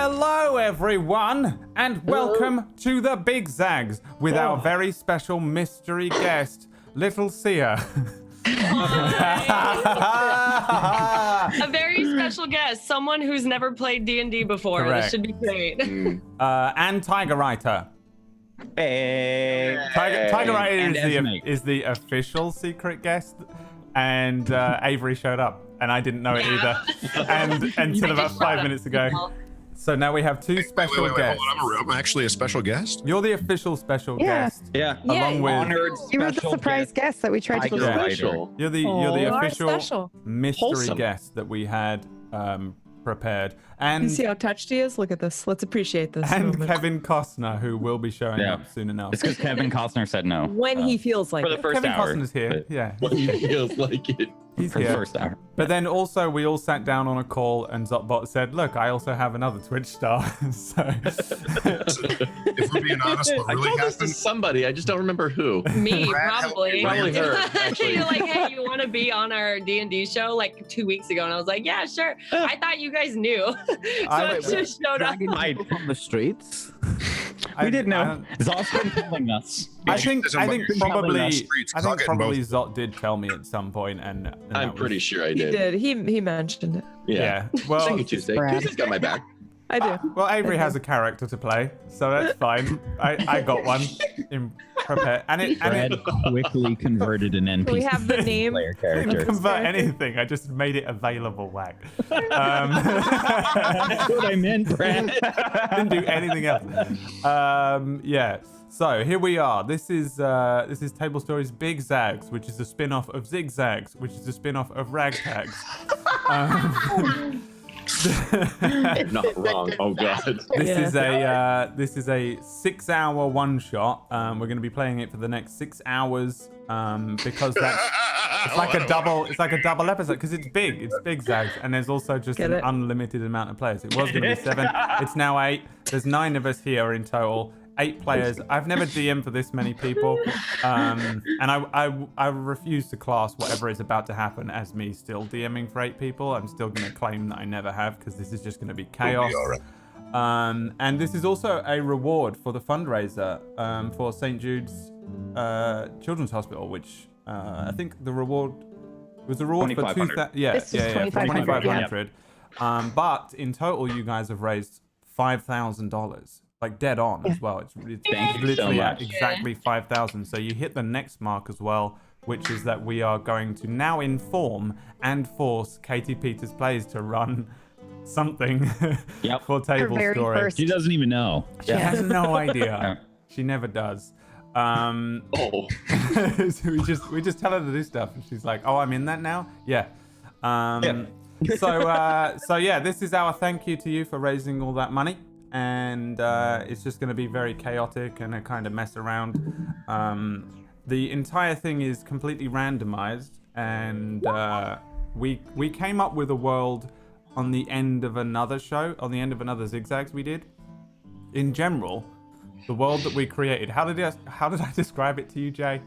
Hello, everyone, and welcome to the Bigzags with our very special mystery guest, Little Sia. A very special guest, someone who's never played D&D before. Correct. This should be great. And Tiger Writer. Hey. Tiger Writer And is the official secret guest, and Avery showed up, and I didn't know it either, and until about 5 minutes ago. So now we have two special guests. Hold on, I'm actually a special guest. You're the official special guest. Yeah. Along with Honored You were the special surprise guest that we tried to Tiger do. Writer. you're the You are official special. mystery Wholesome. guest that we had prepared, and You see how touched he is? Look at this. Let's appreciate this. and moment. Kevin Costner, who will be showing Yeah. up soon enough. It's because Kevin Costner said no. when he feels like For the it. first Kevin hour. Costner's here. but- Yeah, When he feels like it. he's For the here. first hour. But then also we all sat down on a call, and Zotbot said, "Look, I also have another Twitch star." So If we're being honest, what I really told this to happened? somebody. I just don't remember who. Me, Brad, probably. Probably her, actually. You're like, hey, you want to be on our D&D show like 2 weeks ago? And I was like, yeah, sure. I thought you guys knew. So I just showed up. From the streets. I- We didn't I know. don't- Zos been telling us. I think probably probably streets, 'cause I'll get probably both. Zot did tell me at some point, and that I'm was- pretty sure I He did. did. He mentioned it. Yeah. Well, Thank you, Tuesday. Brad. Tuesday's got my back. I do. well, Avery has a character to play, so that's fine. I got one in prepare, and it quickly converted an NPC We have the name. player I character. didn't convert anything. I just made it available. Whack. That's what I meant, Brad. Didn't do anything else. Yeah. So here we are. This is Tablestory's Bigzags, which is a spin-off of Zigzags, which is a spin-off of Ragtags. You're not wrong. Oh god. This is a 6-hour one shot. We're going to be playing it for the next 6 hours because that's it's like a double episode because it's big. It's Bigzags, and there's also just Get an it? unlimited amount of players. It was going to be 7. It's now 8. There's 9 of us here in total. 8 players. I've never DM'd for this many people, and I refuse to class whatever is about to happen as me still DMing for 8 people. I'm still going to claim that I never have because this is just going to be chaos. all right. And this is also a reward for the fundraiser for St. Jude's Children's Hospital, which I think the reward was a reward for 2,500. This is 2,500, 2,500. But in total, you guys have raised $5,000, like dead on as well. It's Thank you so literally at much. exactly 5,000. So you hit the next mark as well, which is that we are going to now inform and force Katie Peters Plays to run something Yep. for Table very Story. first- She doesn't even know. She has no idea. Yeah. She never does. Oh. So we just tell her to do stuff, and she's like, "Oh, I'm in that now." Yeah. So yeah, this is our thank you to you for raising all that money, and it's just going to be very chaotic and a kind of mess around. The entire thing is completely randomized, and we came up with a world on the end of another show, on the end of another Zigzags we did. In general, the world that we created. How did I describe it to you, Jay?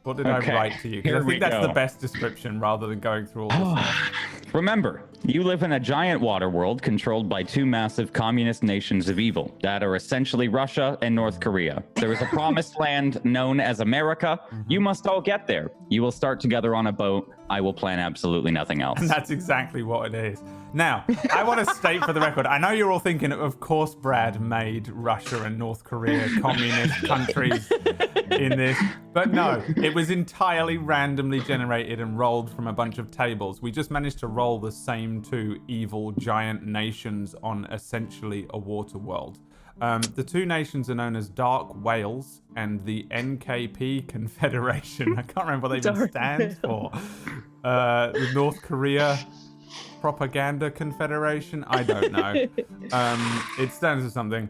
What did Okay, I write to you? 'Cause here I think we that's go. the best description rather than going through all this. Remember, you live in a giant water world controlled by 2 massive communist nations of evil that are essentially Russia and North Korea. There is a promised land known as America. You must all get there. You will start together on a boat. I will plan absolutely nothing else. And that's exactly what it is. Now, I want to state for the record, I know you're all thinking, of course, Brad made Russia and North Korea communist countries in this. But no, it was entirely randomly generated and rolled from a bunch of tables. We just managed to roll the same 2 evil giant nations on essentially a water world. The 2 nations are known as Dark Whales and the NKP Confederation. I can't remember what they even Dark stand for. The North Korea Propaganda Confederation? I don't know. It stands for something.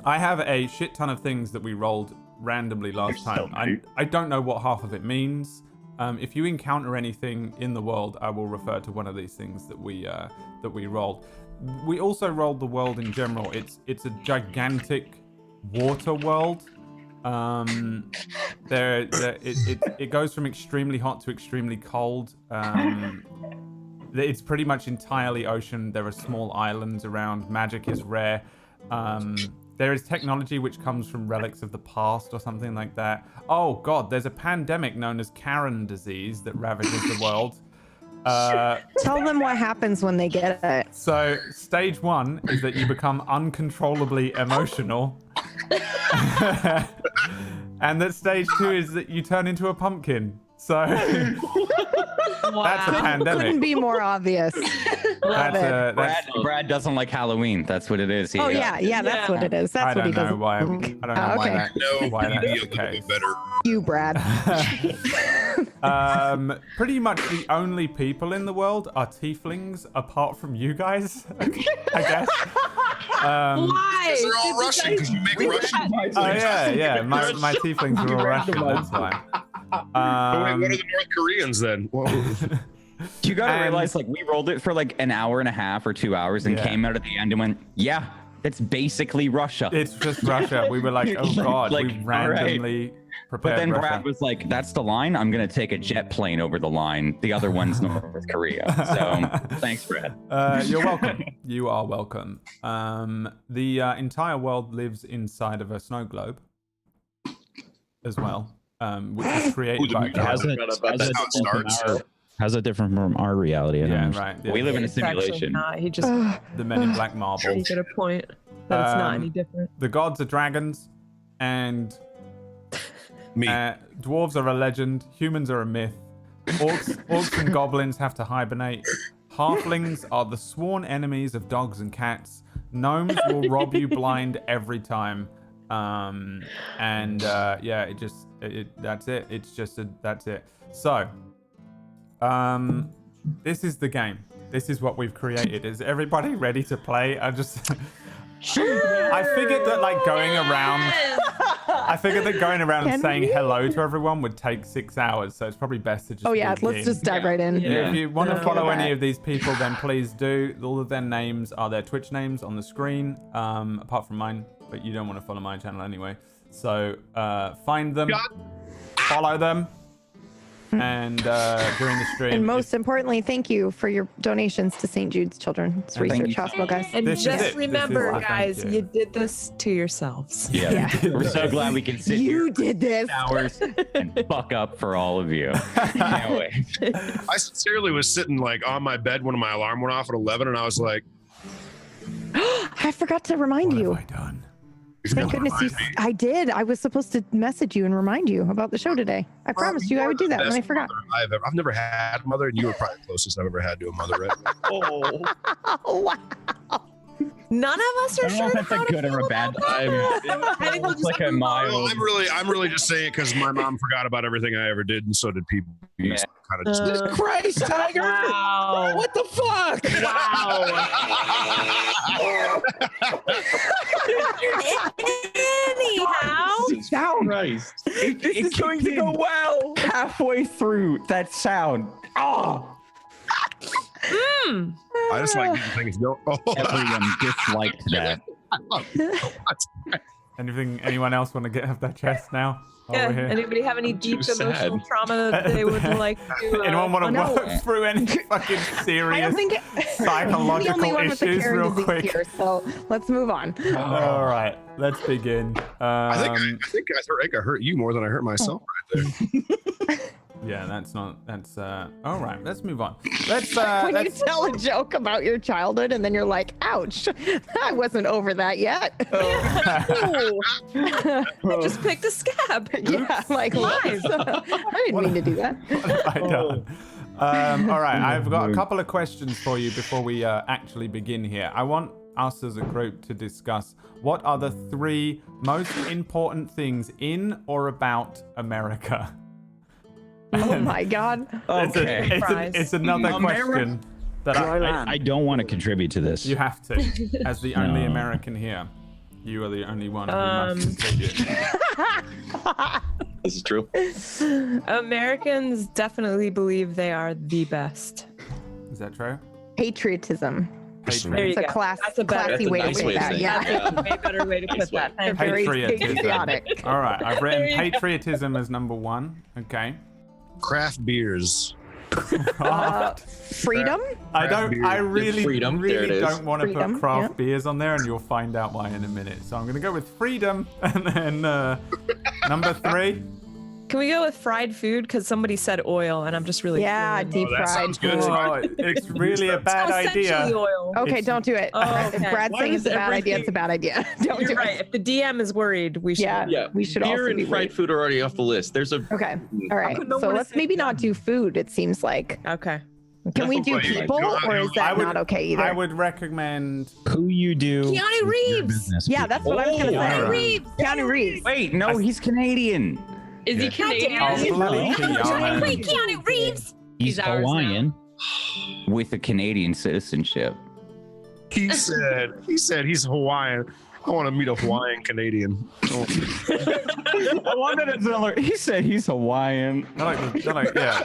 I have a shit ton of things that we rolled randomly last time. I don't know what half of it means. If you encounter anything in the world, I will refer to one of these things that we rolled. We also rolled the world in general. It's a gigantic water world. It goes from extremely hot to extremely cold. It's pretty much entirely ocean. There are small islands around. Magic is rare. There is technology which comes from relics of the past or something like that. Oh god, there's a pandemic known as Karen disease that ravages the world. Tell them what happens when they get it. So stage 1 is that you become uncontrollably emotional. And that stage 2 is that you turn into a pumpkin. So that's a pandemic. Couldn't be more obvious. Love it. Brad doesn't like Halloween. That's what it is. Oh yeah, that's what it is. That's I what he don't know does. why. I don't know why that's the case. Better. You, Brad. Pretty much the only people in the world are tieflings, apart from you guys, I guess. Why? They're all Russian because you make Russian. Oh yeah. My tieflings are all Russian. That's why. What are the North Koreans then? Whoa. You gotta And- realize, like, we rolled it for like an hour and a half or 2 hours and Yeah. came out at the end and went, yeah, it's basically Russia. It's just Russia. We were like, oh god, Like, we randomly But prepared then Russia. Brad was like, that's the line. I'm going to take a jet plane over the line. The other one's North Korea. So thanks, Brad. You're welcome. You are welcome. The entire world lives inside of a snow globe as well, which is created by How's God. it, That's how it starts. how's it different from our reality? I don't Yeah, understand. right. Yeah. We live in a It's actually simulation. not. He just The Men in Black marble. he get a point that it's not Um, any different. The gods are dragons, and Me. dwarves are a legend. Humans are a myth. Orcs and goblins have to hibernate. Halflings are the sworn enemies of dogs and cats. Gnomes will rob you blind every time. Yeah, that's it. It's just that's it. So, this is the game. This is what we've created. Is everybody ready to play? I figured that like going around. I figured that going around and Can saying we? hello to everyone would take 6 hours, so it's probably best to just. Oh yeah, begin. let's just dive right in. If you want to Yeah. follow any of these people, then please do. All of their names are their Twitch names on the screen, apart from mine, but you don't want to follow my channel anyway. So find them, follow them, and during the stream. And most importantly, thank you for your donations to St. Jude's Children's Thank Research you. Hospital, guys. And This is it. This just is remember, it. Thank guys, you. you did this to yourselves. Yeah. We're so glad we can sit here You did this. for hours and fuck up for all of you. Can't wait. I sincerely was sitting like on my bed when my alarm went off at 11, and I was like, I forgot to remind What you. have I done? Thank goodness you. I did. I was supposed to message you and remind you about the show today. I promised you I would do that, and I forgot. I've never had a mother, and you were probably the closest I've ever had to a mother, right? Oh, Oh wow. None of us are I don't know sure if that's how a to good or feel a bad about that. I think we'll It's just like have a to move on. Well, mild. I'm really just saying it because my mom forgot about everything I ever did, and so did people. Yeah. Kind of just. Christ, Tiger! Wow. What the fuck? Anyhow, Sound. Christ. This is going to go well. Halfway through that sound. Oh, I just like getting things go. Oh, everyone disliked that. Anyone else want to get off their chest now? While yeah. we're here? Anybody have any deep too emotional sad. trauma that they would like to? Anyone want to no. work through any fucking I serious don't think psychological the only one with the issues Karen real disease quick? here, so let's move on. All right, let's begin. I think I hurt you more than I hurt myself right there. Yeah, that's all right. Let's move on. Let's When you let's tell a joke about your childhood and then you're like, ouch, I wasn't over that yet. I just picked a scab. Yeah, like, Lies. I didn't mean to do that. what have I done? All right, I've got a couple of questions for you before we actually begin here. I want us as a group to discuss what are the 3 most important things in or about America. Oh my God. Okay. It's another America? question that I don't want to contribute to this. you have to, as the only American here. You are the only one who must contribute. This is true. Americans definitely believe they are the best. Is that true? Patriotism. There you It's a go. classy That's a better, way to nice say way of that. saying Yeah. it. Yeah. That's a way better way to put that. They're Thank you. very Patriotism. patriotic. All right, I've There written you go. patriotism as number 1. Okay. Craft beers. Freedom? I don't. I really, Freedom, there it really is. don't want to put Freedom, craft yeah. beers on there, and you'll find out why in a minute. So I'm gonna go with freedom, and then number 3. Can we go with fried food? Because somebody said oil, and I'm just really Yeah, curious. deep that fried. sounds good. Oh, it's really a bad Essentially idea. oil. Okay, It's- don't do it. Oh, If okay. Brad's Why saying it's does a bad idea, everything- it's a bad idea. Don't You're do right. it. If the DM is worried, we should. Yeah, Yeah, we should beer also and be fried worried. food are already off the list. There's a Okay, all right. could no So one let's say maybe not no? do food, it seems like. Okay. Can we do Wait, people, no, or is that I would- not okay either? I would recommend. Who you do? Keanu is your Reeves. business, Yeah, people. that's what I was gonna say. Keanu Reeves. Keanu Reeves. Wait, no, he's Canadian. Is he Yeah. Canadian? Oh, bloody Keanu. Wait, Keanu Reeves. He's He's ours now. Hawaiian. With a Canadian citizenship. He said he's Hawaiian. I want to meet a Hawaiian Canadian. Oh. I wanted it to alert. He said he's Hawaiian. Yeah.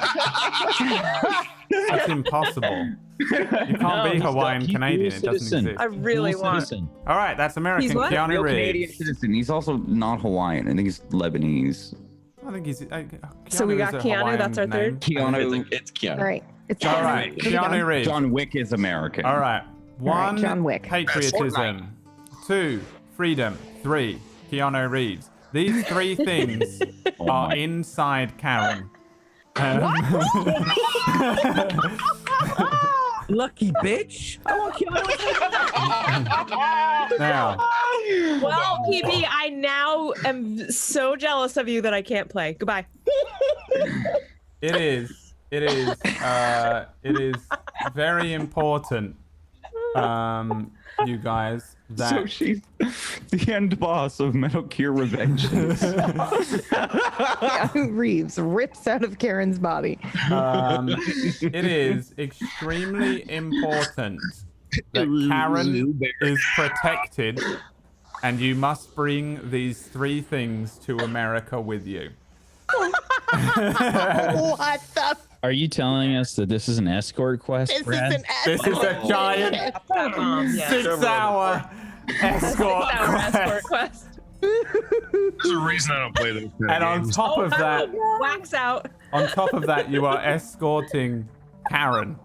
That's impossible. You can't be Hawaiian Canadian. It doesn't exist. I really want. All right, that's American. He's what? Keanu Real Canadian Reeves. citizen. He's also not Hawaiian. I think he's Lebanese. I think he's. So we Keanu got is a Keanu, Hawaiian that's our third? name. It's Keanu. All right. It's All right, Keanu Reeves. John Wick is American. All right. 1, John Wick. patriotism. 2, freedom. 3, Keanu Reeves. These 3 things are inside Karen. Lucky bitch. I want Now, Well, PB, I now am so jealous of you that I can't play. Goodbye. it is very important, you guys, that So she's the end boss of Metal Gear Revengeance. Keanu Reeves rips out of Karen's body. it is extremely important that Karen is protected, and you must bring these 3 things to America with you. What the? Are you telling us that this is an escort quest, This is Brad? an This is a giant Yeah. 6-hour escort Escort quest. quest. There's a reason I don't play those kind And of on games. top of that, Wax out. you are escorting Karen.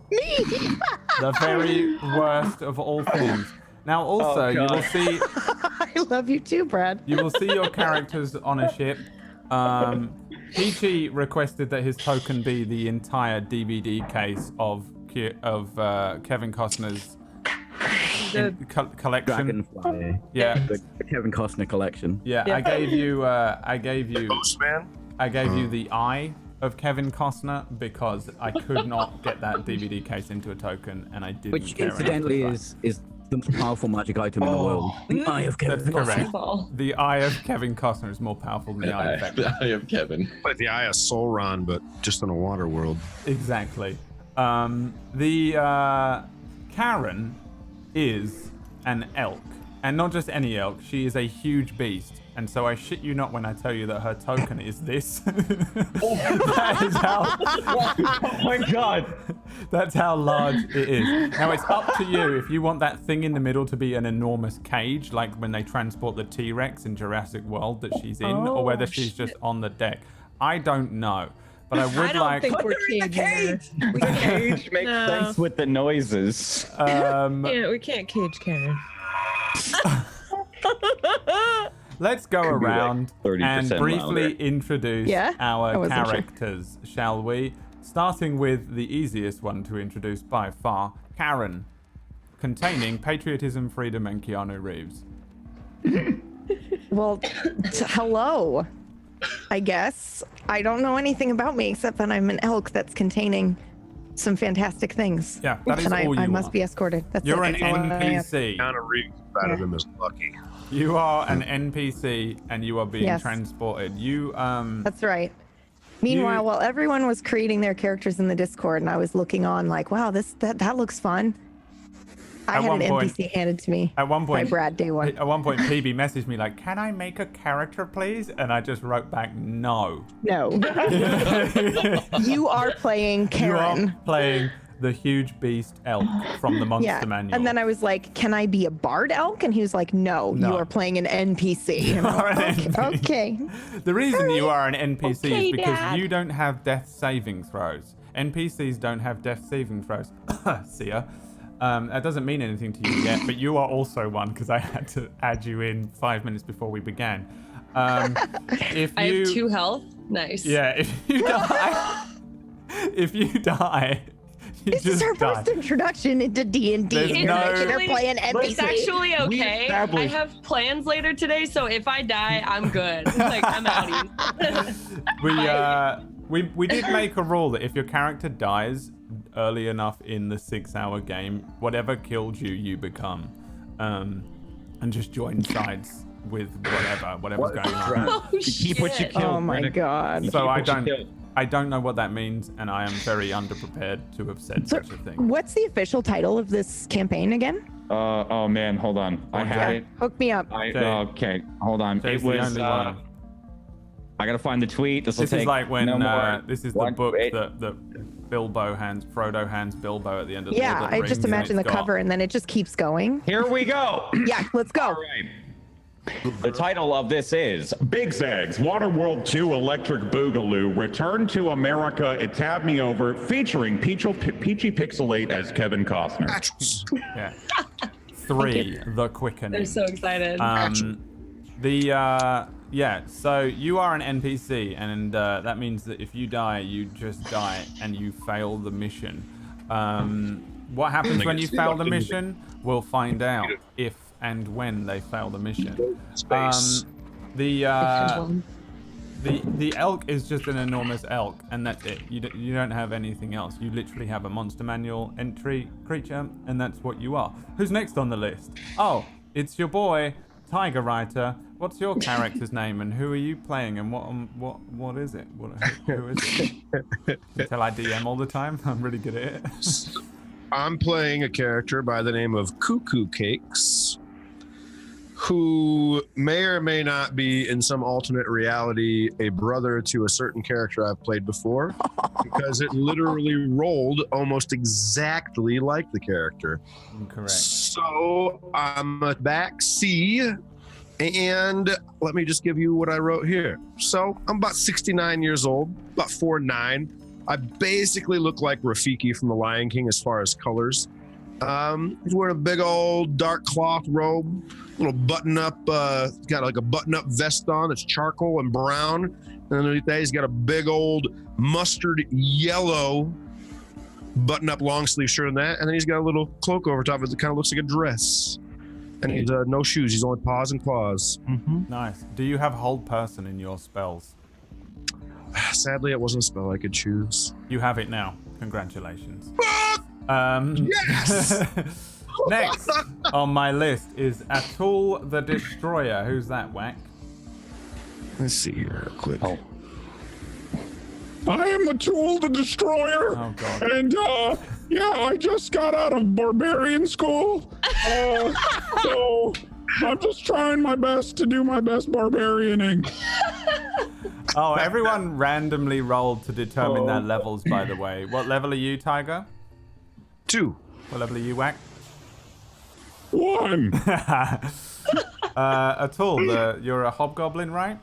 The very worst of all things. Now, also, you will see I love you too, Brad. you will see your characters on a ship. Peachy requested that his token be the entire DVD case of Kevin Costner's collection. Dragonfly. Yeah, The Kevin Costner collection. yeah. Yeah. I gave you Postman? the eye of Kevin Costner because I could not get that DVD case into a token, and I didn't. Which care enough to incidentally buy. is the most powerful magic item in the world. The Eye of Kevin That's Costner. correct. The eye of Kevin Costner is more powerful than the eye of Vecna. I am Kevin. Like the Eye of Sauron, but just in a water world. Exactly. Karen is an elk, and not just any elk. She is a huge beast, and so I shit you not when I tell you that her token is this. That is how. Oh my god. That's how large it is. Now it's up to you if you want that thing in the middle to be an enormous cage, like when they transport the T-Rex in Jurassic World that she's in, or whether she's just on the deck. I don't know, but I would I don't like. think we're caging her. The cage makes No. sense with the noises. Yeah, we can't cage Karen. Let's go Could be like around 30% and briefly louder. introduce Yeah? I our wasn't sure. characters, shall we? Starting with the easiest one to introduce by far, Karen, containing patriotism, freedom, and Keanu Reeves. Well, hello. I guess I don't know anything about me except that I'm an elk that's containing some fantastic things. Yeah, that is and all I you must are. be escorted. That's You're it. an That's all I have. NPC. Keanu Reeves out of him is lucky. You are an NPC, and you are being Yes. transported. You That's right. Meanwhile, while everyone was creating their characters in the Discord, and I was looking on like, wow, that looks fun. I At had one an point- NPC handed to me At one by point, Brad day one. At one point, PB messaged me like, "Can I make a character, please?" And I just wrote back, "No." No, you are playing You Karen. are playing the huge beast elk from the Monster Yeah, Manual. and then I was like, "Can I be a bard elk?" And he was like, "No, No. you are playing an NPC." And I'm are an like, NPC. okay. The reason you are an NPC Okay, is because Dad. you don't have death saving throws. NPCs don't have death saving throws. See ya. That doesn't mean anything to you yet, but you are also one because I had to add you in 5 minutes before we began. If I you, have 2 health. Nice. Yeah, if you die, you This is just our die. first introduction into D&D. There's You're no- making her play an NPC. It's actually okay. I established- have plans later today, so if I die, I'm good. Like, I'm outie. We did make a rule that if your character dies early enough in the 6-hour game, whatever killed you, you become, and just join sides with whatever's going on. Oh, Keep what you shit. kill. Oh my Riddick. god. You So keep I what you don't, kill. I don't know what that means, and I am very underprepared to have said So, such a thing. what's the official title of this campaign again? Oh man, hold on. I had it. Hook me up. Okay, hold on. Jay's It the was. only one. I gotta find the tweet. This will This take. is like when no more. this is the One, book wait. that Frodo hands Bilbo at the end of Yeah, Lord of the I Rings, just and imagine the it's got- cover and then it just keeps going. Here we go. Yeah, let's go. All right. The title of this is Bigzags, Waterworld 2 Electric Boogaloo, Return to America, It Tabbed Me Over, featuring Peachy Pixelate as Kevin Costner. Yeah. 3, The Quickening. I'm so excited. So you are an NPC, and that means that if you die, you just die and you fail the mission. What happens when you fail the mission? We'll find out if and when they fail the mission. The elk is just an enormous elk, and that's it. You don't have anything else. You literally have a monster manual entry creature, and that's what you are. Who's next on the list? Oh, it's your boy, Tiger Writer. What's your character's name, and who are you playing, and what is it? Who is it? Until I DM all the time. I'm really good at it. I'm playing a character by the name of Cuckoo Cakes, who may or may not be in some alternate reality a brother to a certain character I've played before, because it literally rolled almost exactly like the character. Correct. So I'm a back C, and let me just give you what I wrote here. So I'm about 69 years old, about 4'9". I basically look like Rafiki from The Lion King as far as colors. He's wearing a big old dark cloth robe, little button-up, got like a button-up vest on that's charcoal and brown. And underneath that, he's got a big old mustard yellow button-up long sleeve shirt on that. And then he's got a little cloak over top of it that kind of looks like a dress. And he's no shoes. He's only paws and claws. Nice. Do you have hold person in your spells? Sadly, it wasn't a spell I could choose. You have it now. Congratulations. Yes! Next on my list is Atul the Destroyer. Who's that, Whack? Let's see here real quick. Oh. I am Atul the Destroyer. Oh, God. And yeah, I just got out of barbarian school. So I'm just trying my best to do my best barbarianing. Oh, everyone randomly rolled to determine their levels, by the way. What level are you, Tiger? 2. What level are you, Whack? 1. Atul, you're a hobgoblin, right?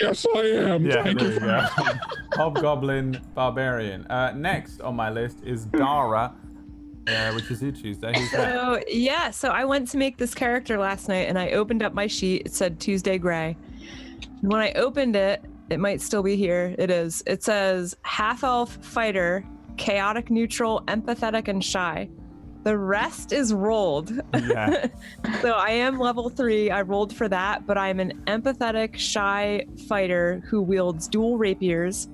Yes, I am. Yeah, Thank there you you for go. Hobgoblin Barbarian. Next on my list is Dara, which is you, Tuesday. Who's that? So I went to make this character last night and I opened up my sheet. It said Tuesday Gray. And when I opened it, it might still be here. It is. It says half-elf fighter, chaotic neutral, empathetic, and shy. The rest is rolled. Yeah. So I am level 3. I rolled for that, but I'm an empathetic, shy fighter who wields dual rapiers.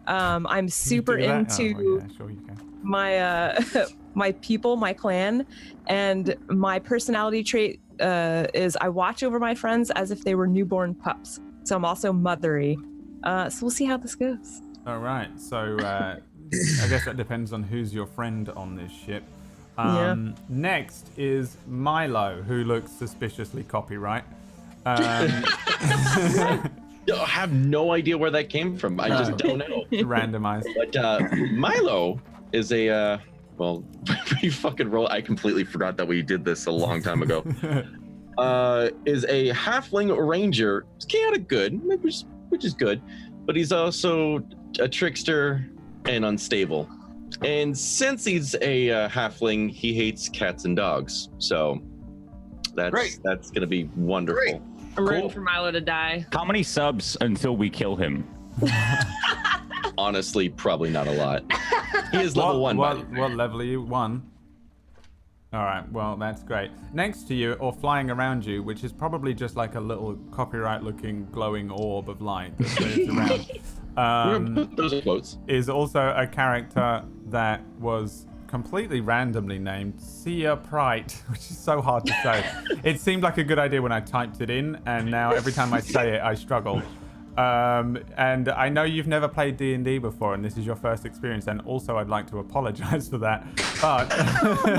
I'm super Do that? into Oh, yeah, sure you can. my my people, my clan, and my personality trait is I watch over my friends as if they were newborn pups. So I'm also mothery. So we'll see how this goes. All right. So I guess that depends on who's your friend on this ship. Next is Milo, who looks suspiciously copyright. I have no idea where that came from. I just don't know. Randomized. But Milo is a well, we fucking roll. I completely forgot that we did this a long time ago. Is a halfling ranger. It's chaotic good, which is good, but he's also a trickster and unstable. And since he's a halfling, he hates cats and dogs. So that's gonna be wonderful. Great. I'm rooting for Milo to die. How many subs until we kill him? Honestly, probably not a lot. He is level 1. What level are you? 1. All right, well, that's great. Next to you, or flying around you, which is probably just like a little copyright-looking glowing orb of light that moves around, Those are quotes. is also a character that was completely randomly named Sia Prite, which is so hard to say. It seemed like a good idea when I typed it in, and now every time I say it, I struggle. And I know you've never played D&D before, and this is your first experience, and also I'd like to apologize for that, but...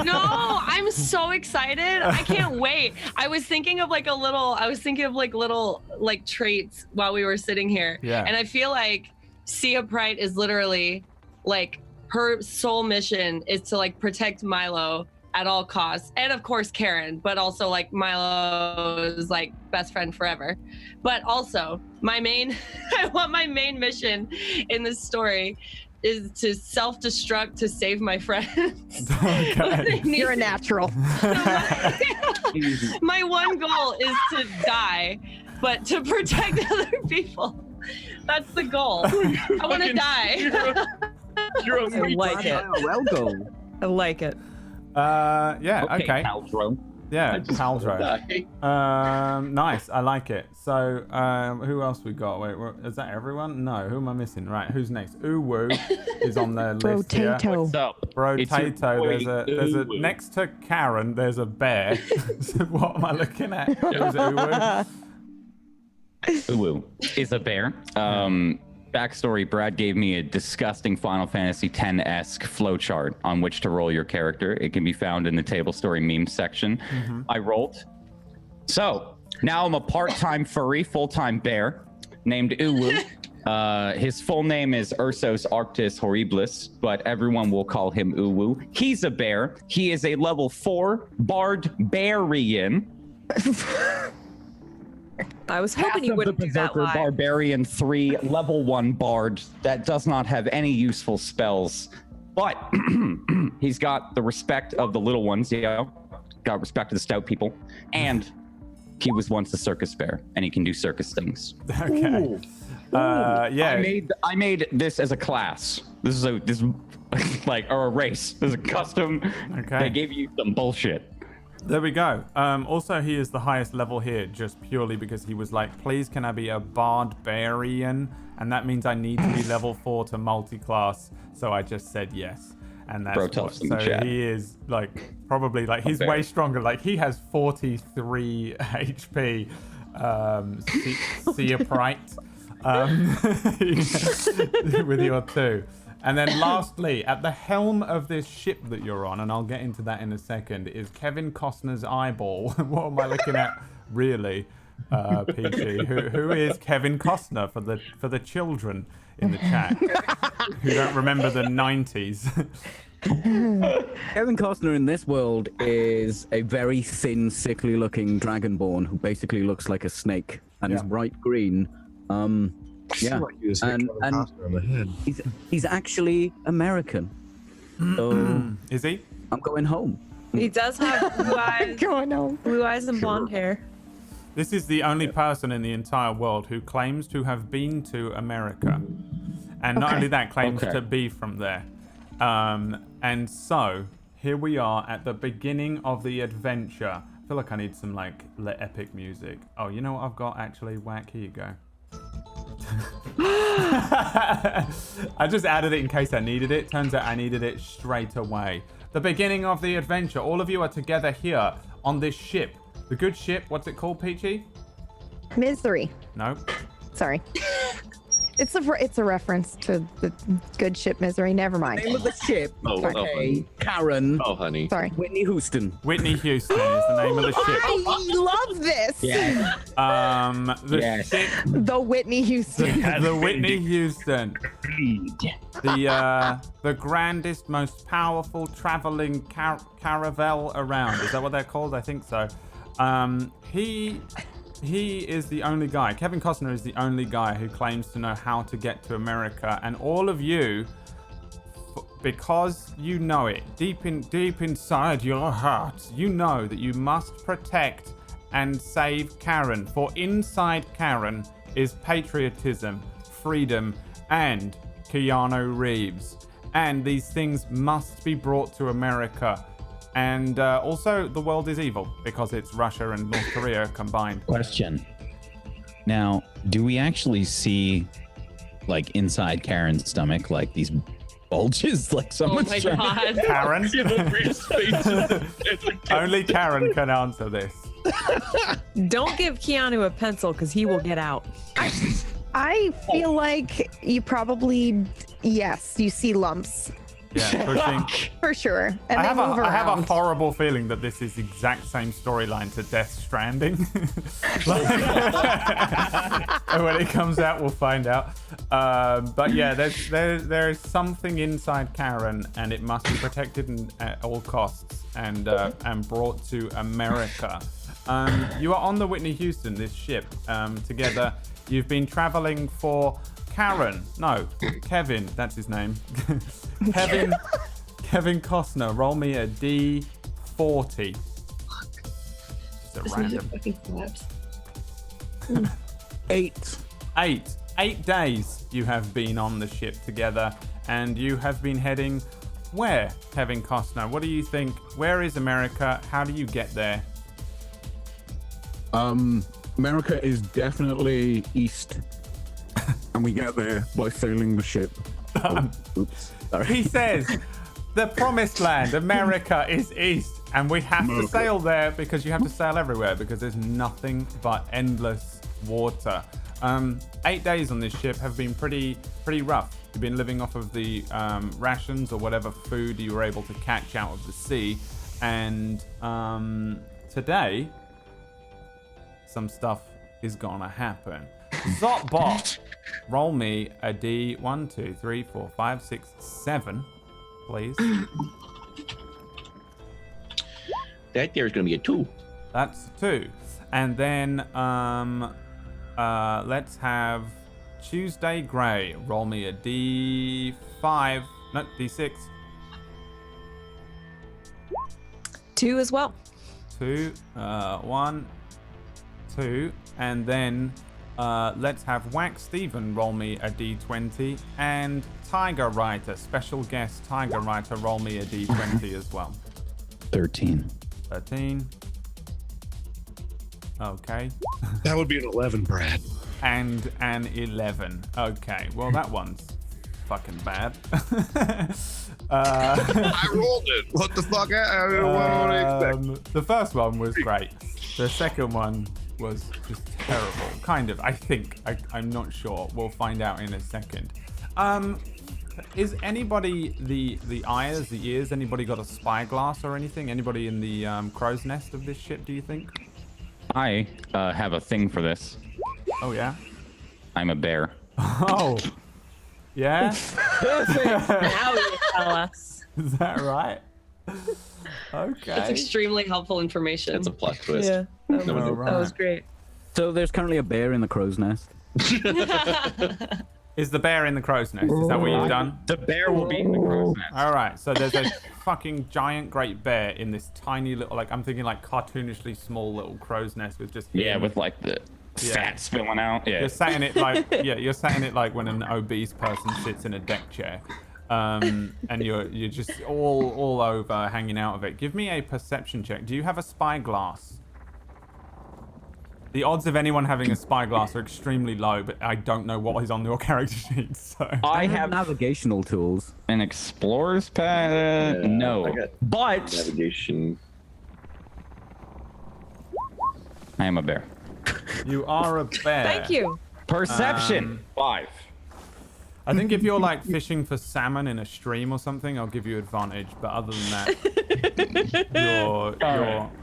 No, I'm so excited. I can't wait. I was thinking of like little traits while we were sitting here. Yeah. And I feel like Sia Pride is literally like her sole mission is to like protect Milo at all costs, and of course Karen, but also like Milo's like best friend forever. But also I want my main mission in this story is to self-destruct to save my friends. Okay. You're a natural. My one goal is to die, but to protect other people. That's the goal. I want to die. You're a I like it. Well done. I like it. Yeah, okay. Caldro. Yeah, just wanna Caldro. die. Nice, I like it. So, who else we got? Wait, is that everyone? No, who am I missing? Right, who's next? Uwu is on the list here. Rotato. What's up? Rotato, It's there's your a boy, Uwu. next to Karen, there's a bear. So what am I looking at? Who's Uwu? Uwu is a bear. Backstory, Brad gave me a disgusting Final Fantasy X-esque flowchart on which to roll your character. It can be found in the Tablestory meme section. I rolled. So now I'm a part-time furry, full-time bear named Uwu. His full name is Ursos Arctis Horribilis, but everyone will call him Uwu. He's a bear. He is a level 4 barbarian. I was hoping you wouldn't do that live. Barbarian 3, level 1 bard that does not have any useful spells, but he's got the respect of the little ones, got respect of the stout people, and he was once a circus bear, and he can do circus things. Okay. Yeah. I made this as a class. This is like, or a race. This is a custom. Okay. They gave you some bullshit. There we go. Also, he is the highest level here just purely because he was like, please can I be a barbarian? And that means I need to be level 4 to multi-class. So I just said yes. And that's what, so he is like, probably like, he's way stronger. Like he has 43 HP. Sia Prite. With your 2. And then lastly, at the helm of this ship that you're on, and I'll get into that in a second, is Kevin Costner's eyeball. What am I looking at really, PG? Who is Kevin Costner for the children in the chat who don't remember the 90s? Kevin Costner in this world is a very thin, sickly-looking dragonborn who basically looks like a snake and is bright green. Yeah, and he's actually American. So Is he? I'm going home. He does have blue eyes, Going home. blue eyes and blonde hair. This is the only person in the entire world who claims to have been to America. And not only that, claims to be from there. And so, here we are at the beginning of the adventure. I feel like I need some, like, epic music. Oh, you know what I've got, actually? Whack, here you go. I just added it in case I needed it. Turns out I needed it straight away. The beginning of the adventure. All of you are together here on this ship. The good ship. What's it called, Peachy? Misery. No. Sorry. It's a reference to the good ship Misery. Never mind. Name of the ship. Honey. Karen. Oh, honey. Sorry. Whitney Houston. Whitney Houston is the name of the ship. I love this. The ship. The Whitney Houston. The Whitney Houston. The grandest, most powerful traveling caravel around. Is that what they're called? I think so. He he is the only guy. Kevin Costner is the only guy who claims to know how to get to America, and all of you, because you know it deep inside your heart, you know that you must protect and save Karen. For inside Karen is patriotism, freedom, and Keanu Reeves. And these things must be brought to America. And also, the world is evil because it's Russia and North Korea combined. Question. Now, do we actually see, like, inside Karen's stomach, like these bulges? Like someone's my trying God. Karen? Only Karen can answer this. Don't give Keanu a pencil because he will get out. I feel like you probably, yes, you see lumps. Yeah, pushing. For sure. And I they have move I have a around. horrible feeling that this is the exact same storyline to Death Stranding. Like, when it comes out, we'll find out. But yeah, there is something inside Karen, and it must be protected at all costs and brought to America. You are on the Whitney Houston, this ship, together. You've been traveling for Karen. No, Kevin. That's his name. Kevin Costner. Roll me a D40. Just a random. 8. 8 days you have been on the ship together, and you have been heading where, Kevin Costner? What do you think? Where is America? How do you get there? America is definitely east, and we get there by sailing the ship. Oops. Sorry. He says, the promised land, America, is east, and we have to sail there because you have to sail everywhere because there's nothing but endless water. 8 days on this ship have been pretty rough. You've been living off of the rations or whatever food you were able to catch out of the sea, and today some stuff is gonna happen. Zotbot, roll me a D. 1, 2, 3, 4, 5, 6, 7, please. That there's gonna be a 2. That's 2. And then let's have Tuesday Gray. Roll me a D5. No, D6. 2 as well. 2. 1, 2. And then let's have Wax Steven roll me a D20. And Tiger Writer, special guest Tiger Writer, roll me a D20 as well. 13. 13. Okay. That would be an 11, Brad. And an 11. Okay, well, that one's fucking bad. I rolled it. What the fuck? I don't know what I expect. The first one was great. The second one was just terrible. Kind of, I think. I'm not sure. We'll find out in a second. Is anybody, the eyes, the ears, anybody got a spyglass or anything? Anybody in the crow's nest of this ship, do you think? I have a thing for this. Oh, yeah? I'm a bear. Oh. Yeah? Now you tell us. Is that right? Okay. That's extremely helpful information. That's a plot twist. Yeah, that No one knew. was great. So there's currently a bear in the crow's nest. Is the bear in the crow's nest? Is that what you've done? The bear will be in the crow's nest. All right. So there's a fucking giant great bear in this tiny little, like, I'm thinking like cartoonishly small little crow's nest with just Yeah, with like the fat spilling out. Yeah. You're sat in it like you're sat in it like when an obese person sits in a deck chair, and you're just all over hanging out of it. Give me a perception check. Do you have a spyglass? The odds of anyone having a spyglass are extremely low, but I don't know what is on your character sheet. So I have navigational tools. An explorer's pad. No, I got but navigation. I am a bear. you are a bear. Thank you. Perception 5. I think if you're like fishing for salmon in a stream or something, I'll give you advantage. But other than that,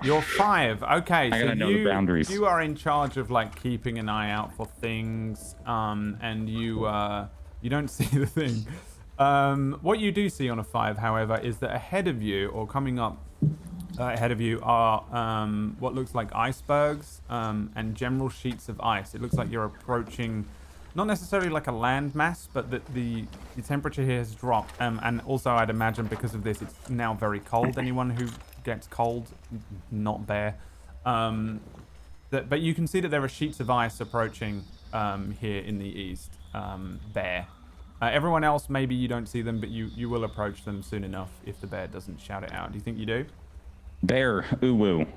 you're 5. Okay, I gotta know the boundaries. You are in charge of like keeping an eye out for things, and you don't see the thing. What you do see on a 5, however, is that ahead of you or coming up ahead of you are what looks like icebergs and general sheets of ice. It looks like you're approaching, not necessarily like a land mass, but that the temperature here has dropped. And also, I'd imagine because of this, it's now very cold. Anyone who gets cold, not bear. But you can see that there are sheets of ice approaching here in the east. Bear. Everyone else, maybe you don't see them, but you will approach them soon enough if the bear doesn't shout it out. Do you think you do? Bear, uwu,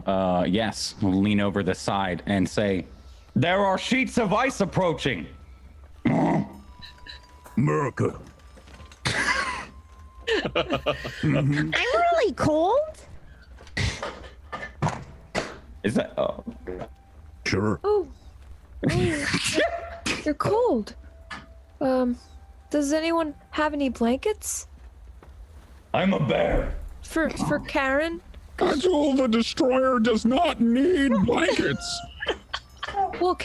yes. We'll lean over the side and say, there are sheets of ice approaching. America. I'm really cold. Is that? Oh. Sure. Oh, you're cold. Does anyone have any blankets I'm a bear. for Karen? Azul the Destroyer does not need blankets. Well,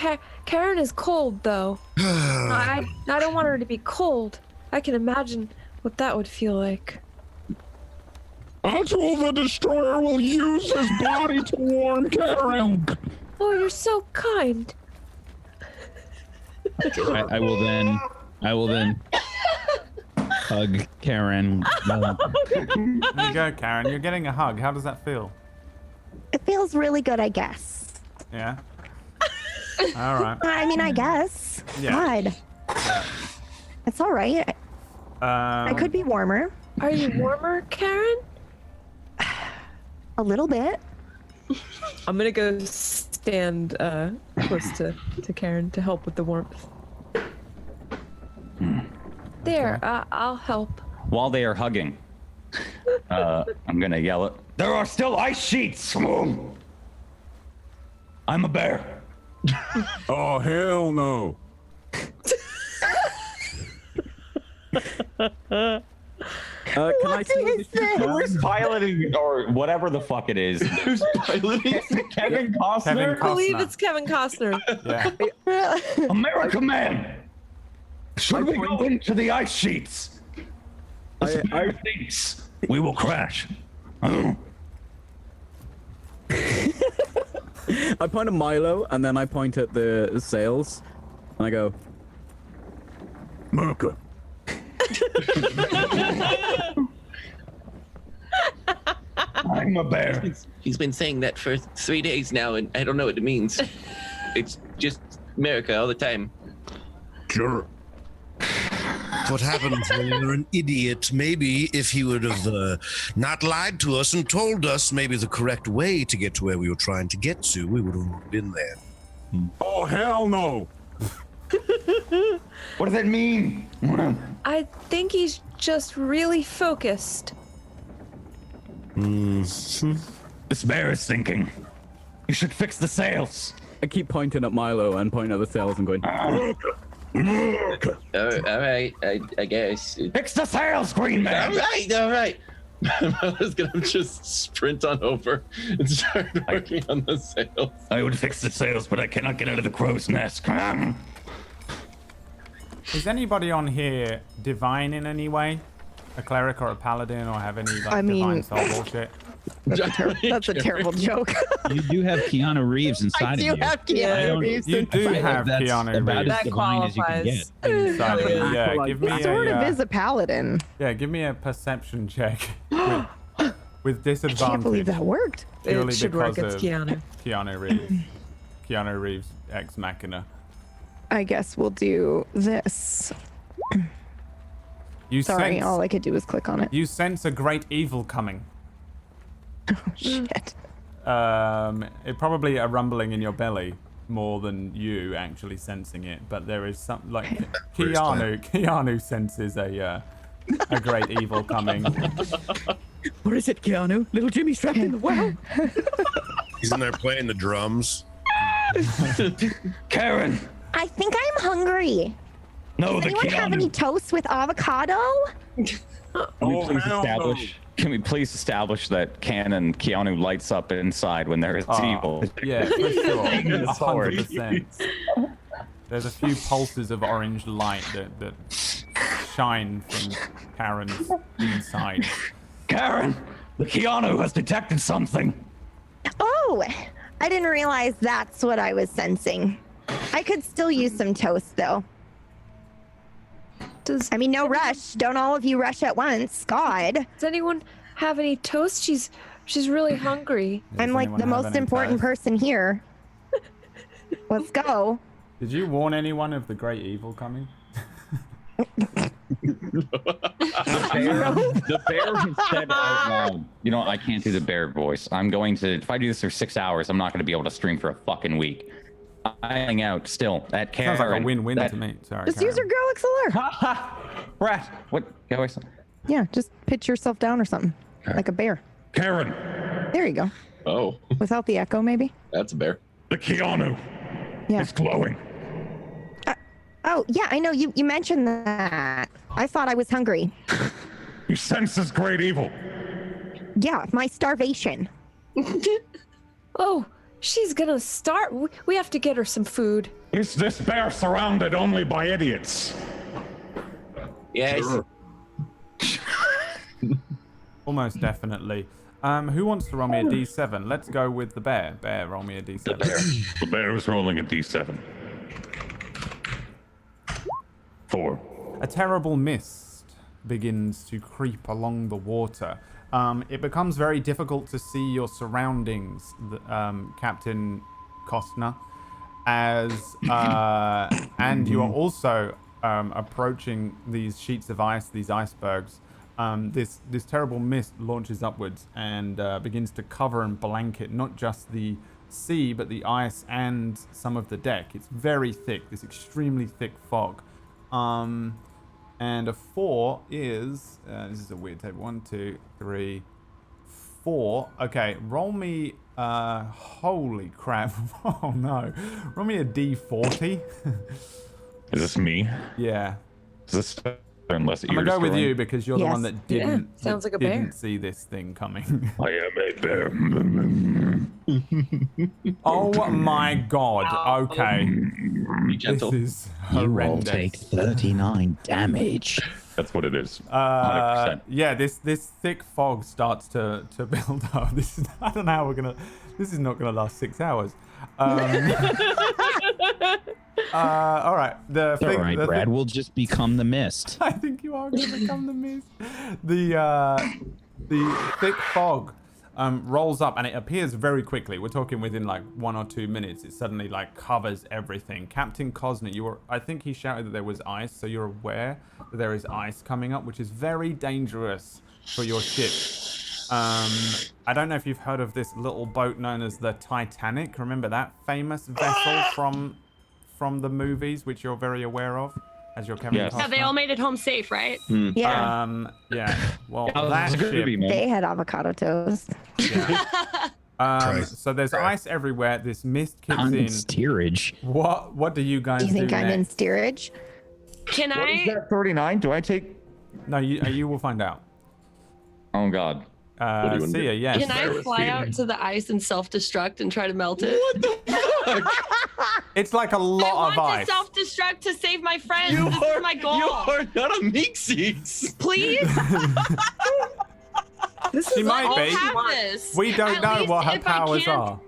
Karen is cold though. I don't want her to be cold. I can imagine what that would feel like. Azul the Destroyer will use his body to warm Karen. Oh, you're so kind. I will then hug Karen. There you go, Karen. You're getting a hug. How does that feel? It feels really good, I guess. Yeah? All right. I mean, I guess. Yeah. God. It's all right. I could be warmer. Are you warmer, Karen? A little bit. I'm gonna go stand close to Karen to help with the warmth. There, I'll help. While they are hugging, I'm gonna yell it. There are still ice sheets. I'm a bear. Oh, hell no. Can I see is this? Who's piloting or whatever the fuck it is? Who's piloting? Kevin Costner? Kevin I believe Costner. it's Kevin Costner. Yeah. America Man! Should we go into the ice sheets? The bear thinks we will crash. I point at Milo and then I point at the sails and I go, America. I'm a bear. He's been saying that for 3 days now, and I don't know what it means. It's just America all the time. Sure. What happens when you're an idiot? Maybe if he would have not lied to us and told us maybe the correct way to get to where we were trying to get to, we would have been there. Oh, hell no. What does that mean? I think he's just really focused. This bear is thinking. You should fix the sails. I keep pointing at Milo and pointing at the sails and going, America. All right, I guess. Fix the sails, Green Man. All right. I was gonna just sprint on over and start working on the sails. I would fix the sails, but I cannot get out of the crow's nest. Is anybody on here divine in any way? A cleric or a paladin, or have any like I mean- divine soul bullshit? That's a terrible joke. You do have Keanu Reeves inside I of do you. have Keanu Reeves. You do have That's Keanu about Reeves as divine as you can get. inside of you. Yeah, Like, give me Sort of a is a paladin. give me a perception check with I disadvantage. can't believe that worked. Purely It should work. because It's of Keanu. Keanu Reeves. Keanu Reeves ex machina. I guess we'll do this. You Sorry, sense, all I could do was click on it. you sense a great evil coming. Oh, shit. It probably a rumbling in your belly more than you actually sensing it, but there is some like Keanu senses a great evil coming. "What is it, Keanu? Little Jimmy's trapped in the well." He's in there playing the drums. Karen, I think I'm hungry. no, Does the anyone have any Keanu. toast with avocado? Can we please establish that canon Keanu lights up inside when there is evil? Yeah, for sure. The sword. 100%. There's a few pulses of orange light that shine from Karen's inside. Karen, The Keanu has detected something. Oh, I didn't realize that's what I was sensing. I could still use some toast, though. I mean, no rush. Don't all of you rush at once. God. Does anyone have any toast? She's really hungry. I'm like the most important person here. Let's go. Did you warn anyone of the great evil coming? The bear has said out loud, you know, I can't do the bear voice. I'm going to, if I do this for 6 hours, I'm not going to be able to stream for a fucking week. I'm hanging out still at Karen. Sounds like a win-win to me. Sorry, Just use your girl XLR. Brett, what? Go away. Yeah, just pitch yourself down or something, like a bear. Karen. There you go. Oh, Without the echo, maybe. that's a bear. The Keanu Yeah. is glowing. Oh, yeah, I know. You mentioned that. I thought I was hungry. He senses great evil. Yeah, my starvation. Oh, she's gonna start. We have to get her some food. Is this bear surrounded only by idiots? Yes. Almost definitely. Who wants to roll me a d7? Let's go with the bear. Bear, roll me a d7. The bear is rolling a d7. 4. A terrible mist begins to creep along the water. It becomes very difficult to see your surroundings, Captain Costner, and you are also approaching these sheets of ice, these icebergs. This terrible mist launches upwards and begins to cover and blanket not just the sea, but the ice and some of the deck. It's very thick, this extremely thick fog. And a 4 is, this is a weird table, 1, 2, 3, 4. Okay, roll me, holy crap. Oh no. Roll me a d40. Is this me? Yeah. Is this unless I'm gonna go with you because you're the Yes. one that didn't, sounds like a didn't bear. see this thing coming. I am a bear. Oh my god. Okay. Be gentle. This is You will horrendous. take 39 damage. That's what it is. 100%. Yeah, this thick fog starts to build up. I don't know how we're gonna. This is not gonna last 6 hours. All right. All right, Brad. We'll just become the mist. I think you are going to become the mist. The thick fog rolls up and it appears very quickly. We're talking within like 1 or 2 minutes. It suddenly like covers everything. Captain Cosner, I think he shouted that there was ice, so you're aware that there is ice coming up, which is very dangerous for your ship. I don't know if you've heard of this little boat known as the Titanic. Remember that famous vessel from the movies, which you're very aware of, as your Kevin Yes. Yeah, they Costner? all made it home safe, right? Yeah. Yeah. Well, That was that a good ship. movie, man. They had avocado toast. So there's ice everywhere. This mist kicks On in. steerage. What do you guys Do you think do I'm in next? steerage? Can I? that 39? Do I take? No, you will find out. Oh God. do you wanna See do? ya, yes. Can I fly out to the ice and self-destruct and try to melt it? What the fuck? It's like a I lot of want ice. to self-destruct to save my friends. You This are, is my goal. you are not a meat Please, She might I'll be. have this. We don't At know least what her if I powers can't- are.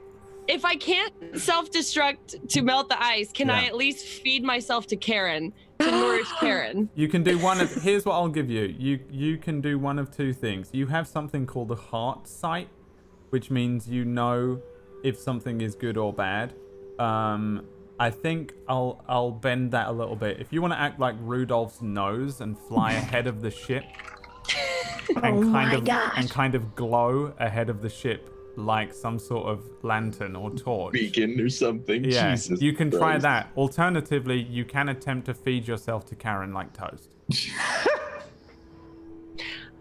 If I can't self-destruct to melt the ice, can I Yeah. at least feed myself to Karen, to nourish Karen? You can do one of. Here's what I'll give you. You can do one of two things. You have something called a heart sight, which means you know if something is good or bad. I think I'll bend that a little bit. If you want to act like Rudolph's nose and fly ahead of the ship, and kind of glow ahead of the ship like some sort of lantern or torch. beacon or something. Yeah, Jesus you can try Christ. that. Alternatively, you can attempt to feed yourself to Karen like toast.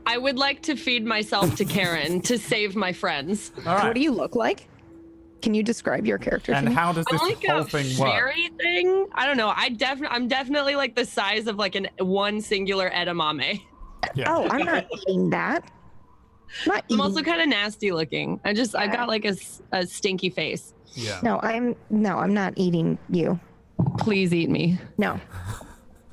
I would like to feed myself to Karen to save my friends. All right. What do you look like? Can you describe your character to And me? how does I'm this like whole a thing work? fairy thing. I don't know. I'm definitely like the size of like one singular edamame. Yeah. Oh, I'm not eating that. Not I'm eating. also kind of nasty looking. I got like a stinky face. Yeah. No, I'm not eating you. Please eat me, No,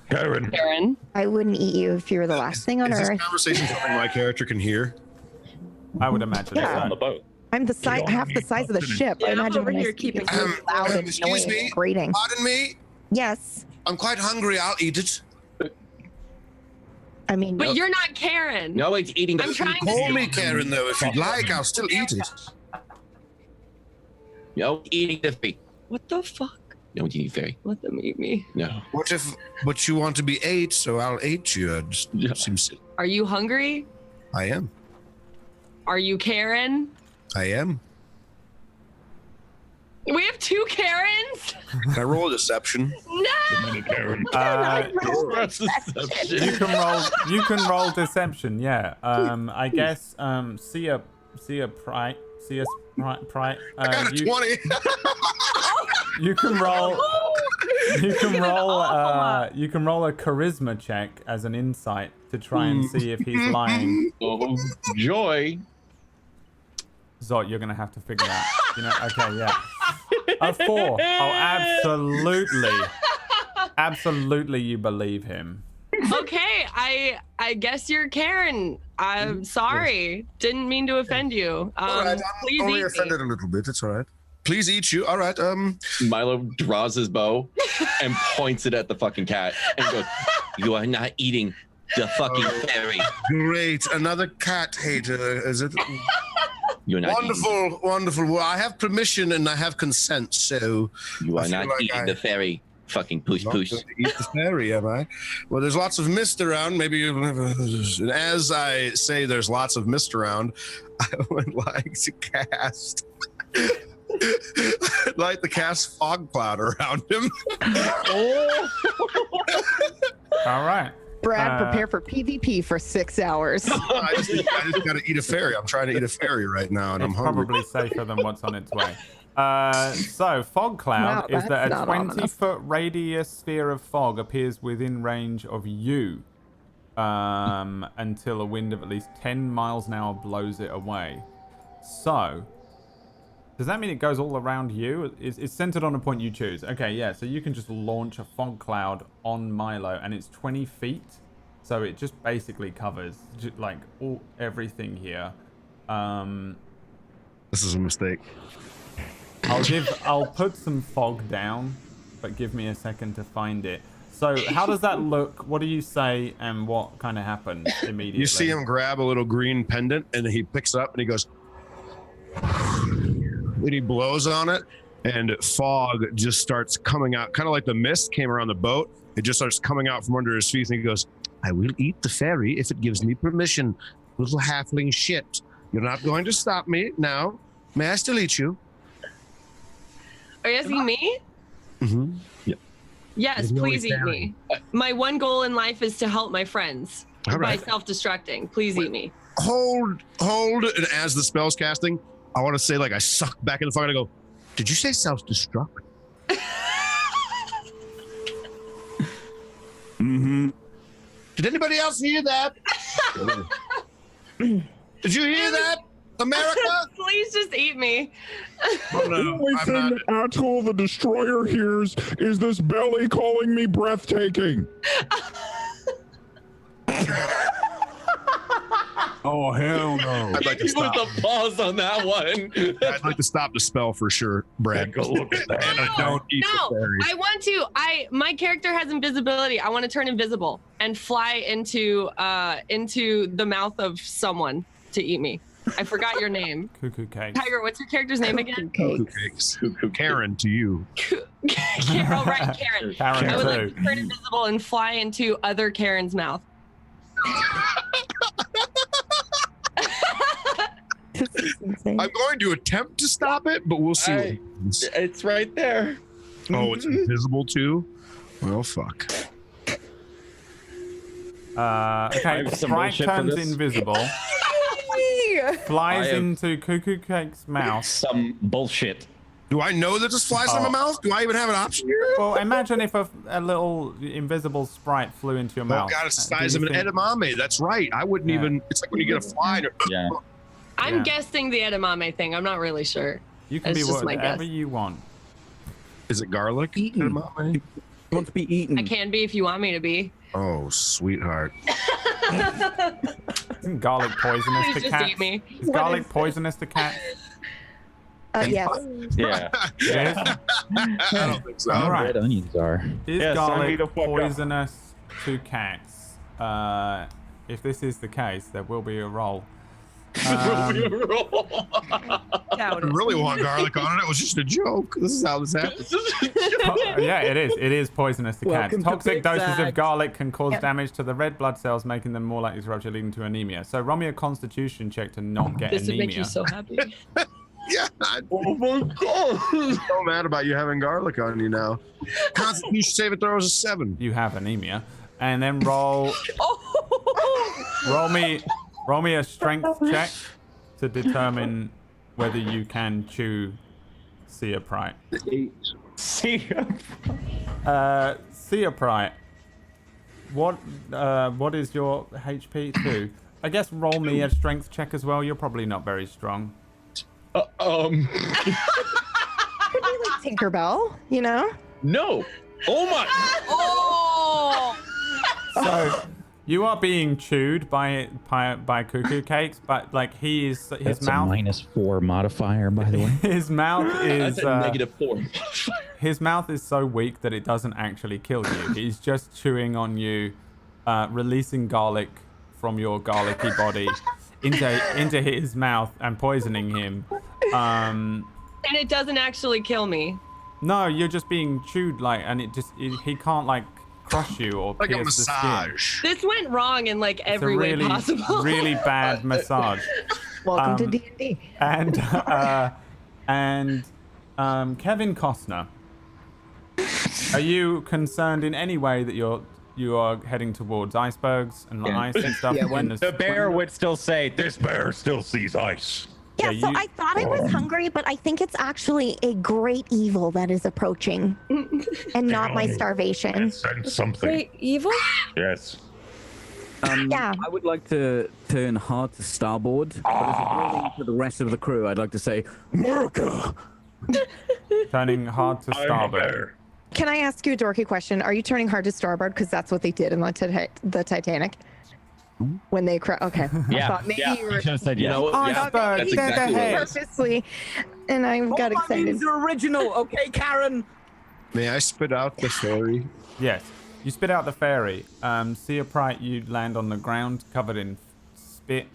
Karen. Karen. I wouldn't eat you if you were the last thing on Is this earth. conversation something my character can hear? I would imagine Yeah. On the so. boat. I'm the size, half the size of the ship. I Yeah, I'm imagine over when I here speak, keeping it's really loud and excuse annoying me? and grating. Pardon me. Yes. I'm quite hungry. I'll eat it. I mean, But you're not Karen. No, it's eating. I'm trying to Call me Karen, though, if you'd like. I'll still eat it. No, eating the fairy. What the fuck? No, eating fairy. Let them eat me. No. What if? But you want to be ate, so I'll eat you. It just seems silly. Are you hungry? I am. Are you Karen? I am. We have 2 Karens? Can I roll a deception? No! You can roll deception, yeah. I guess see a pride. I got a 20. You can roll you can roll a charisma check as an insight to try and see if he's lying. Oh, joy. Zot, you're gonna have to figure out. You know, okay, yeah. A 4. Oh, absolutely you believe him. Okay, I guess you're Karen. I'm sorry. Didn't mean to offend you. All right, please I'm only eat offended a little bit. It's all right. Please eat you. All right. Milo draws his bow and points it at the fucking cat and goes, "You are not eating the fucking fairy. Great. Another cat hater, is it? You're not Wonderful, wonderful. Well, I have permission and I have consent, so You I are feel not like eating the fairy. Fucking push not push." going to eat the fairy, am I? Well, there's lots of mist around. Maybe, and as I say, there's lots of mist around. I would like to cast. I'd like to cast fog cloud around him. All right. Brad, prepare for PvP for 6 hours. I just got to eat a fairy. I'm trying to eat a fairy right now, and It's I'm hungry. probably safer than what's on its way. So fog cloud Wow, is that a that's not ominous. 20-foot radius sphere of fog appears within range of you until a wind of at least 10 miles an hour blows it away. So, does that mean it goes all around you? It's centered on a point you choose. Okay, yeah, so you can just launch a fog cloud on Milo, and it's 20 feet. So it just basically covers like everything here. This is a mistake. I'll put some fog down, but give me a second to find it. So how does that look? What do you say, and what kind of happens immediately? You see him grab a little green pendant, and he picks it up, and he goes, and he blows on it, and fog just starts coming out, kind of like the mist came around the boat. It just starts coming out from under his feet, and he goes, "I will eat the fairy if it gives me permission. Little halfling shit. You're not going to stop me now. May I still eat you?" Are you asking me? Mm-hmm. Yes, There's no please eat fairy. me. My one goal in life is to help my friends All by right. self-destructing. Please eat me. Hold, and as the spell's casting, I want to say, like, I suck back in the fire and I go, "Did you say self-destruct?" Mm-hmm. Did anybody else hear that? Did you hear that, America? Please just eat me. Oh, The no, only I'm thing not. that Atul the Destroyer hears is this belly calling me breathtaking. Oh, hell no. I'd like to Put stop. the pause on that one. I'd like to stop the spell for sure, Brad. Go look at that. And I don't eat No, the fairy. I want to. My character has invisibility. I want to turn invisible and fly into the mouth of someone to eat me. I forgot your name. Cuckoo cakes. Tiger, what's your character's name again? Cuckoo cakes. Karen to you. Carol, right, Karen. Karen I would like too. to turn invisible and fly into other Karen's mouth. Insane. I'm going to attempt to stop it, but we'll see. What happens. It's right there. Oh, it's invisible too? Well, fuck. Okay, have some Sprite bullshit for turns this. invisible, flies I have- into Cuckoo Cake's mouth. Some bullshit. Do I know that this flies in my Oh. mouth? Do I even have an option here? Well, imagine if a little invisible sprite flew into your Oh, mouth. God, it's the Do size you of an think- edamame. That's right. I wouldn't Yeah. even. It's like when you get a fly. And Yeah. I'm Yeah. guessing the edamame thing. I'm not really sure. You can It's be just my whatever guess. you want. Is it garlic? Eaten. Edamame? He wants to be eaten. I can be if you want me to be. Oh, sweetheart. Isn't garlic poisonous Please to just cats? eat me. Is What garlic is this? poisonous to cats? Yes. Yeah. It is? I don't think so. All right. Red onions are. Is Yeah, sign me garlic the fuck up. poisonous to cats? If this is the case, there will be a roll. Doubt I it. really want garlic on it. It was just a joke. This is how this happens. Yeah, it is. It is poisonous to cats. Welcome to Toxic doses of Bigzags. garlic can cause Yep. damage to the red blood cells, making them more likely to rupture, leading to anemia. So roll me a constitution check to not get This would anemia. make you so happy. Yeah, I'm Oh my god. so mad about you having garlic on you now. Constitution saving throw is a 7. You have anemia. And then roll Oh, roll me a strength check to determine whether you can chew Seoprite. See. Seoprite, what is your HP? 2. I guess roll me a strength check as well. You're probably not very strong. Could be like Tinkerbell, you know? No. Oh my. Oh! So you are being chewed by Cuckoo Cakes, but like his That's mouth a -4 modifier, by the way. his mouth is That's a -4. his mouth is so weak that it doesn't actually kill you. He's just chewing on you, releasing garlic from your garlicky body into his mouth and poisoning him. And it doesn't actually kill me. No, you're just being chewed and he can't like crush you or Like a pierce the skin. massage. This went wrong in like It's every a way really, possible. really bad massage. Welcome to Um, D&D. And Kevin Costner, are you concerned in any way that you are heading towards icebergs and ice and stuff? Yeah, in when The bear would still say, "This bear still sees ice." Yeah, Yeah, so you- I thought I was hungry, but I think it's actually a great evil that is approaching and not my starvation. Sense something. wait, evil? Yes. Yeah. I would like to turn hard to starboard, but as a warning to the rest of the crew, I'd like to say, America! turning hard to I'm a starboard. bear. Can I ask you a dorky question? Are you turning hard to starboard? Because that's what they did in the Titanic. When they okay. I Yeah. thought maybe Yeah. you I were should have said You yes. know what? Yeah, Iceberg, that's dead exactly what it ahead. was. purposely, and I got All my excited. memes are original, okay, Karen? May I spit out the fairy? Yes. You spit out the fairy. Seoprite, you land on the ground covered in spit,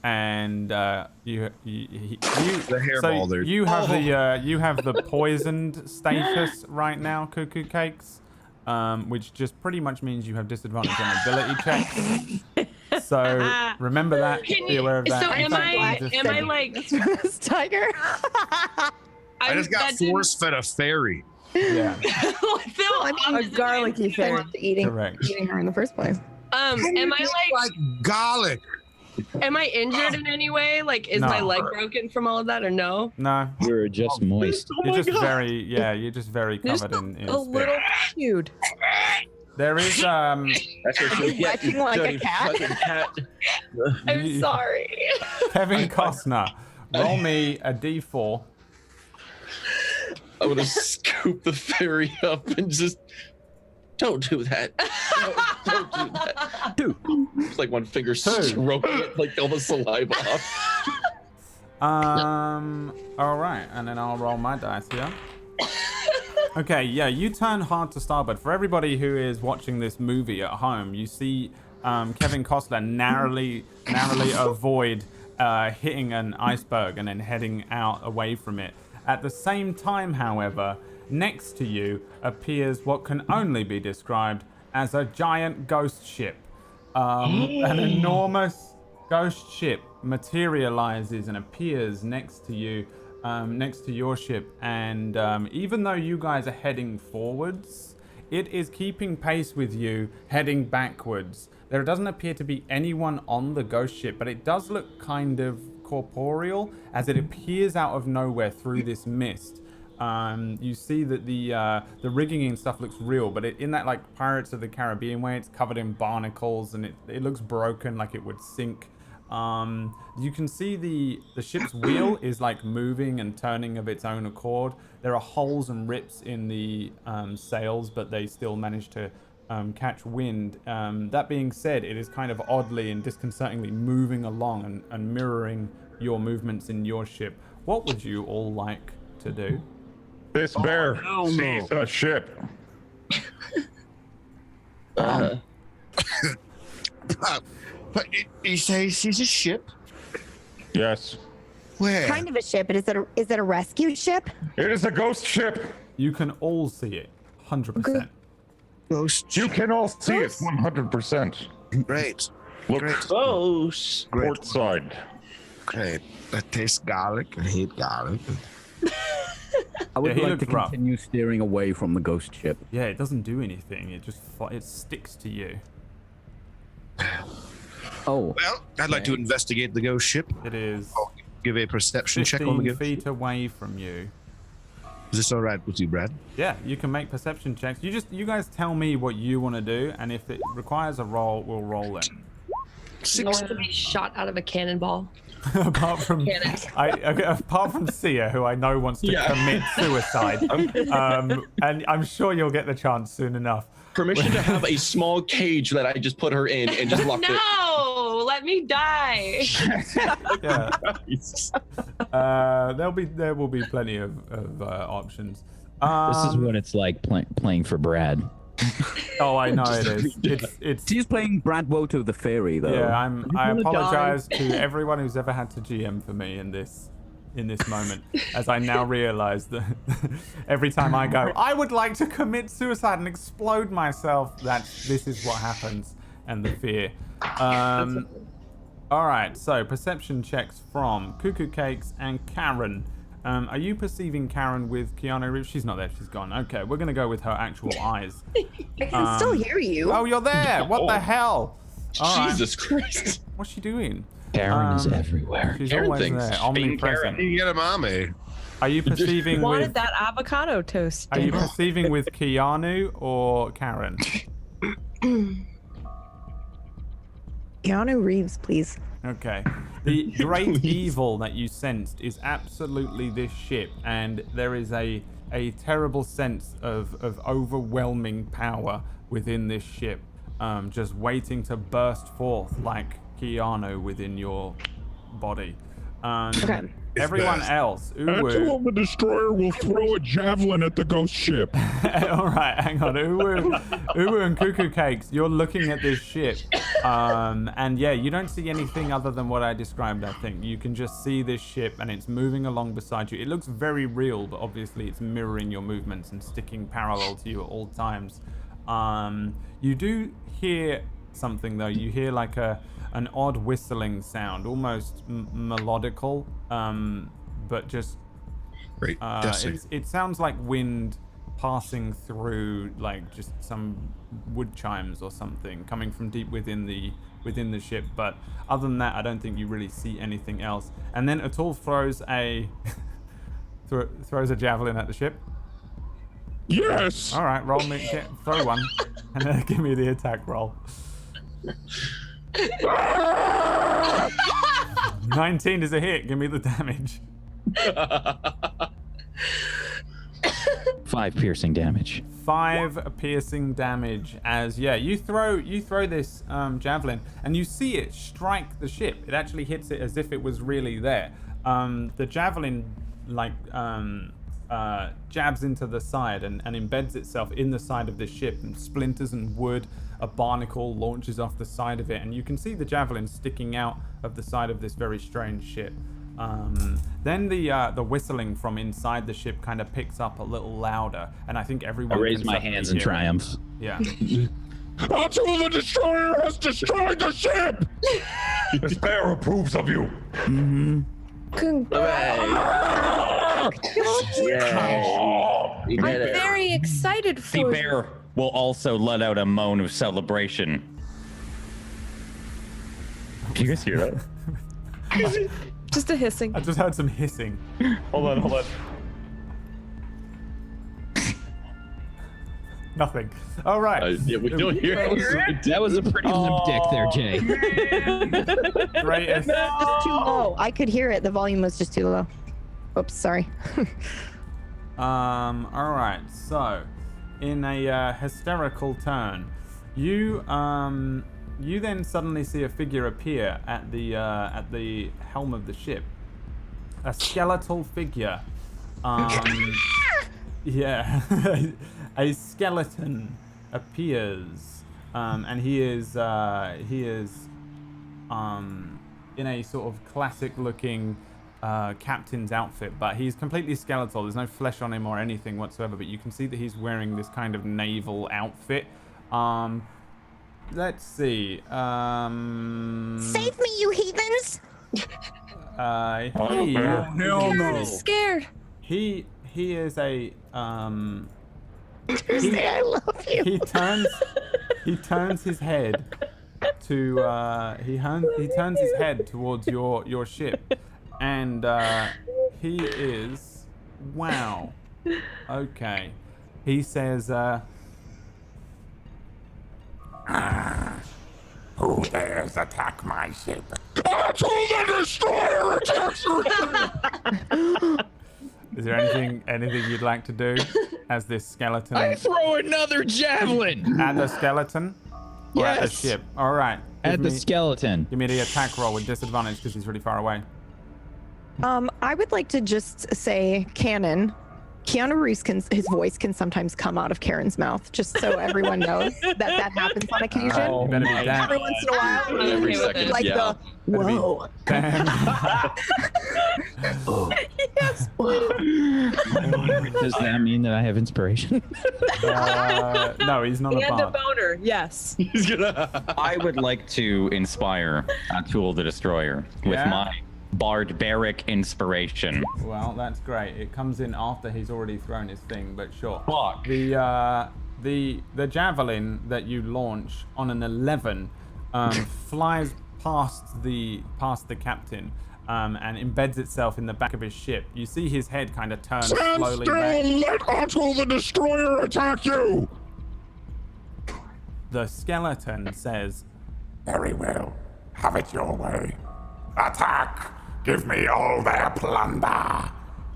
and you The hairball so there. you have the poisoned status right now, Cuckoo Cakes, which just pretty much means you have disadvantage on ability checks. So remember that. Can Be you- aware of that. so In am fact, I you just am I said- like This tiger. I just got force fed a fairy. Yeah, A garlicky fairy. Eating correct. her in the first place. am I Like garlic. am I injured in any way? Like is my No. leg broken from all of that or no? No, You're just moist. you're just you're just very Just covered in a spit. little cute. There is That's what she'll get, you Retching like a dirty cat. fucking cat. I'm You- sorry. Kevin Costner. Roll me a d4. I'm gonna scoop the fairy up and just don't do that. Don't do that. Two. It's like one finger stroking it, like all the saliva off. All right, and then I'll roll my dice here. Okay, yeah, you turn hard to starboard. For everybody who is watching this movie at home, you see Kevin Costner narrowly avoid hitting an iceberg and then heading out away from it. At the same time, however, next to you appears what can only be described as a giant ghost ship. An enormous ghost ship materializes and appears next to you, next to your ship, and even though you guys are heading forwards, it is keeping pace with you, heading backwards. There doesn't appear to be anyone on the ghost ship, but it does look kind of corporeal as it appears out of nowhere through this mist. You see that the rigging and stuff looks real, but in that like Pirates of the Caribbean way, it's covered in barnacles and it looks broken, like it would sink. You can see the ship's wheel is like moving and turning of its own accord. There are holes and rips in the sails, but they still manage to catch wind. That being said, it is kind of oddly and disconcertingly moving along and mirroring your movements in your ship. What would you all like to do? This bear sees a ship. But you say he's a ship? Yes. Where? Kind of a ship. Is it a rescue ship? It is a ghost ship. You can all see it, 100%. Ghost. You can all see it 100%. Great. Look Close. port side. Great. I taste garlic. I hate garlic. I would he like to looks rough. continue steering away from the ghost ship. Yeah, it doesn't do anything. It just it sticks to you. Oh, Well, I'd like to investigate the ghost ship. It is I'll give a perception check on the 15 ghost feet ship. away from you. Is this all right with you, Brad? Yeah, you can make perception checks. You guys tell me what you want to do, and if it requires a roll, we'll roll it. You want to be shot out of a cannonball. apart from Cannon. apart from Sia, who I know wants to commit suicide, and I'm sure you'll get the chance soon enough. Permission to have a small cage that I just put her in and just locked it. No, let me die. Yeah, Nice. there will be plenty of options. This is what it's like playing for Brad. Oh, I know it is. It's he's playing Brad Woto the Fairy, though. yeah. I wanna apologize to everyone who's ever had to GM for me in this moment, as I now realize that every time I go, I would like to commit suicide and explode myself, this is what happens, and the fear. All right, so perception checks from Cuckoo Cakes and Karen. Are you perceiving Karen with Keanu Reeves? She's not there. She's gone. Okay, we're gonna go with her actual eyes. I can still hear you. Oh, you're there. What the hell? All right. Jesus Christ. What's she doing? Karen is everywhere. She's Karen always thinks there, being omnipresent. You get a mommy. Are you perceiving Wanted with? that avocado toast. Are you damn it. perceiving with Keanu or Karen? Keanu Reeves, please. Okay. The great evil that you sensed is absolutely this ship, and there is a terrible sense of overwhelming power within this ship, just waiting to burst forth like Keanu within your body. Okay. Everyone else, Uwu. Axel the Destroyer will throw a javelin at the ghost ship. All right, hang on. Uwu and Cuckoo Cakes, you're looking at this ship. And yeah, you don't see anything other than what I described, I think. You can just see this ship and it's moving along beside you. It looks very real, but obviously it's mirroring your movements and sticking parallel to you at all times. You do hear something, though. You hear like an odd whistling sound, almost melodical, but just Great. it sounds like wind passing through, like just some wood chimes or something coming from deep within the ship. But other than that, I don't think you really see anything else. And then Atul throws a throws a javelin at the ship. Yes. All right, roll me, throw one, and then give me the attack roll. 19 is a hit. Give me the damage. 5 piercing damage. 5 piercing damage as you throw this javelin and you see it strike the ship. It actually hits it as if it was really there. The javelin jabs into the side and embeds itself in the side of the ship, and splinters and wood, a barnacle launches off the side of it, and you can see the javelin sticking out of the side of this very strange ship. Then the whistling from inside the ship kind of picks up a little louder, and I think everyone I raise can my suddenly hands in hear it. triumph. Yeah. Axel the Destroyer has destroyed the ship. This bear approves of you. Yay. You I'm did it. very excited for The you. bear will also let out a moan of celebration. Do you guys hear that? Just a hissing. I just heard some hissing. Hold on. Nothing. All right. Yeah, we don't hear it. That was a pretty limp dick there, Jay. Greatest. Just too low. I could hear it. The volume was just too low. Oops, sorry. All right. So, in a hysterical turn, You then suddenly see a figure appear at the helm of the ship. A skeletal figure. Yeah, a skeleton appears, and he is in a sort of classic-looking captain's outfit, but he's completely skeletal. There's no flesh on him or anything whatsoever, but you can see that he's wearing this kind of naval outfit. Let's see. Save me, you heathens! Hell I'm scared. He is a Say I love you. he turns his head to he turns his head towards your ship, and he is okay. He says Who dares attack my ship? Until the destroyer attacks your ship! is there anything you'd like to do as this skeleton? I throw another javelin At the skeleton? Or at the Yes. ship? All right. at the skeleton. Give me the attack roll with disadvantage because he's really far away. I would like to just say canon. Keanu Reeves his voice can sometimes come out of Karen's mouth, just so everyone knows that happens on occasion. You better be damn. Every once in a while, Every Okay with second, it. like yeah. the whoa. Yes, please. Does that mean that I have inspiration? No, he's not a And a bard. boner. Yes. He's gonna. I would like to inspire Tool the Destroyer with Yeah? my barbaric inspiration. Well, that's great. It comes in after he's already thrown his thing, but sure. Fuck. The javelin that you launch on an 11 flies past the captain and embeds itself in the back of his ship. You see his head kind of turn Stand slowly still, back. let Until the destroyer attack you! The skeleton says, Very well. Have it your way. Attack! Give me all their plunder!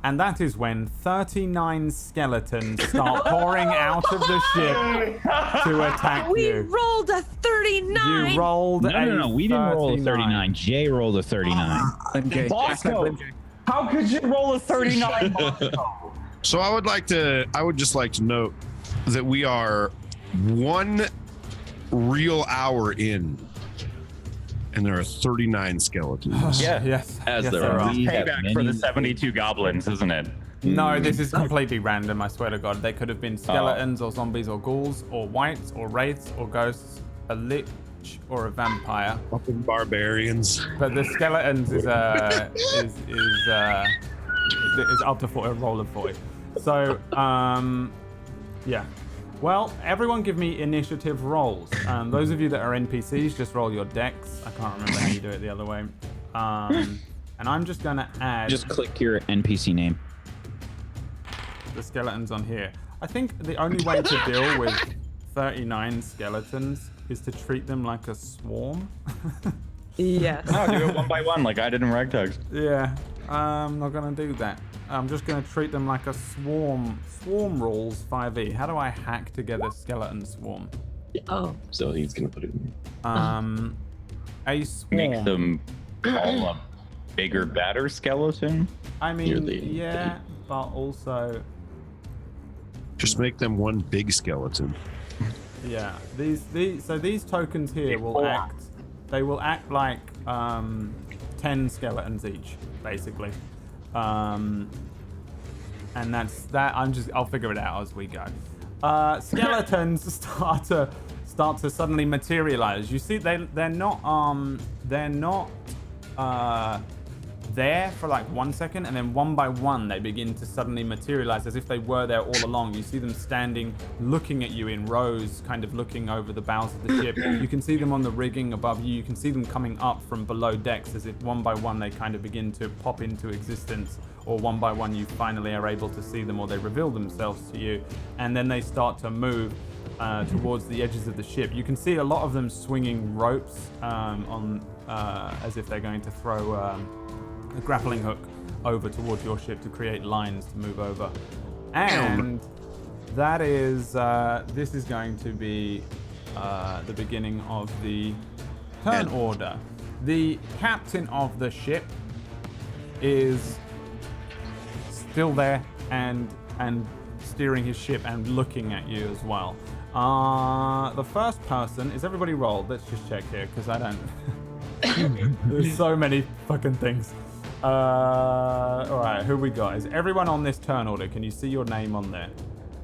and that is when 39 skeletons start pouring out of the ship to attack We you. rolled a 39. You rolled No. We didn't roll a 39. Jay rolled a 39. MJ. Bosco! How could you roll a 39? So I would just like to note that we are 1 real hour in, and there are 39 skeletons. Yeah. Yes. As yes, there there are. are. We have Payback for the many- 72 goblins, isn't it? No, this is completely random, I swear to God. They could have been skeletons or zombies or ghouls or wights or wraiths or ghosts, a lich or a vampire. Fucking barbarians. But the skeletons is up to a roll of 40. So, yeah. Well, everyone give me initiative rolls. Those of you that are NPCs, just roll your dex. I can't remember how you do it the other way. And I'm just going to add Just click your NPC name. the skeletons on here. I think the only way to deal with 39 skeletons is to treat them like a swarm. Yes. No, do it one by one like I did in Ragtags. Yeah, I'm not going to do that. I'm just going to treat them like a swarm. Swarm rules 5e. How do I hack together skeleton swarm? Oh. So he's gonna put it in. A swarm. Make them all a bigger, badder skeleton. I You're mean, the- yeah, but also, Just make them one big skeleton. yeah. These tokens here will act. They will act like 10 skeletons each, basically. And that's that. I'll figure it out as we go. Skeletons start to suddenly materialize. You see, they're not there for like 1 second, and then one by one they begin to suddenly materialize as if they were there all along. You see them standing, looking at you in rows, kind of looking over the bows of the ship. You can see them on the rigging above you. You can see them coming up from below decks as if one by one they kind of begin to pop into existence, or one by one you finally are able to see them, or they reveal themselves to you, and then they start to move towards the edges of the ship. You can see a lot of them swinging ropes as if they're going to throw a grappling hook over towards your ship to create lines to move over. And that is, this is going to be the beginning of the turn order. The captain of the ship is still there and steering his ship and looking at you as well. The first person is everybody rolled. Let's just check here because I don't. There's so many fucking things. All right, who we got? Is everyone on this turn order? Can you see your name on there?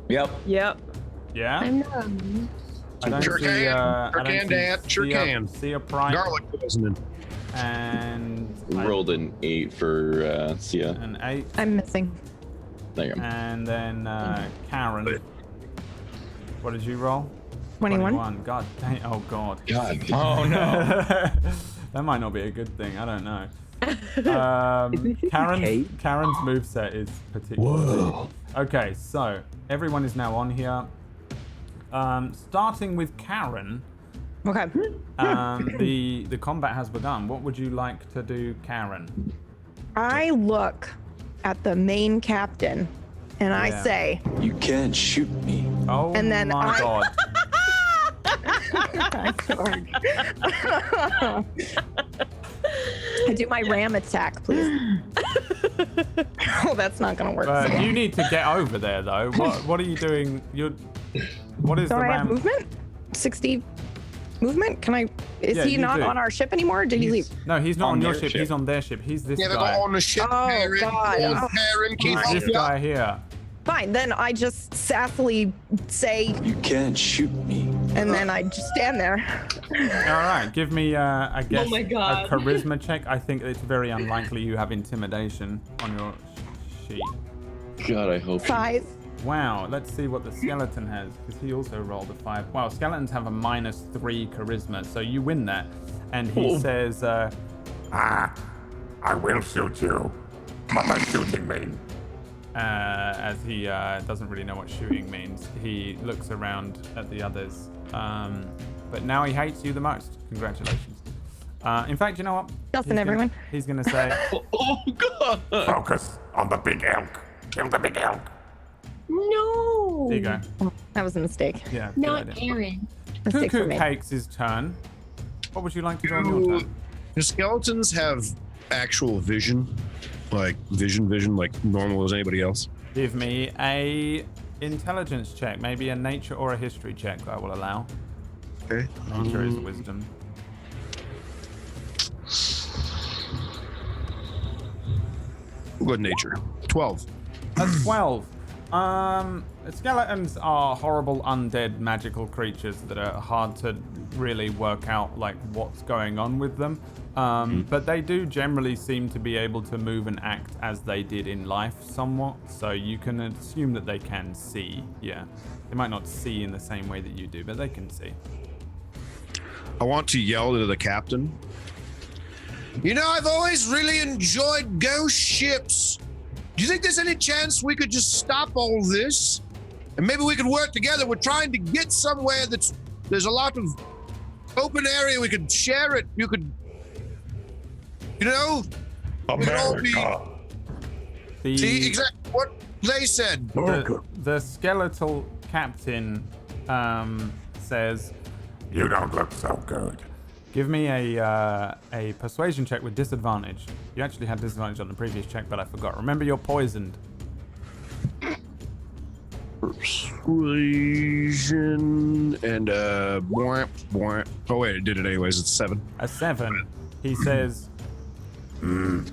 Yep. Yep. Yeah. I'm I don't Sure see, can. I Sure don't can, see Dad. Sure can. See a prime. Garlic poisoning. And Rolled an 8 for Sia. an 8. I'm missing. There you go. And then Karen. What did you roll? 21. God dang. Oh God. God. Oh no. That might not be a good thing. I don't know. Karen's moveset is particularly. Whoa. Okay, so everyone is now on here. Starting with Karen. Okay. The combat has begun. What would you like to do, Karen? I look at the main captain and I Yeah. say, You can't shoot me. Oh And then my I- God. I do my ram attack, please. Oh, that's not gonna work. You need to get over there, though. What are you doing? What is Don't the I have ram? movement? 60 movement? Can I? Is Yeah, he you not do. on our ship anymore? Or did he leave? No, he's not on your their ship. ship. He's on their ship. He's this Yeah, they're guy. on the ship. Oh, Karen. God. Oh, Oh. Karen, keep He's up. this guy here. Fine, then I just sassily say, You can't shoot me. and then I just stand there. All right, give me, I guess, Oh my a God. charisma check. I think it's very unlikely you have intimidation on your sheet. God, I hope. 5. Wow, let's see what the skeleton has, because he also rolled a 5. Wow, skeletons have a -3 charisma, so you win that. And he says, I will shoot you. What does shooting mean? as he doesn't really know what shooting means, he looks around at the others. But now he hates you the most. Congratulations. In fact, you know what? Doesn't everyone? He's gonna say, Oh God. Focus on the big elk. Kill the big elk. No. there you go. That was a mistake. Yeah, good Not idea. Aaron. Mistake for Cuckoo me. Cakes' turn. What would you like to do on your turn? Do skeletons have actual vision? Like vision, like normal as anybody else? Give me a intelligence check, maybe a nature or a history check I will allow. Okay. Nature is wisdom. Good nature. 12. A 12. Skeletons are horrible undead magical creatures that are hard to really work out like what's going on with them. But they do generally seem to be able to move and act as they did in life somewhat. So you can assume that they can see. Yeah. They might not see in the same way that you do, but they can see. I want to yell to the captain. You know, I've always really enjoyed ghost ships. Do you think there's any chance we could just stop all this? And maybe we could work together. We're trying to get somewhere there's a lot of open area. We could share it. You could, we could all be. See exactly what they said. The skeletal captain says, You don't look so good. give me a persuasion check with disadvantage. You actually had disadvantage on the previous check, but I forgot. Remember, you're poisoned. Persuasion and bwah, bwah. Oh wait, it did it anyways. It's 7. A 7. He says, You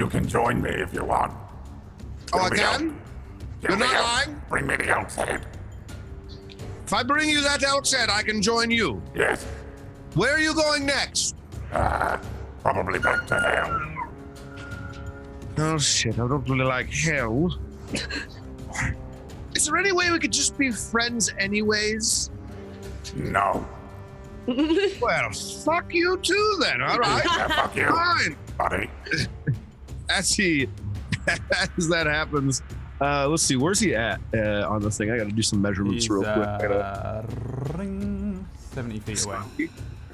can join me if you want. Oh, I Kill the elk. can? Kill You're the not elk. lying? Bring me the elk's head. If I bring you that outset, I can join you. Yes. Where are you going next? Probably back to hell. Oh shit, I don't really like hell. Is there any way we could just be friends anyways? No. Well, fuck you too then, all right? Yeah, fuck you, Fine. buddy. As that happens, let's see, where's he at on this thing? I gotta do some measurements he's real quick. I gotta... ring 70 feet away.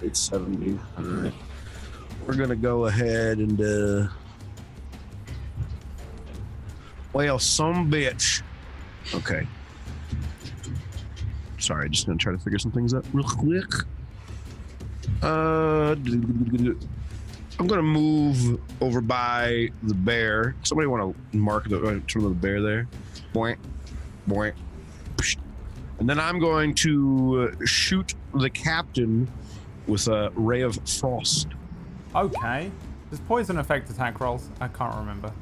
870. All right. We're gonna go ahead and well, some bitch. Okay. sorry, just gonna try to figure some things out real quick. I'm gonna move over by the bear. Somebody want to mark the turn of the bear there? Boink, boink. Psh. And then I'm going to shoot the captain with a ray of frost. Okay. Does poison affect attack rolls? I can't remember.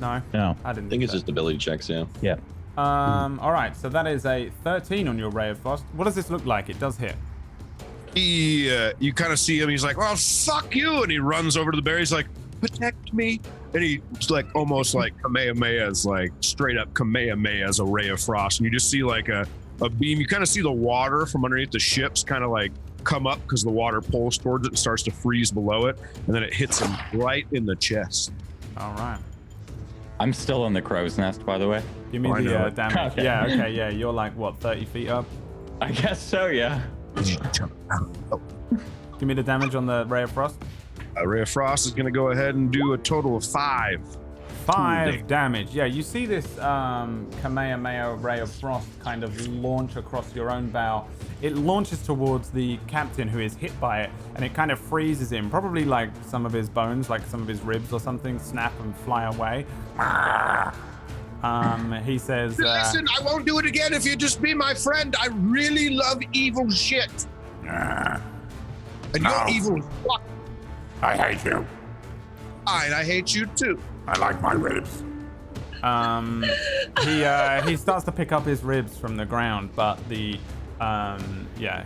No. No. I didn't I think it's just ability checks, yeah. Yeah. All right. So that is a 13 on your ray of frost. What does this look like? It does hit. You kind of see him. He's like, "Well, fuck you!" And he runs over to the bear. He's like, "Protect me!" And he's like, almost like Kamehameha's, like straight up Kamehameha's a ray of frost. And you just see like a beam. You kind of see the water from underneath the ships kind of like come up because the water pulls towards it and starts to freeze below it, and then it hits him right in the chest. All right. I'm still in the crow's nest, by the way. Give me the damage. Okay. Yeah. Okay. Yeah. You're like what, 30 feet up? I guess so, yeah. Give me the damage on the ray of frost. Ray of frost is going to go ahead and do a total of 5. 5 damage. Yeah, you see this Kamehameha ray of frost kind of launch across your own bow. It launches towards the captain who is hit by it, and it kind of freezes him. Probably like some of his bones, like some of his ribs or something, snap and fly away. He says, "Listen, I won't do it again if you just be my friend. I really love evil shit. And you're evil as fuck. I hate you. I hate you too. I like my ribs." He starts to pick up his ribs from the ground, but the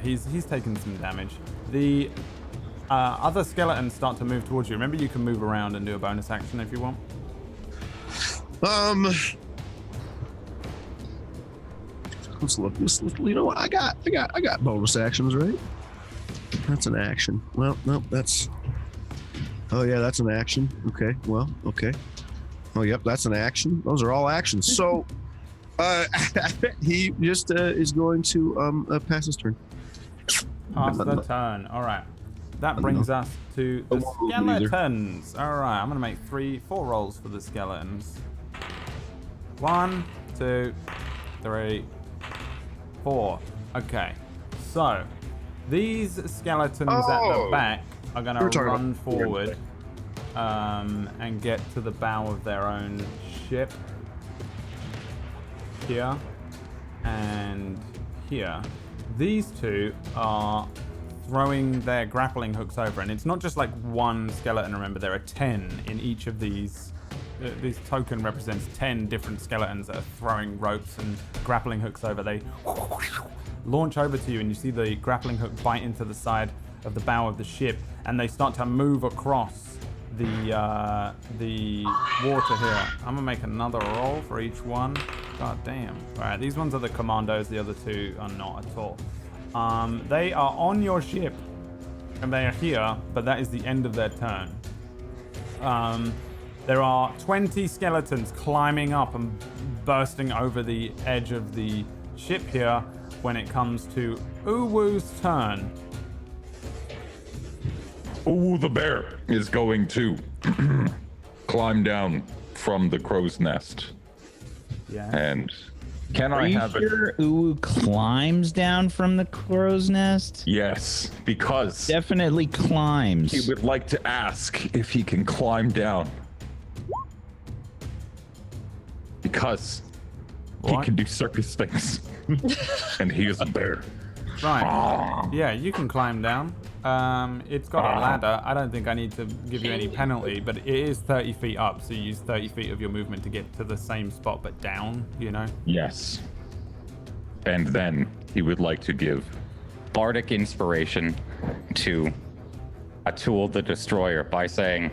he's taken some damage. The other skeletons start to move towards you. Remember, you can move around and do a bonus action if you want. Let's look. You know what? I got bonus actions, right? That's an action. Well, no, that's. Oh yeah, that's an action. Okay. Well, okay. Oh yep, that's an action. Those are all actions. So, he just is going to pass his turn. Pass the turn. All right. That brings us to the skeletons. All right, I'm gonna make 4 rolls for the skeletons. 1, 2, 3, 4. Okay, so these skeletons at the back are gonna run forward and get to the bow of their own ship here and here. These two are throwing their grappling hooks over, and it's not just like one skeleton. Remember, there are 10 in each of these. This token represents 10 different skeletons that are throwing ropes and grappling hooks over. They launch over to you, and you see the grappling hook bite into the side of the bow of the ship, and they start to move across the water here. I'm gonna make another roll for each one. God damn. All right, these ones are the commandos. The other 2 are not at all. They are on your ship, and they are here, but that is the end of their turn. There are 20 skeletons climbing up and bursting over the edge of the ship here when it comes to Uwu's turn. Uwu the bear is going to climb down from the crow's nest. Yeah. And can I have it? Sure Uwu climbs down from the crow's nest? Yes, because Definitely climbs. he would like to ask if he can climb down. Because he What? can do circus things. And he is a bear. Right. Yeah, you can climb down. It's got a ladder. I don't think I need to give you any penalty, but it is 30 feet up, so you use 30 feet of your movement to get to the same spot, but down, you know? Yes. And then he would like to give Bardic inspiration to Atul the Destroyer by saying,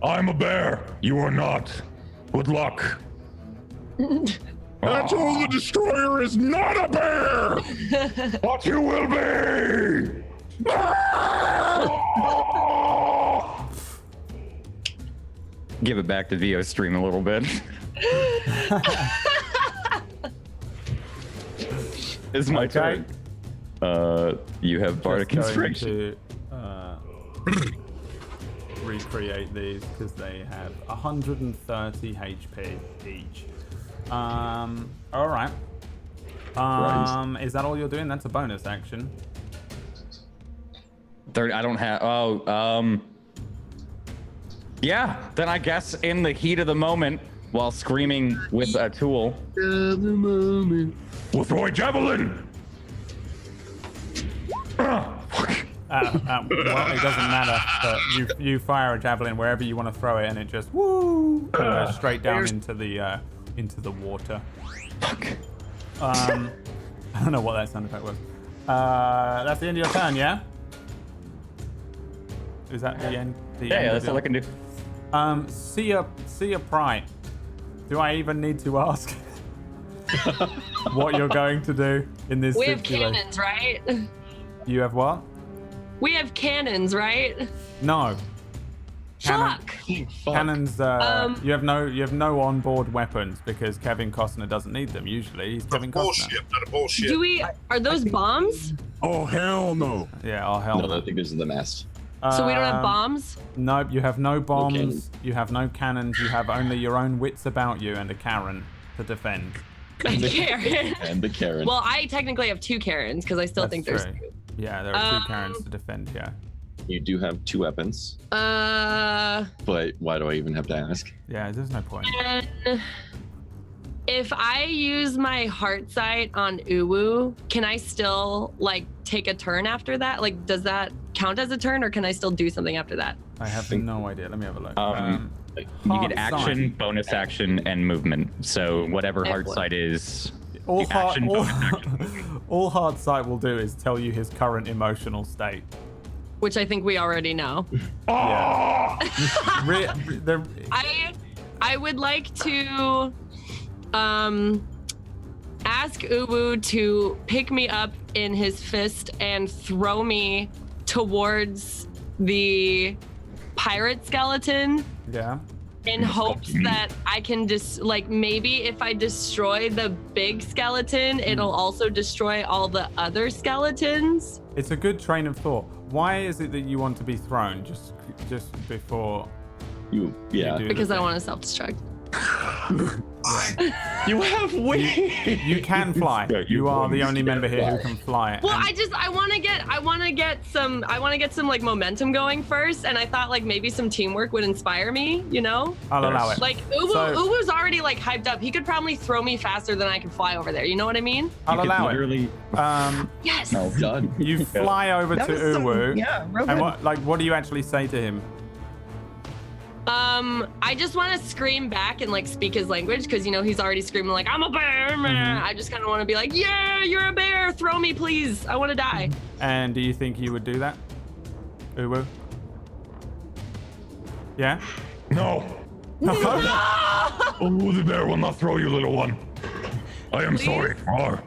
I'm a bear. You are not. Good luck. Atul the Destroyer is not a bear! But you will be. give it back to VO stream a little bit. It's my turn. You have Bardic Inspiration. To, recreate these because they have 130 HP each. All right. Is that all you're doing? That's a bonus action. I don't have. Yeah. Then I guess in the heat of the moment, while screaming with a tool, We'll throw a javelin. Well, it doesn't matter. But you fire a javelin wherever you want to throw it, and it just goes straight down into the water. I don't know what that sound effect was. That's the end of your turn, yeah? Is that the end? Yeah, that's all I can do. See a pride. Do I even need to ask what you're going to do in this We have situation? cannons, right? You have what? We have cannons, right? No. Fuck. Cannons. You have no onboard weapons because Kevin Costner doesn't need them. Usually, he's Kevin Costner. Not a bullshit. Do we? Are those bombs? Oh hell no! Yeah. Oh hell No, no. I think this is the mast. So we don't have bombs? Nope. You have no bombs. cannons. You have no cannons. You have only your own wits about you and a Karen to defend. Karen. And the Karen. Well, I technically have 2 Karens because I still think there's. true. Yeah, there are 2 Karens to defend. Yeah. You do have 2 weapons, Uh. but why do I even have to ask? Yeah. There's no point. And if I use my heart sight on Uwu, can I still like take a turn after that? Like, does that count as a turn, or can I still do something after that? I have no idea. Let me have a look. You Heart get action, sight. bonus action, and movement. So whatever hard sight is. All the action, bonus all hard sight will do is tell you his current emotional state. Which I think we already know. Yeah. I would like to ask Uwu to pick me up in his fist and throw me towards the pirate skeleton Yeah. in hopes that I can just like maybe if I destroy the big skeleton, it'll also destroy all the other skeletons. It's a good train of thought. Why is it that you want to be thrown just before You do Because the I thing? want to self-destruct. You have wings. You can fly. Yeah, you are the you only can member here who fly. can fly. Well, and- I want to get some like momentum going first, and I thought like maybe some teamwork would inspire me, you know? I'll allow it. Like Uwu's already like hyped up. He could probably throw me faster than I can fly over there. You know what I mean? I'll allow it. Literally. Yes. No, done. You fly over to Uwu. real And good. what do you actually say to him? I just want to scream back and like speak his language because you know he's already screaming like I'm a bear. Man. I just kind of want to be like, yeah, you're a bear. Throw me, please. I want to die. And do you think you would do that, Uwu? Yeah. No. Oh, the bear will not throw you, little one. I am Please? sorry. All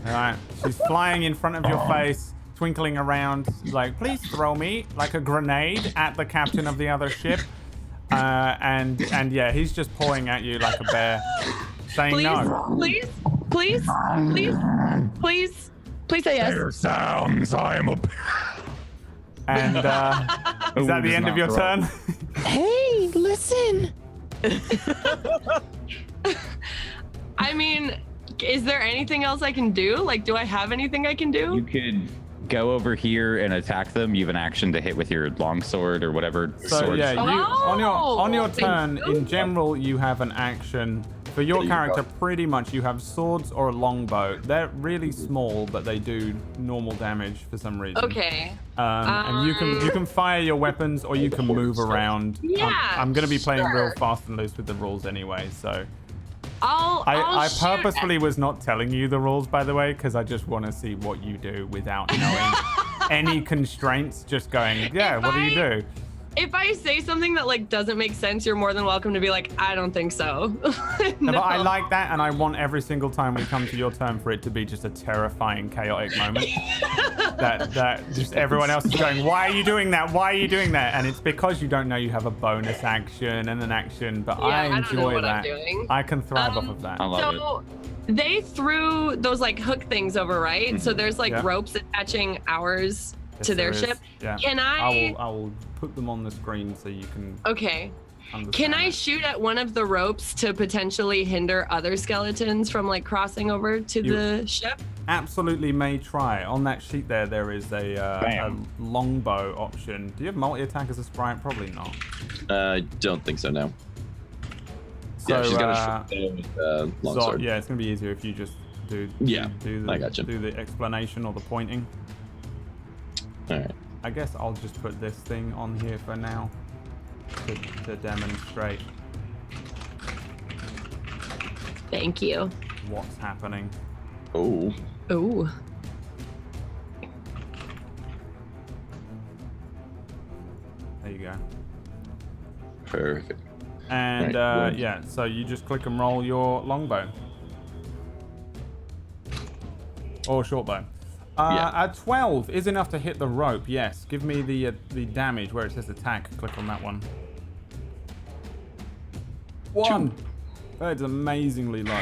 right. She's flying in front of your face, twinkling around, like, please throw me like a grenade at the captain of the other ship. And yeah, he's just pawing at you like a bear, saying Please, no. please, please, please, please, please say yes. Bear sounds. I am a bear. And is that the does end of not your throw. turn? Hey, listen. I mean, is there anything else I can do? Like, do I have anything I can do? You could go over here and attack them. You have an action to hit with your longsword or whatever So sword. yeah, you, on your turn, thank in general, you have an action. For your character, pretty much you have swords or a longbow. They're really small, but they do normal damage for some reason. Okay. And you can fire your weapons or you can move around. Yeah, I'm going to be playing real sure. fast and loose with the rules anyway, so. I'll I shoot purposefully was not telling you the rules, by the way, because I just want to see what you do without knowing any constraints. Just going, yeah, what do you do? If I say something that like doesn't make sense, you're more than welcome to be like, I don't think so. No, but I like that, and I want every single time we come to your turn for it to be just a terrifying, chaotic moment. that just everyone else is going, why are you doing that? Why are you doing that? And it's because you don't know you have a bonus action and an action, but Yeah, I I don't know enjoy what I'm that. doing. I can thrive off of that. I love it. So they threw those like hook things over, right? So there's like Yeah. ropes attaching ours Yes, to their there is. ship. Yeah. Can I will put them on the screen so you can. Okay. understand Can I it. shoot at one of the ropes to potentially hinder other skeletons from like crossing over to the ship? Absolutely may try. On that sheet there is a Bam. longbow option. Do you have multi-attack as a sprite? Probably not. I don't think so now. So, Yeah, she's got a short with longsword. yeah, it's gonna be easier if you just do I gotcha. do the explanation or the pointing. All right. I guess I'll just put this thing on here for now to demonstrate Thank you. what's happening. Oh. Ooh. There you go. Perfect. And Right, good. yeah, so you just click and roll your longbow or shortbow. A 12 is enough to hit the rope. Yes. Give me the damage where it says attack. Click on that one. 1. That's amazingly low.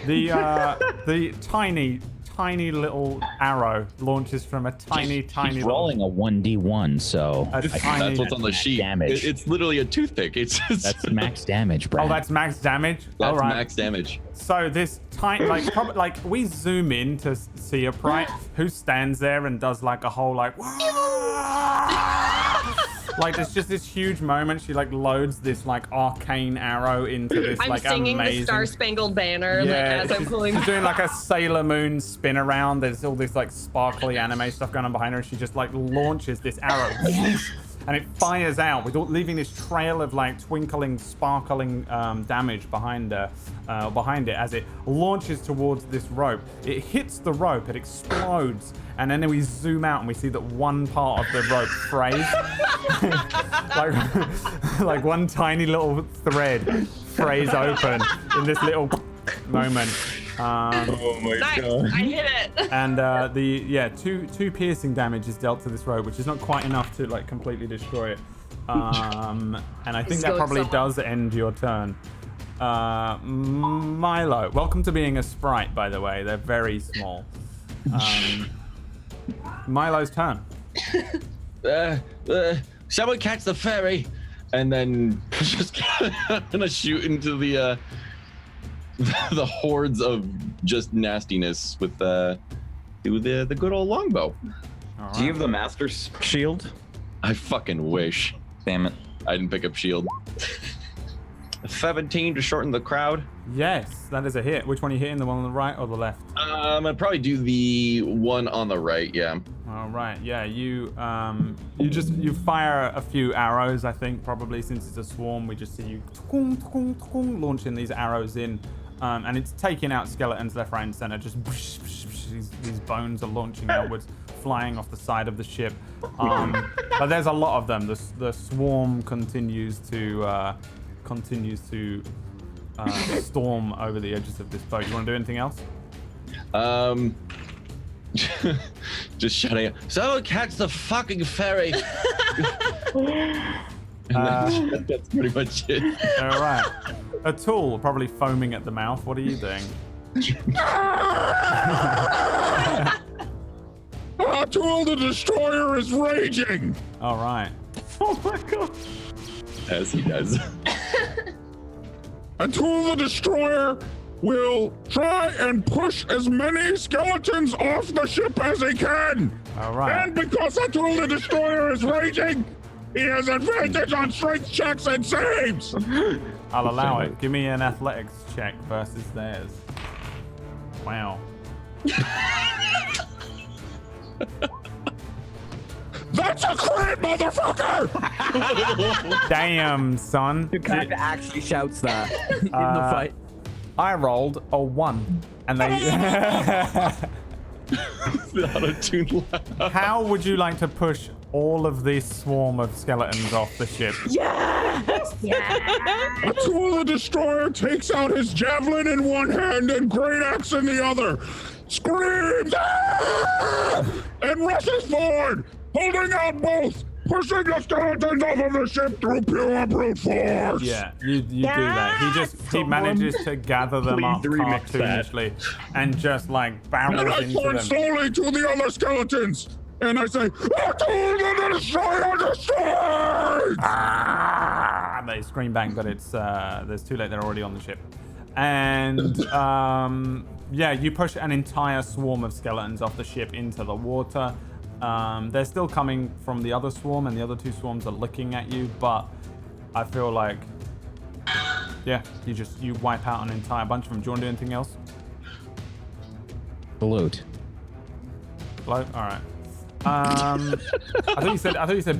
The tiny little arrow launches from a tiny He's rolling a 1d1, so That's what's on the sheet. Damage. It's literally a toothpick. That's max damage, Brad. Oh, that's max damage. That's All right. max damage. So this tiny, like we zoom in to see a Prite who stands there and does like a whole like, like there's just this huge moment. She like loads this like arcane arrow into this I'm like singing amazing. the Star Spangled Banner Yeah, like, as I'm pulling. she's doing like a Sailor Moon spin around. There's all this like sparkly anime stuff going on behind her. And she just like launches this arrow. And it fires out, leaving this trail of like twinkling, sparkling damage behind it as it launches towards this rope. It hits the rope, it explodes, and then we zoom out and we see that one part of the rope frays, like one tiny little thread frays open in this little moment. Oh my Nice, I hit it. And two piercing damage is dealt to this rope, which is not quite enough to like completely destroy it. And I think that probably does end your turn. Milo, welcome to being a sprite, by the way. They're very small. Milo's turn. Someone catch the ferry, and then just gonna shoot into the hordes of just nastiness with the good old longbow. Right. Do you have the master's shield? I fucking wish. Damn it. I didn't pick up shield. 17 to shorten the crowd. Yes, that is a hit. Which one are you hitting? The one on the right or the left? I'd probably do the one on the right. Yeah. All right. Yeah, you fire a few arrows. I think probably since it's a swarm, we just see you launching these arrows in, and it's taking out skeletons left, right, and center. Just these bones are launching outwards, flying off the side of the ship. But there's a lot of them. The swarm continues to storm over the edges of this boat. You want to do anything else? Just shouting out, "Someone catch the fucking ferry!" That's pretty much it. All right. Atul, probably foaming at the mouth. What are you doing? Atul the Destroyer is raging. All right. Oh my god. As he does. Atul the Destroyer will try and push as many skeletons off the ship as he can. All right. And because Atul the Destroyer is raging, he has advantage on strength checks and saves. I'll allow it. Give me an athletics check versus theirs. Wow. That's a crit, motherfucker! Damn, son. Who kind of actually shouts that in the fight. I rolled a 1, and they. How would you like to push all of this swarm of skeletons off the ship? Yes! Atul the Destroyer takes out his javelin in one hand and great axe in the other, screams, "Ah!" and rushes forward, holding out both, pushing the skeletons off of the ship through pure brute force. Yeah, you do that. He manages to gather them up cartoonishly and just like barrels And I into point them. slowly to the other skeletons, and I say, Atul the Destroyer destroyed! they scream back, but it's there's too late. They're already on the ship. And yeah, you push an entire swarm of skeletons off the ship into the water. They're still coming from the other swarm, and the other two swarms are looking at you, but I feel like, yeah, you wipe out an entire bunch of them. Do you want to do anything else? Bloat. Bloat? All right. I thought you said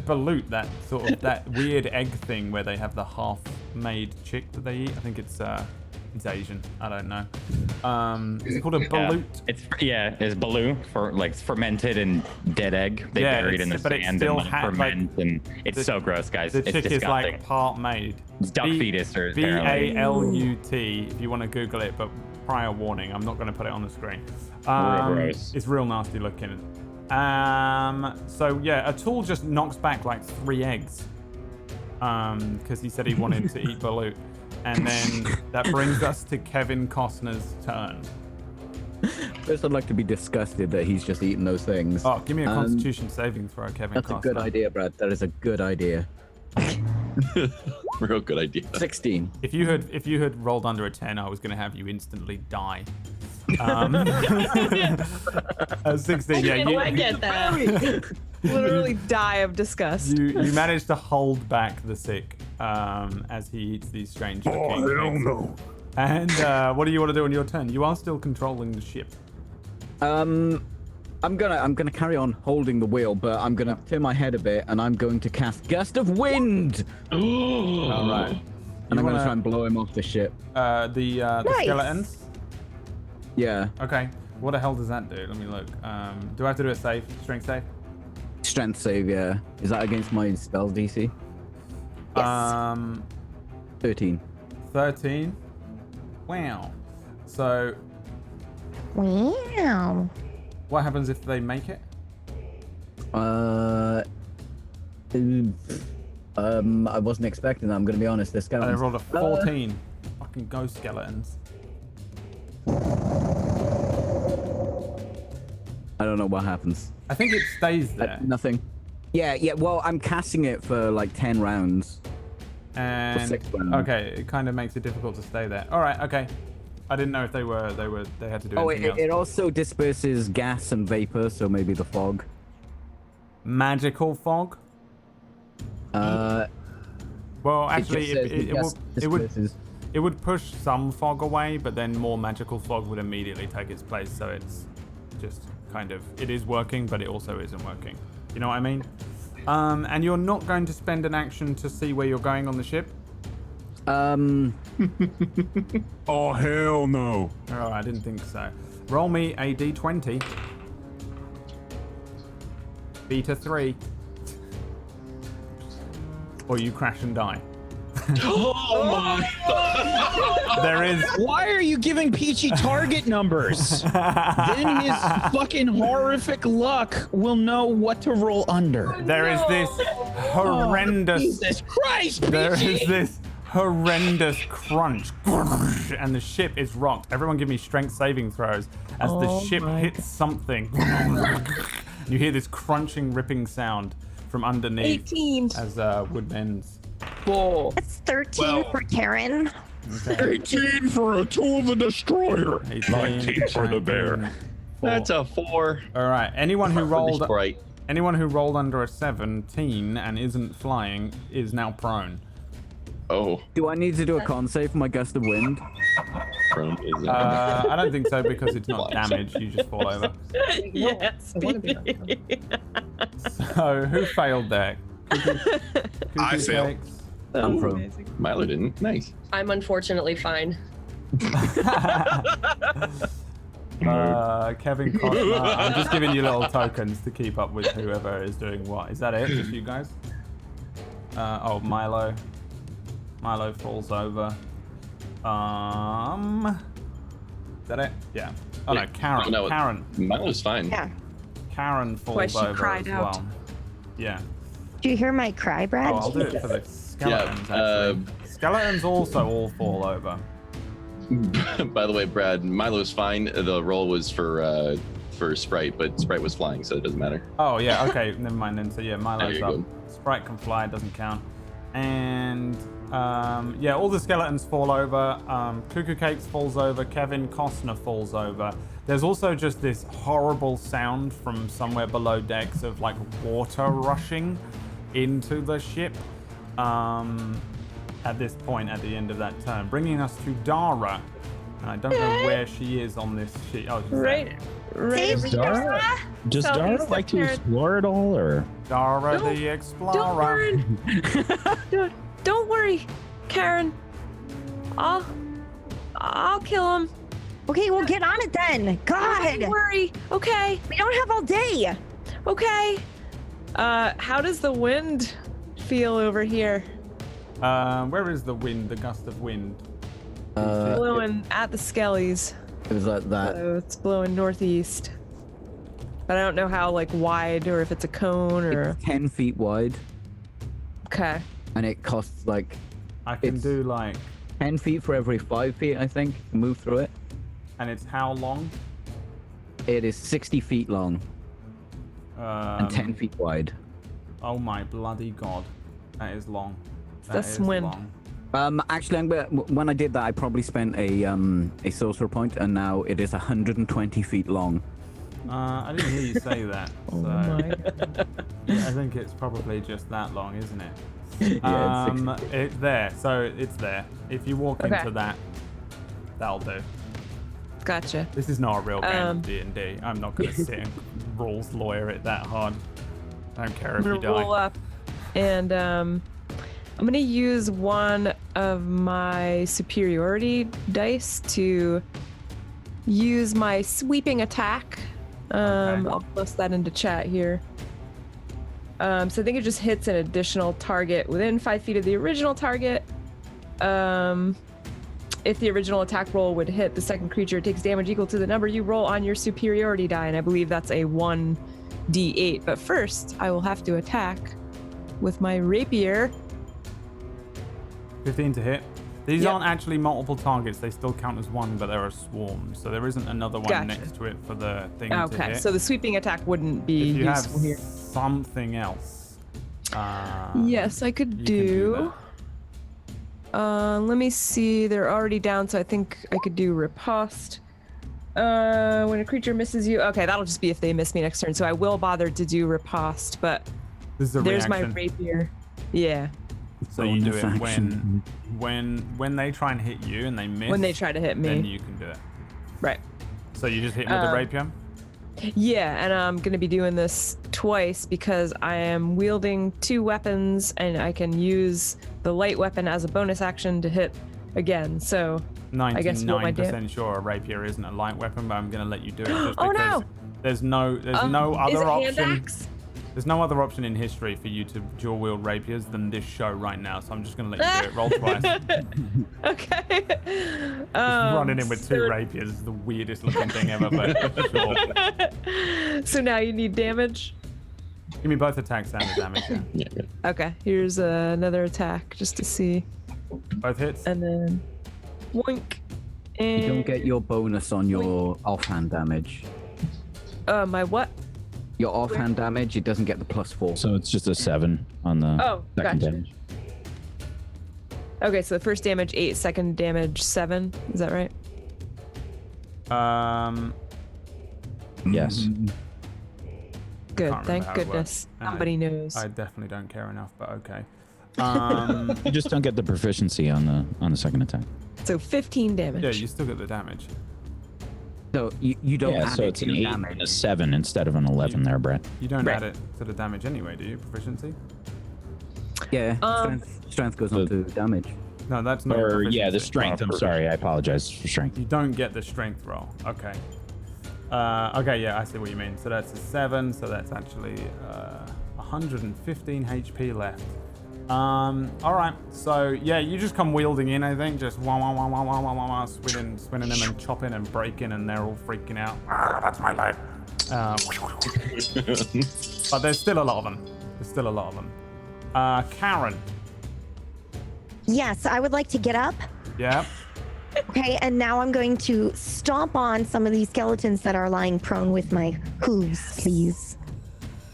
balut, that sort of that weird egg thing where they have the half-made chick that they eat. I think it's Asian. I don't know. Is it called a balut? It's balut for like fermented and dead egg. They bury it in the sand and ferment, and it's so gross, guys. The It's chick disgusting. is like part made. It's duck fetus or BALUT. If you want to Google it, but prior warning, I'm not going to put it on the screen. Gross. It's real nasty looking. So yeah, a tool just knocks back like 3 eggs. Because he said he wanted to eat balut. And then that brings us to Kevin Costner's turn. First, I'd like to be disgusted that he's just eaten those things. Oh, give me a Constitution saving throw, Kevin That's Costner. a good idea, Brad. That is a good idea. Real good idea. 16. If you had rolled under a 10, I was going to have you instantly die. 16, yeah. I get that. Literally die of disgust. You managed to hold back the sick as he eats these strange looking hell eggs. no. And what do you want to do on your turn? You are still controlling the ship. I'm gonna carry on holding the wheel, but I'm gonna turn my head a bit, and I'm going to cast Gust of Wind. All right. And I'm gonna try and blow him off the ship. The Nice. skeletons. Yeah. Okay. What the hell does that do? Let me look. Do I have to do a save? Strength save? Strength save. Yeah. Is that against my spells DC? Yes. 13. 13. Wow. So Wow. what happens if they make it? I wasn't expecting that. I'm gonna be honest. This I skeletons. rolled a 14. Fucking ghost skeletons. I don't know what happens. I think it stays there. Nothing. Yeah. Well, I'm casting it for like 10 rounds. And 6 rounds. okay, it kind of makes it difficult to stay there. All right, okay. I didn't know if they had to do Oh, anything else. it also disperses gas and vapor, so maybe the fog. Magical fog? Uh, Well, actually, just says the gas it would push some fog away, but then more magical fog would immediately take its place. So it's just kind of, it is working, but it also isn't working. You know what I mean? And you're not going to spend an action to see where you're going on the ship? Oh, hell no. Oh, I didn't think so. Roll me a d20. Beta 3. Or you crash and die. Oh my god! There is. Why are you giving Peachy target numbers? Then his fucking horrific luck will know what to roll under. There is this horrendous. Jesus Christ, There Peachy! is this horrendous crunch, and the ship is rocked. Everyone, give me strength saving throws as the ship hits something. You hear this crunching, ripping sound from underneath 18. as wood bends. 4. That's 13 for Karen. Okay. 18 for a tool of the destroyer. 19 for the bear. 4. That's a 4. All right. Anyone who rolled Sprite. under a 17 and isn't flying is now prone. Oh, Do I need to do a con save for my Gust of Wind? prone is I don't think so because it's not damage. You just fall over. Yes. So who failed there? I failed. Cakes? I'm prone. Milo didn't. Nice. I'm unfortunately fine. Kevin Costner. I'm just giving you little tokens to keep up with whoever is doing what. Is that it? Just you guys? Oh, Milo. Milo falls over. Is that it? Yeah. Oh no, Karen. No, Karen. Milo's fine. Yeah. Karen Why falls she over cried as out. well. Yeah. Do you hear my cry, Brad? Oh, I'll do it for the skeletons. Actually. Skeletons also all fall over. By the way, Brad, Milo's fine. The roll was for Sprite, but Sprite was flying, so it doesn't matter. Oh yeah. Okay. Never mind then. So yeah, Milo's There you up. go. Sprite can fly. Doesn't count. And yeah, all the skeletons fall over. Cuckoo Cakes falls over. Kevin Costner falls over. There's also just this horrible sound from somewhere below decks of like water rushing into the ship at this point at the end of that turn, bringing us to Dara. And I don't know where she is on this sheet. Oh, she's there. Right. Does Dara like to explore at all, or Dara the Explorer? Don't worry, Karen. I'll kill him. Okay, well, get on it then. God. Don't worry. Okay. We don't have all day. Okay. How does the wind feel over here? Where is the wind? The gust of wind? Blowing at the skellies. It was like that. So it's blowing northeast. But I don't know how like wide or if it's a cone or. It's 10 feet wide. Okay. And it costs like. I can do like 10 feet for every 5 feet, I think, to move through it. And it's how long? It is 60 feet long. And 10 feet wide. Oh my bloody god. That is long. That's wind. Actually, when I did that, I probably spent a sorcerer point, and now it is 120 feet long. I didn't hear you say that. Oh my. I think it's probably just that long, isn't it? Yeah, it's there. So it's there. If you walk into that, that'll do. Gotcha. This is not a real game of D&D. I'm not going to sit and rules lawyer it that hard. I don't care if you die. Roll up, and I'm gonna use one of my superiority dice to use my sweeping attack. I'll post that into chat here. So I think it just hits an additional target within 5 feet of the original target. If the original attack roll would hit the second creature, it takes damage equal to the number you roll on your superiority die, and I believe that's a 1d8. But first, I will have to attack with my rapier. 15 to hit. These aren't actually multiple targets. They still count as one, but they're a swarm. So there isn't another one next to it for the thing to hit. Okay, so the sweeping attack wouldn't be if you useful have here. something else. Yes, I could do. Let me see. They're already down, so I think I could do riposte. When a creature misses you. Okay, that'll just be if they miss me next turn. So I will bother to do riposte, but there's my rapier. Yeah. So you do it when they try and hit you and they miss. When they try to hit me, then you can do it. Right. So you just hit me with the rapier? Yeah, and I'm going to be doing this twice because I am wielding 2 weapons and I can use the light weapon as a bonus action to hit again. So 99% sure a rapier isn't a light weapon, but I'm going to let you do it just because there's no other option. There's no other option in history for you to dual wield rapiers than this show right now, so I'm just going to let you do it. Roll twice. Okay. Just running in with 2 rapiers is the weirdest looking thing ever, but sure. So now you need damage? Give me both attacks and the damage. Yeah. Okay, here's another attack just to see. Both hits? And then woink. And you don't get your bonus on your offhand damage. My what? Your offhand damage, it doesn't get the +4. So it's just a 7 on the second damage. Okay, so the first damage 8, second damage 7. Is that right? Yes. Good. Thank goodness. Somebody knows. I definitely don't care enough, but okay. You just don't get the proficiency on the second attack. So 15 damage. Yeah, you still get the damage. So you don't add so it it's to an 8 damage. and a 7 instead of an 11 there, Brett. You don't add it to the damage anyway, do you? Proficiency? Yeah, strength goes on to damage. No, that's not. Or the strength. I'm sorry, I apologize for strength. You don't get the strength roll. Okay. Okay, yeah, I see what you mean. So that's a 7. So that's actually 115 HP left. All right. So yeah, you just come wielding in. I think just swinging them and chopping and breaking, and they're all freaking out. That's my life. But there's still a lot of them. Karen. Yes, I would like to get up. Yeah. Okay, and now I'm going to stomp on some of these skeletons that are lying prone with my hooves, please.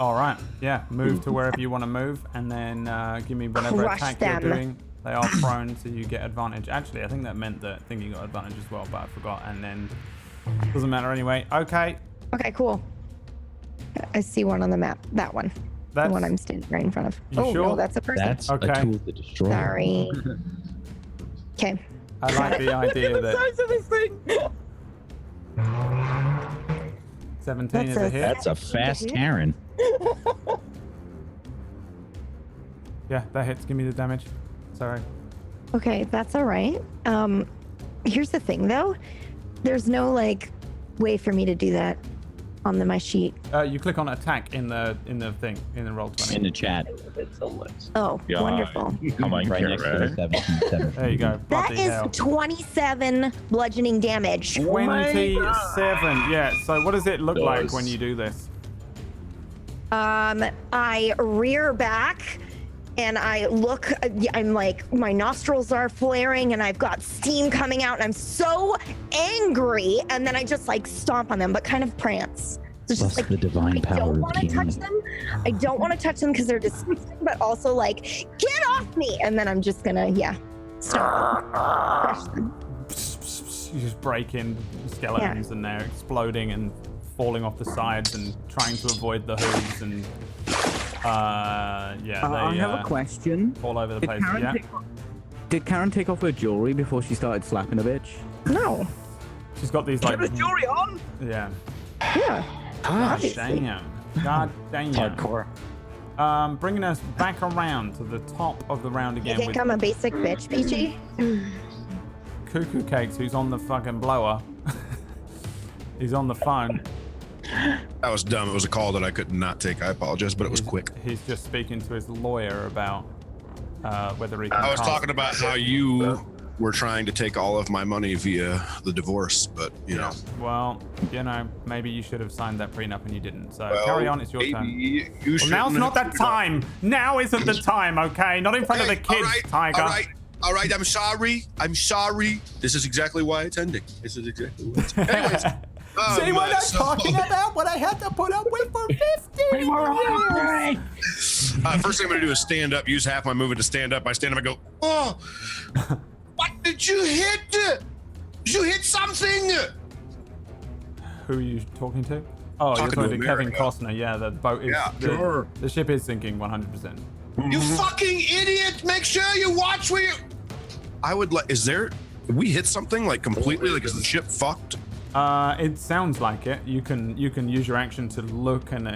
All right. Yeah. Move to wherever you want to move, and then give me whatever Crush attack them. you're doing. They are prone, so you get advantage. Actually, I think that meant that Thingy got advantage as well, but I forgot. And then doesn't matter anyway. Okay. Okay, cool. I see one on the map. That one. That's The one I'm standing right in front of. You Oh, sure? no, that's a person. That's Okay. a tool to destroy. Sorry. Okay. I like the idea that Size of this thing. 17 is a That's hit. That's a fast Karen. Yeah, that hits. Give me the damage. Sorry. Okay, that's all right. Here's the thing, though. There's no like way for me to do that on my sheet. You click on attack in the thing in the roll 20. In the chat. Oh, Yeah. wonderful. Come on, Right next to the Karen. 17. There you go. That Bloody is hell. 27 bludgeoning damage. 27. Yeah. So what does it look like Does. when you do this? I rear back and I look, I'm like, my nostrils are flaring and I've got steam coming out and I'm so angry. And then I just like stomp on them, but kind of prance. So it's Plus just like, the divine I power don't of want to healing. touch them. I don't want to touch them because they're disgusting, but also like, get off me. And then I'm just gonna, stomp them, crush them. You just break in skeletons and they're exploding and falling off the sides and trying to avoid the hooves and I they have a question. fall over the Did place. Karen, Yeah. did Karen take off her jewelry before she started slapping a bitch? No. She's got these like jewelry on? yeah. Yeah. God Obviously. damn. God damn. Hardcore. Bringing us back around to the top of the round You again think with I'm a basic bitch, Peachy? Cuckoo Cakes, who's on the fucking blower. He's on the phone. That was dumb. It was a call that I could not take. I apologize, but it was quick. He's just speaking to his lawyer about whether he can. I was cast- talking about how you were trying to take all of my money via the divorce, but you know. Well, maybe you should have signed that prenup and you didn't. So Well, carry on. It's your turn. maybe you Well, now's shouldn't not have- that time. Now isn't the time. Okay, not in front of the kids, Tiger. All right. I'm sorry. This is exactly why it's ending. This is exactly why it's ending. Anyways. See what I'm talking about? What I had to put up with for 15 years. First thing I'm going to do is stand up, use half my movement to stand up. I stand up and go, oh, what did you hit? Did you hit something? Who are you talking to? Oh, you're talking to Kevin Costner. Yeah, the boat is. Yeah, the ship is sinking 100%. You fucking idiot. Make sure you watch where you. I would like, we hit something like completely? Like, is the ship fucked? It sounds like it. You can use your action to look and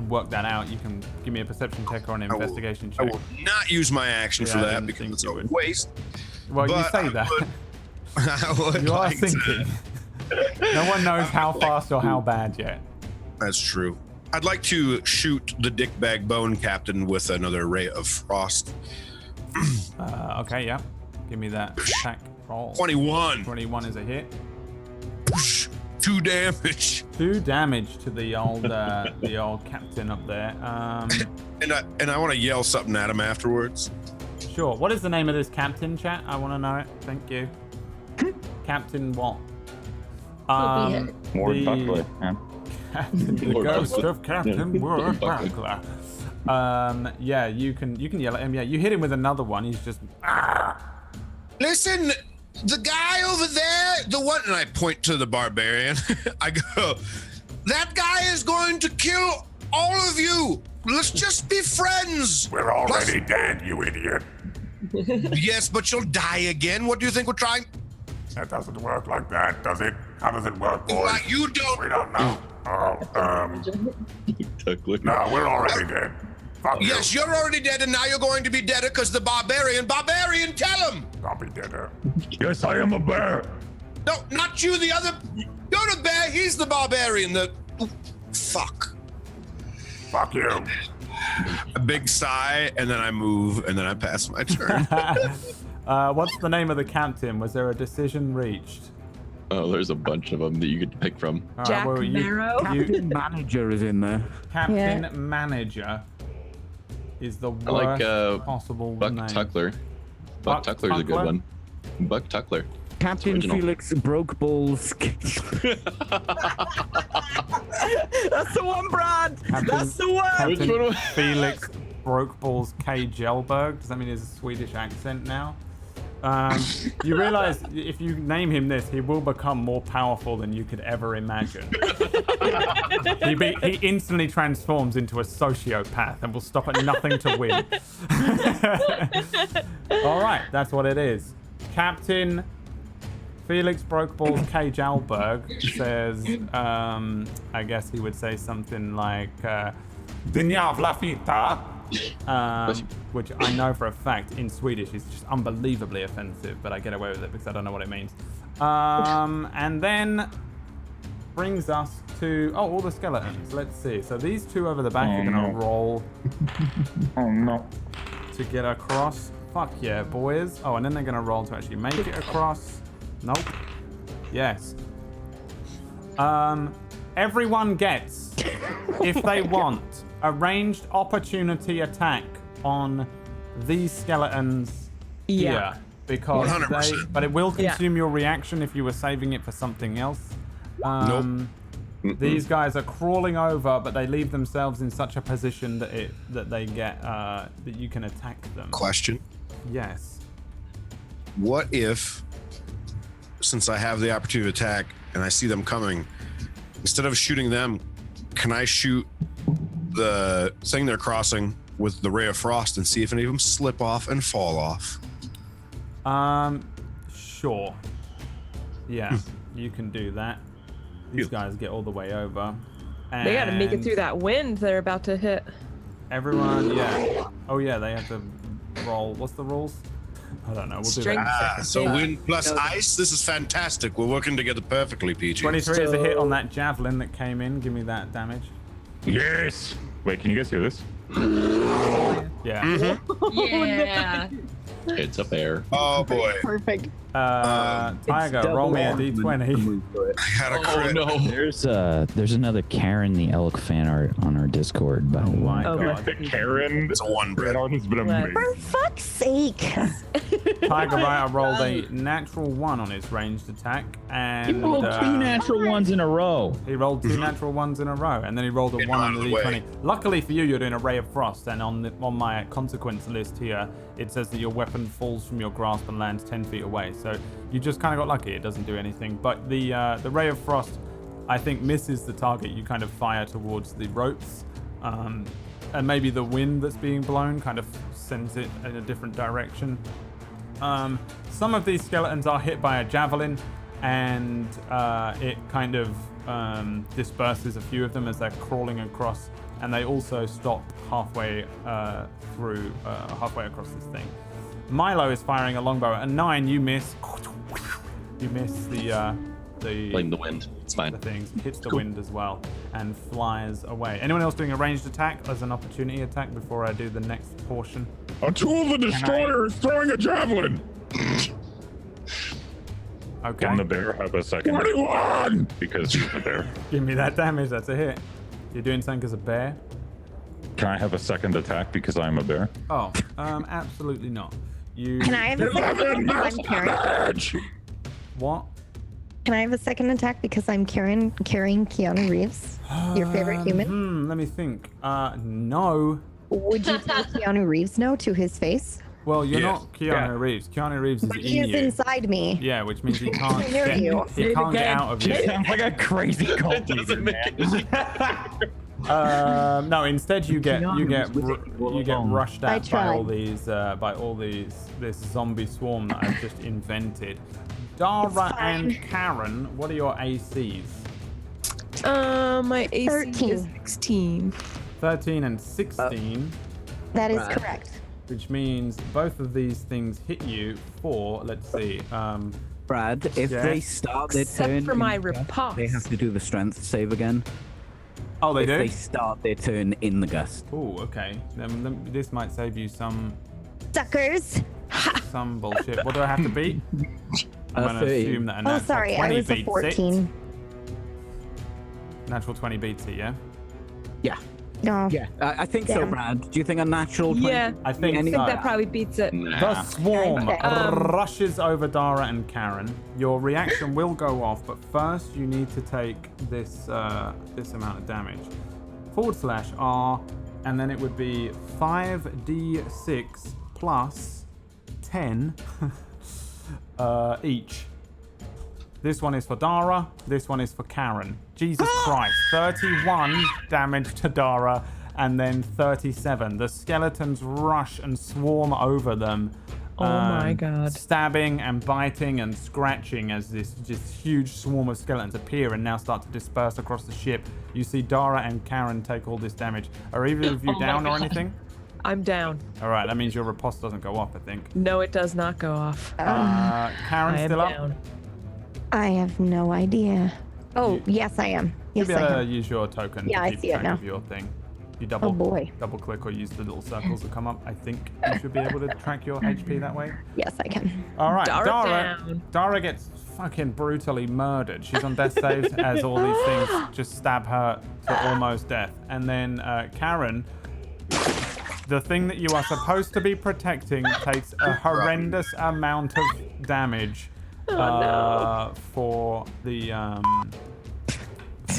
work that out. You can give me a perception check or an investigation I check. will not use my action for Yeah, I that didn't because think it's you a would. waste. Well, you but say I that. I would You are like to- thinking. No one knows how fast or how bad yet. That's true. I'd like to shoot the dickbag bone captain with another ray of frost. Okay, yeah. Give me that attack roll. 21. 21 is a hit. 2 damage. 2 damage to the old captain up there. And I want to yell something at him afterwards. Sure. What is the name of this captain, chat? I want to know it. Thank you. Captain what? Ward Buckler. Yeah. Captain, the Lord ghost Buckler. of Captain Yeah. Ward Buckler. Yeah, you can yell at him. Yeah, you hit him with another one. He's just. Listen, the guy over there, the one, and I point to the barbarian. I go, that guy is going to kill all of you. Let's just be friends. We're already dead, you idiot. Yes, but you'll die again. What do you think we're trying? That doesn't work like that, does it? How does it work, boys? Why, you don't. We don't know. Oh, no, we're already dead. Fuck Yes, you're already dead, and now you're going to be deader because the barbarian. Barbarian, tell him. I'll be deader. Yes, I am a bear. No, not you. The other. You're the bear. He's the barbarian. Fuck. Fuck you. A big sigh, and then I move, and then I pass my turn. What's the name of the captain? Was there a decision reached? Oh, there's a bunch of them that you could pick from. All Jack well, Marrow? Captain Manager is in there. Captain Manager is the worst I like possible Buck name. Tuckler. Buck Tuckler's a good Tuckler? one. Buck Tuckler. Captain Original. Felix broke balls. That's the one, Brad. That's the one. Captain Felix Brokeballs K. Gelberg. Does that mean there's a Swedish accent now? You realize if you name him this, he will become more powerful than you could ever imagine. He instantly transforms into a sociopath and will stop at nothing to win. All right, that's what it is. Captain Felix Brokeballs K. Jalberg says, I guess he would say something like, Diavla fita. which I know for a fact in Swedish is just unbelievably offensive, but I get away with it because I don't know what it means. And then brings us to all the skeletons. Let's see. So these two over the back are gonna roll. Oh no! To get across. Fuck yeah, boys. Oh, and then they're gonna roll to actually make it across. Nope. Yes. Everyone gets, if they want, a ranged opportunity attack on these skeletons here. Because 100%. but it will consume your reaction if you were saving it for something else. Nope. These guys are crawling over, but they leave themselves in such a position that they get that you can attack them. Question. Yes. What if, since I have the opportunity to attack and I see them coming, instead of shooting them, can I shoot the thing they're crossing with the ray of frost and see if any of them slip off and fall off? Sure. Yeah, you can do that. These guys get all the way over. And They gotta make it through that wind they're about to hit. Everyone, yeah. Oh yeah, they have to roll. What's the rules? I don't know. We'll do that. So wind plus ice. This is fantastic. We're working together perfectly, Peachy. 23 is a hit on that javelin that came in. Give me that damage. Yes. Wait, can you guys hear this? Yeah. Yeah. It's a bear. Oh boy. Perfect. Tiger, roll me a d20. I got a crit. Oh no. There's another Karen the Elk fan art on our Discord, by the way. My God. The Karen. It's a one, Brett. That has been amazing. For fuck's sake. Tiger Rider rolled a natural 1 on his ranged attack, and You rolled two natural ones in a row. he rolled 2 natural 1s in a row, and then he rolled a 1 on the d20. Luckily for you, you're doing a ray of frost, and on my consequence list here, it says that your weapon falls from your grasp and lands 10 feet away. So you just kind of got lucky. It doesn't do anything. But the ray of frost, I think, misses the target. You kind of fire towards the ropes, and maybe the wind that's being blown kind of sends it in a different direction. Some of these skeletons are hit by a javelin, and it kind of disperses a few of them as they're crawling across, and they also stop halfway halfway across this thing. Milo is firing a longbow at a 9. You miss. You miss the Blame the wind. It's fine. the things. Hits the wind as well and flies away. Anyone else doing a ranged attack as an opportunity attack before I do the next portion? Atul the Destroyer is throwing a javelin. Okay. Can the bear have a second? 21. Because he's the bear. Give me that damage. That's a hit. You're doing something as a bear? Can I have a second attack because I'm a bear? Oh, absolutely not. You. Can I have a second attack because I'm carrying? What? Can I have a second attack because I'm carrying Keanu Reeves, your favorite human? Let me think. No. Would you tell Keanu Reeves no to his face? Well, you're not Keanu Reeves. Keanu Reeves is But in he is you. inside me. Yeah, which means he can't Hear get, you. he can't get out of you. Sounds like a crazy cult leader, man. No, instead you get rushed I at by all tried. this zombie swarm that I've just invented. Dara and Karen, what are your ACs? My AC 13. is 16. 13 and 16, That is Right. correct. which means both of these things hit you for, let's see, Brad, if Yeah. they start their Except turn, for my in the gust, riposte. they have to do the strength save again. oh, they If do? they start their turn in the gust. Oh, okay. Then this might save you some Suckers. bullshit. What do I have to beat? I'm going to 13. assume that a Oh, natural sorry. I 20 was a beats 14. it. Natural 20 beats it, yeah? Yeah. No. Yeah, I think so, Damn. Brad. Do you think a natural 20? Yeah, I think I think so. that probably beats it. The swarm Okay. rushes over Dara and Karen. Your reaction will go off, but first you need to take this this amount of damage. /R, and then it would be 5d6 plus 10 each. This one is for Dara. This one is for Karen. Jesus Christ. 31 damage to Dara and then 37. The skeletons rush and swarm over them. Oh my God. Stabbing and biting and scratching as this just huge swarm of skeletons appear and now start to disperse across the ship. You see Dara and Karen take all this damage. Are either of you Oh my down or God. anything? I'm down. All right, that means your riposte doesn't go off, I think. No, it does not go off. Karen I am still up? down. I have no idea. Oh, yes, I am. You'll Yes, be I able to am. use your token Yeah, to I keep see it track now. of your thing. You Oh, boy. double click or use the little circles that come up. I think you should be able to track your HP that way. Yes, I can. All right, Dara Dara. down. Dara gets fucking brutally murdered. She's on death saves as all these things just stab her to almost death. And then Karen, the thing that you are supposed to be protecting takes a horrendous amount of damage for the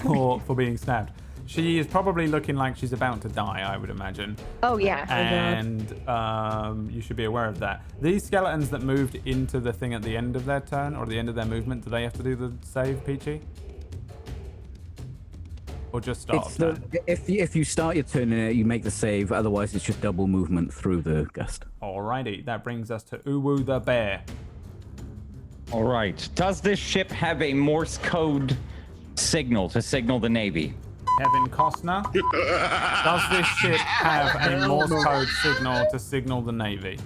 for being stabbed. She is probably looking like she's about to die, I would imagine. Oh, yeah. And you should be aware of that. These skeletons that moved into the thing at the end of their turn or the end of their movement, do they have to do the save, Peachy? Or just start It's off the, if you start your turn in it, you make the save. Otherwise, it's just double movement through the gust. Alrighty, that brings us to Uwu the bear. All right. Does this ship have a Morse code signal to signal the Navy? Kevin Costner, does this ship have a Morse code signal to signal the Navy?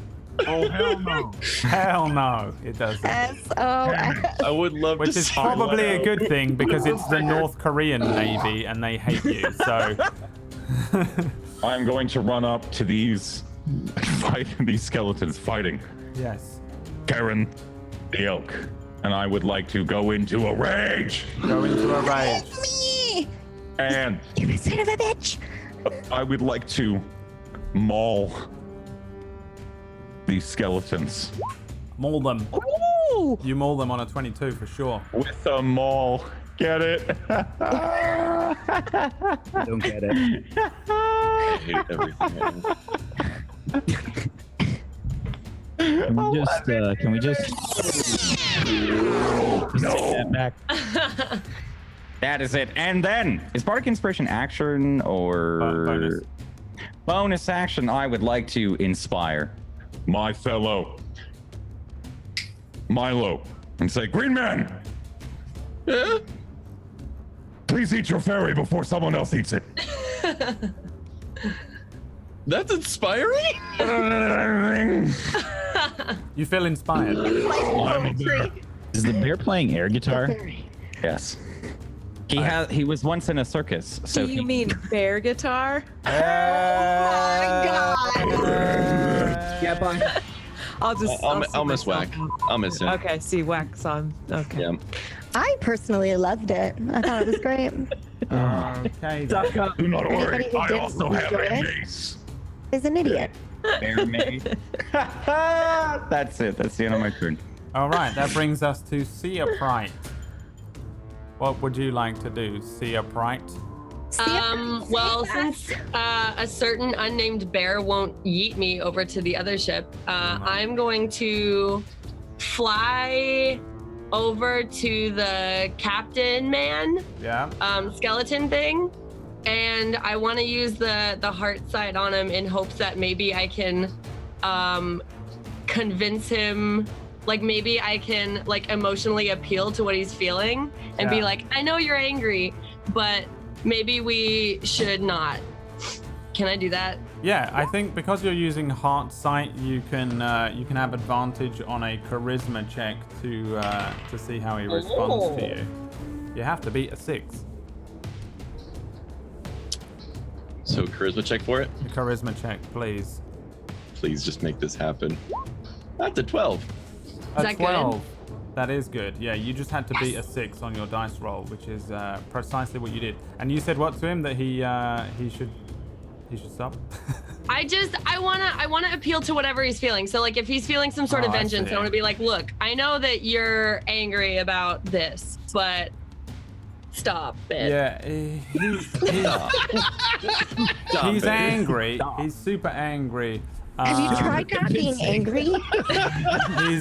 Oh, hell no. Hell no, it doesn't. SOS. I would love Which to is see probably a that. good thing because it's the North Korean Navy and they hate you. So I'm going to run up to these skeletons fighting yes, Karen the elk, and I would like to go into a rage. go into a rage. Me! And You son of a bitch! I would like to maul these skeletons Maul them. Ooh! You maul them on a 22 for sure. with a maul. Get it? I don't get it. I hate everything right now. Can we just take that back? That is it. And then, is Bardic Inspiration action or Bonus. bonus action? I would like to inspire. My fellow Milo, and say, Green Man, please eat your fairy before someone else eats it. That's inspiring. You feel inspired. Is the bear playing air guitar? Yes. He was once in a circus. So Do you mean bear guitar? Yeah, bye. I'll miss Whack. I'll miss him. Okay, see wax on. Okay. Yeah. I personally loved it. I thought it was great. Okay. Do not worry, Anybody who I didn't also have enjoy a it? mace. Is an idiot. bear maid. That's it. That's the end of my turn. All right, that brings us to Sia Prite. What would you like to do, Sia Prite? Well, since a certain unnamed bear won't yeet me over to the other ship, I'm going to fly over to the captain man, Yeah. skeleton thing, and I want to use the heart side on him in hopes that maybe I can convince him. Like maybe I can like emotionally appeal to what he's feeling and be Yeah. like, I know you're angry, but maybe we should not. Can I do that? Yeah, I think because you're using Heart Sight, you can have advantage on a charisma check to see how he responds to you. You have to beat a 6. So charisma check for it. A charisma check, please. Please just make this happen. That's a 12. A that good? 12. That is good. Yeah, you just had to beat a 6 on your dice roll, which is precisely what you did. And you said what to him? That he should He should stop. I wanna appeal to whatever he's feeling. So like if he's feeling some sort of I vengeance, see. I want to be like, look, I know that you're angry about this, but stop it. Yeah, he's angry. He's super angry. Have you tried not being angry? He's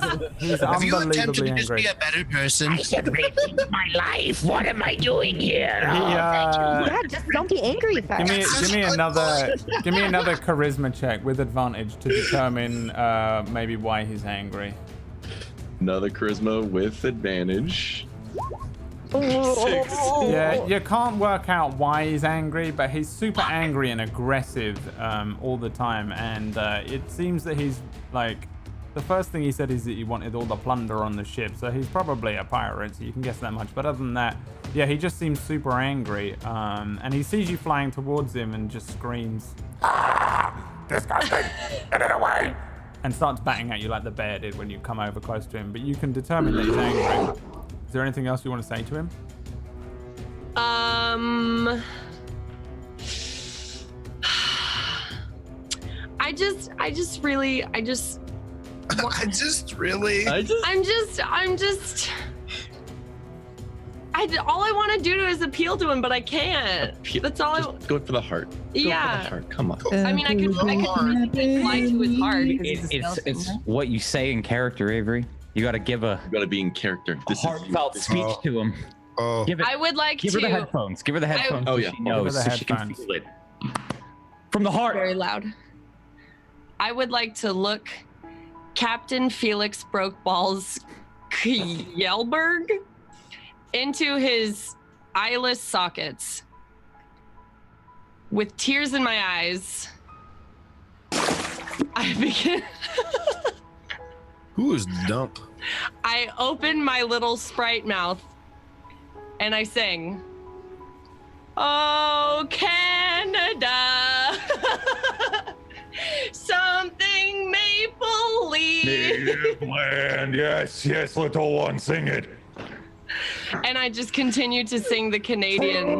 Have you attempted unbelievably to just angry. be a better person? I should rethink my life. What am I doing here? Yeah, just don't be angry, Give Fetch. me another charisma check with advantage to determine maybe why he's angry. Another charisma with advantage. 6. Yeah, you can't work out why he's angry, but he's super angry and aggressive all the time, and it seems that he's like, the first thing he said is that he wanted all the plunder on the ship, so he's probably a pirate, so you can guess that much. But other than that, yeah, he just seems super angry, and he sees you flying towards him and just screams, Disgusting! Get it away! and starts batting at you like the bear did when you come over close to him. But you can determine that he's angry. Is there anything else you want to say to him? I just really I all I want to do is appeal to him, but I can't. That's all. Just go for the heart. Go Yeah. for the heart. Come on. I mean, I could fly to his heart. It's what you say in character, Avery. You gotta give a be in character. This heartfelt speech to him. Give it. I would like Give to. her the headphones. Give her the headphones. Oh, so yeah. she knows, Give her the so she can headphones. feel it from the heart. Very loud. I would like to look Captain Felix Brokeball's Kjelberg into his eyeless sockets. With tears in my eyes, I begin. Who is dump? I open my little sprite mouth and I sing, "Oh, Canada, something maple leaf." Native land. Yes, yes, little one, sing it. And I just continue to sing the Canadian.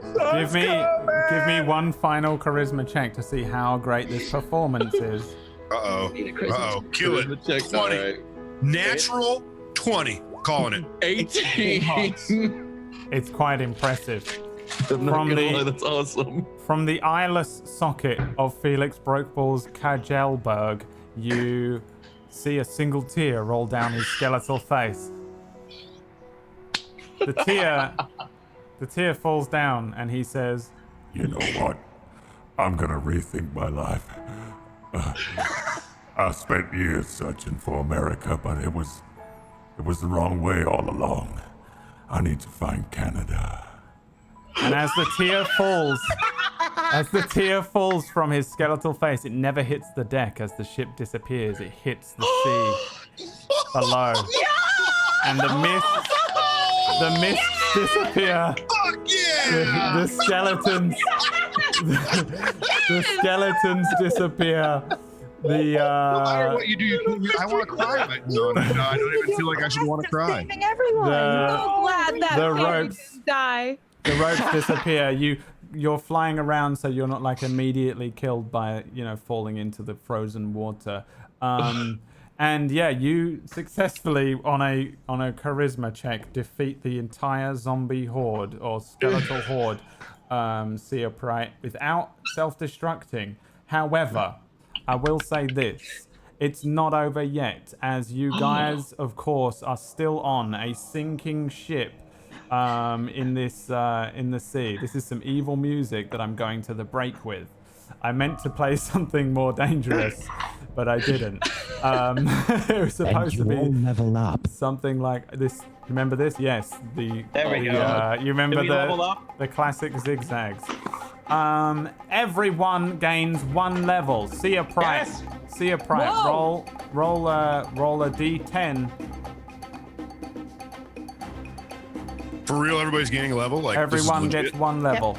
Give me one final charisma check to see how great this performance is. Uh-oh. Kill it. 20. Alright. Natural 20. Calling it. 18. It's quite impressive. I'm not gonna lie, that's awesome. From the eyeless socket of Felix Brokeball's Kjelberg, you see a single tear roll down his skeletal face. The tear falls down, and he says, You know what? I'm gonna rethink my life. I spent years searching for America, but it was the wrong way all along. I need to find Canada. and as the tear falls from his skeletal face, it never hits the deck as the ship disappears. It hits the sea below. And the mists disappear. Fuck yeah! The skeletons disappear. No matter what you do, I want to cry. But no, I don't even feel like I should want to cry. Saving everyone. So glad that the fairy ropes- didn't die. The ropes disappear. You're flying around, so you're not like immediately killed by falling into the frozen water. And yeah, you successfully on a charisma check defeat the entire zombie horde or skeletal horde, Sea Pride, without self-destructing. However, I will say this. It's not over yet, as you guys, of course, are still on a sinking ship in the sea. This is some evil music that I'm going to the break with. I meant to play something more dangerous, but I didn't. It was supposed to be level up. something like this. Remember this? Yes. There we go. You remember Did we level up? the classic zigzags. Everyone gains 1 level. Sea Pride. Yes. Sea Pride. Whoa. Roll a d10. For real, everybody's gaining a level. Like this is Everyone legit? gets 1 level.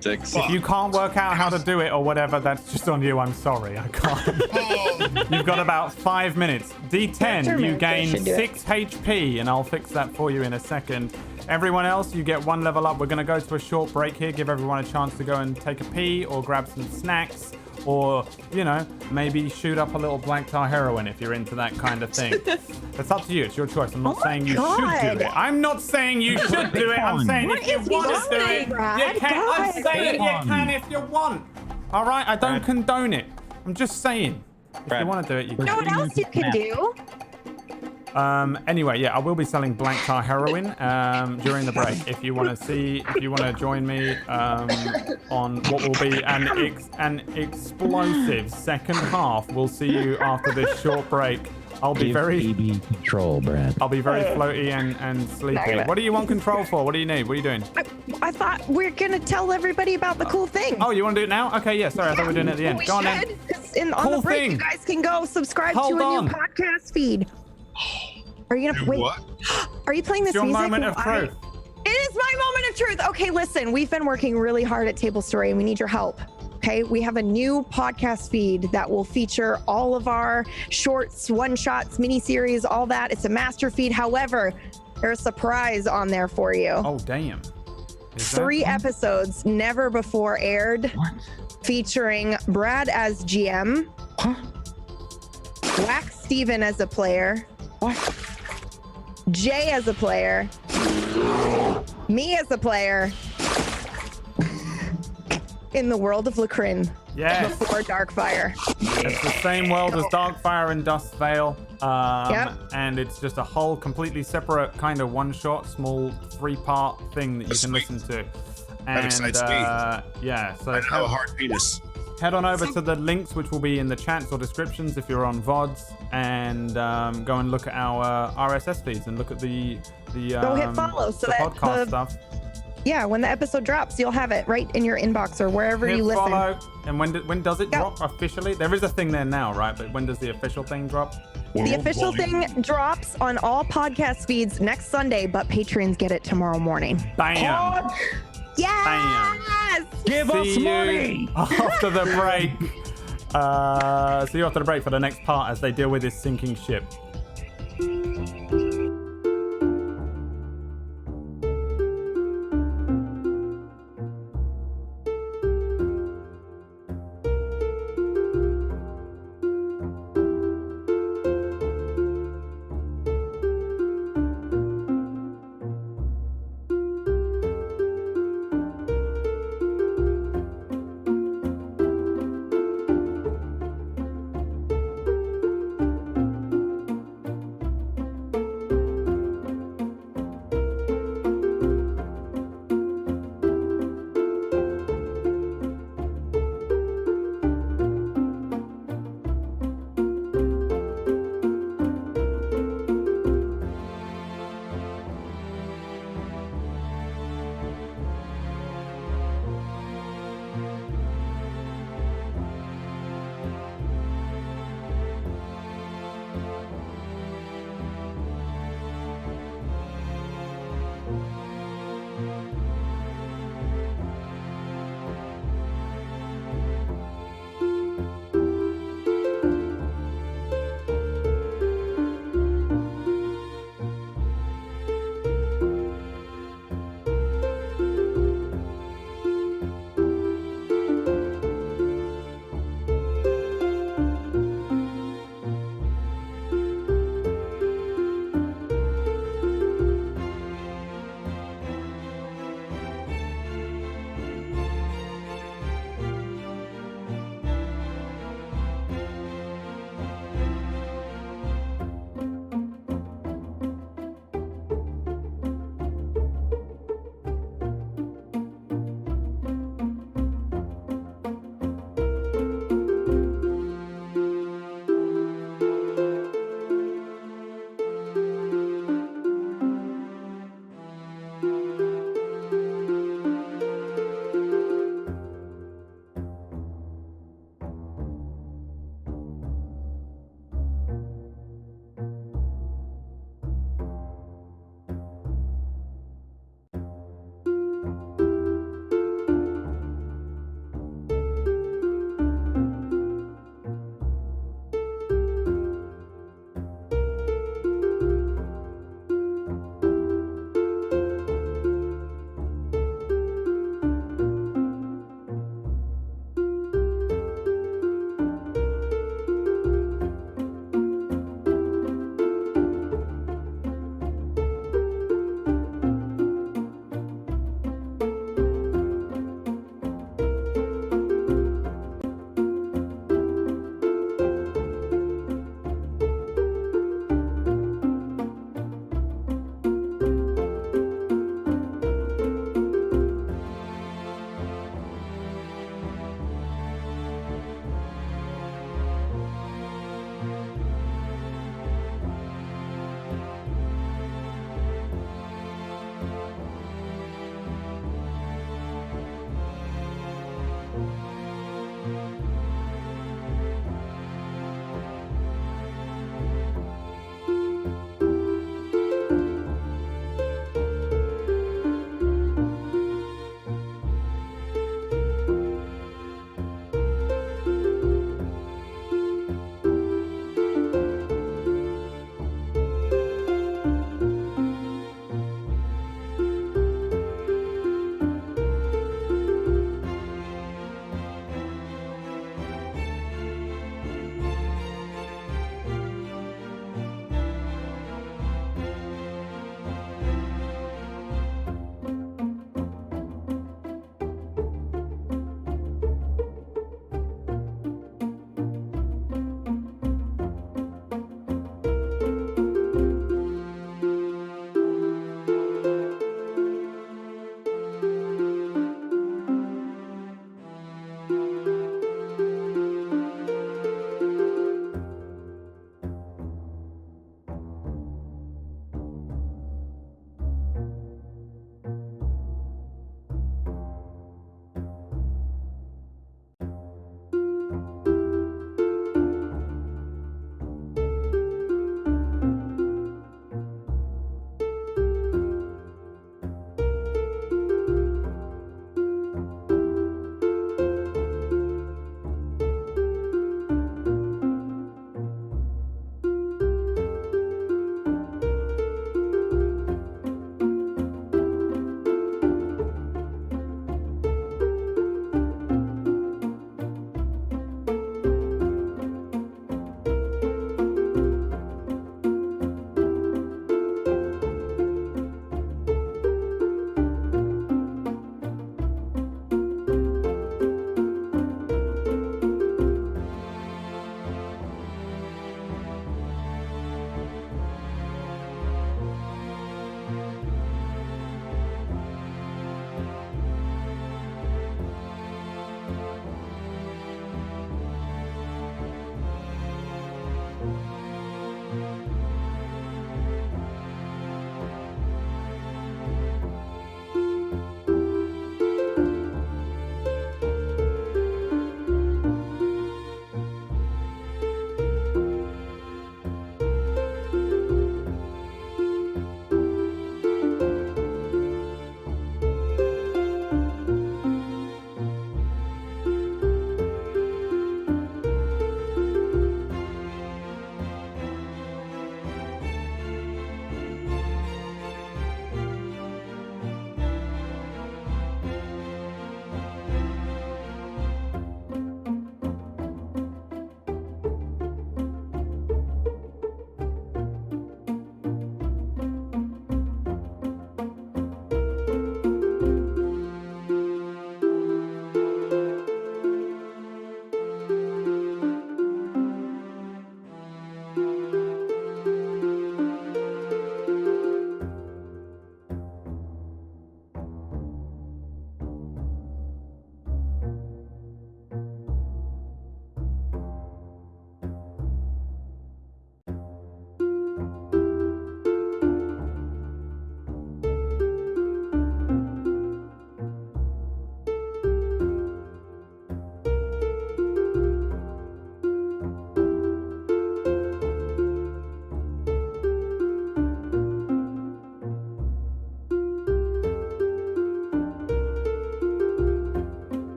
6. If you can't work out how to do it or whatever, that's just on you. I'm sorry, I can't. You've got about 5 minutes. D10, you gain 6 HP, and I'll fix that for you in a second. Everyone else, you get 1 level up. We're going to go to a short break here, give everyone a chance to go and take a pee or grab some snacks or, you know, maybe shoot up a little black tar heroin if you're into that kind of thing. It's up to you. It's your choice. I'm not saying you should do it. I'm not saying you should do it. I'm saying if you want to do it, you can. I'm saying you can if you want. All right? I don't condone it. I'm just saying. If you want to do it, you can. You know what else you can do? Anyway, yeah, I will be selling black tar heroin during the break. If you want to join me on what will be an explosive second half, we'll see you after this short break. I'll be very control, Brad. I'll be very floaty and sleepy. What do you want control for? What do you need? What are you doing? I thought we're gonna tell everybody about the cool thing. Oh, you want to do it now? Okay, yeah. Sorry, I thought we were doing it at the end. Go on then. On the break, you guys can go subscribe to a new podcast feed. Are you gonna wait? What? Are you playing this It's your music? moment of truth. It is my moment of truth. Okay, listen, we've been working really hard at Tablestory and we need your help. Okay, we have a new podcast feed that will feature all of our shorts, one-shots, mini-series, all that. It's a master feed. However, there's a surprise on there for you. Oh, damn. 3 episodes never before aired, featuring Brad as GM, Wax Steven as a player, Jay as a player, me as a player, in the world of Lacrin. Yes. Before Darkfire. It's the same world as Darkfire and Dustvale. Yep. And it's just a whole completely separate kind of one-shot, small 3-part thing that you can listen to. And, That excites me. Yeah. So I have a hard penis. Head on over to the links, which will be in the chats or descriptions if you're on VODs, and go and look at our RSS feeds and look at the Go hit follow so the that podcast stuff. Yeah, when the episode drops, you'll have it right in your inbox or wherever Hit you listen. follow. And when does it drop officially? There is a thing there now, right? But when does the official thing drop? The official thing drops on all podcast feeds next Sunday, but patrons get it tomorrow morning. Bam! Yes! Give us money! After the break. See you after the break for the next part as they deal with this sinking ship.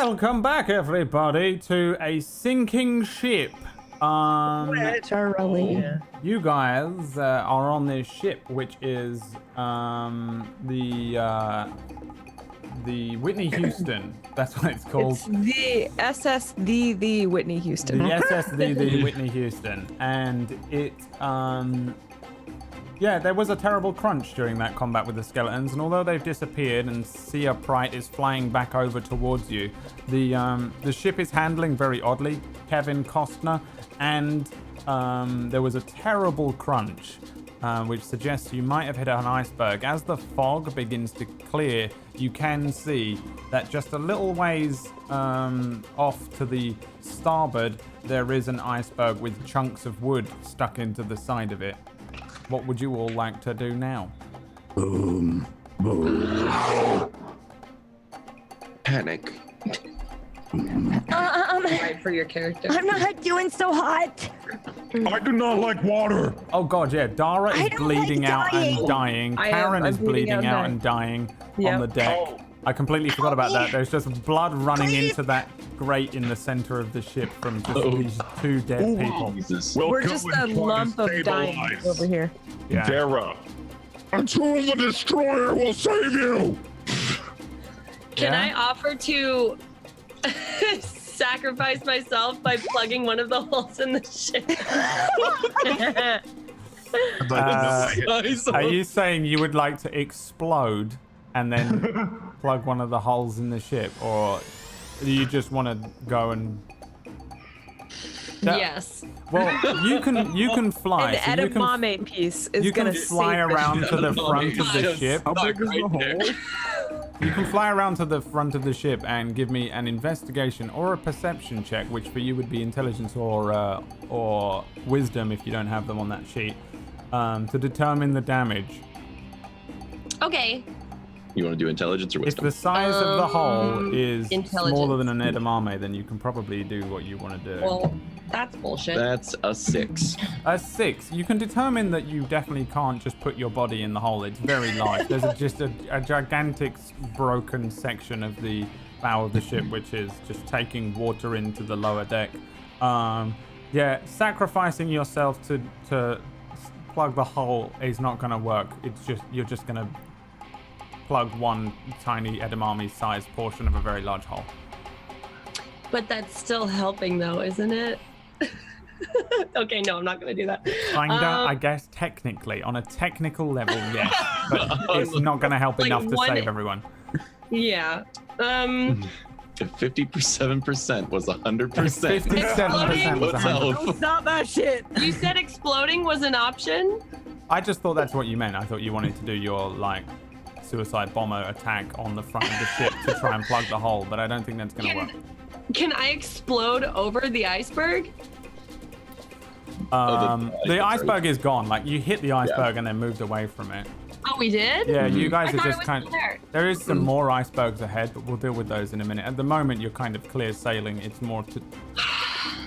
Welcome back, everybody, to a sinking ship. Literally. You guys are on this ship, which is the Whitney Houston. That's what it's called. It's the SSD, the Whitney Houston. The SSD, the Whitney Houston, and it yeah, there was a terrible crunch during that combat with the skeletons, and although they've disappeared and Sia Prite is flying back over towards you, the ship is handling very oddly, Kevin Costner, and there was a terrible crunch, which suggests you might have hit an iceberg. As the fog begins to clear, you can see that just a little ways off to the starboard, there is an iceberg with chunks of wood stuck into the side of it. What would you all like to do now? Boom. Panic. Right for your character. I'm not doing so hot. I do not like water. Oh god, yeah. Dara is bleeding out and dying. Karen is bleeding out and dying on the deck. Oh. I completely forgot about that. There's just blood running into that grate in the center of the ship from just these two dead people. We're just a lump of dying over here. Yeah. Dara. A tool of the destroyer will save you. Can I offer to sacrifice myself by plugging one of the holes in the ship? Are you saying you would like to explode and then plug one of the holes in the ship, or do you just want to go and? Yes. Well, you can fly. An so you can, edamame piece is you gonna can fly save around to the front of the ship. How big is the hole? You can fly around to the front of the ship and give me an investigation or a perception check, which for you would be intelligence or wisdom if you don't have them on that sheet, to determine the damage. Okay. You want to do intelligence or If wisdom? the size of the hole is Intelligence. smaller than an edamame, then you can probably do what you want to do. Well, that's bullshit. That's a 6. A 6. You can determine that you definitely can't just put your body in the hole. It's very large. There's just a gigantic broken section of the bow of the ship, which is just taking water into the lower deck. Yeah, sacrificing yourself to plug the hole is not going to work. It's just you're just going to plug one tiny edamame-sized portion of a very large hole. But that's still helping, though, isn't it? Okay, no, I'm not gonna do that. Kinda, I guess, technically. On a technical level, yes. But it's not going to help Like enough to one- save everyone. Yeah. If 57% was 100%. 57% was 100%. Don't stop that shit. You said exploding was an option? I just thought that's what you meant. I thought you wanted to do your, like, suicide bomber attack on the front of the ship to try and plug the hole, but I don't think that's going to work. Can I explode over the iceberg? The iceberg is gone. Like, you hit the iceberg and then moved away from it. Oh, we did? Yeah, you guys I are thought it just was kind still there. There is some more icebergs ahead, but we'll deal with those in a minute. At the moment, you're kind of clear sailing. It's more to...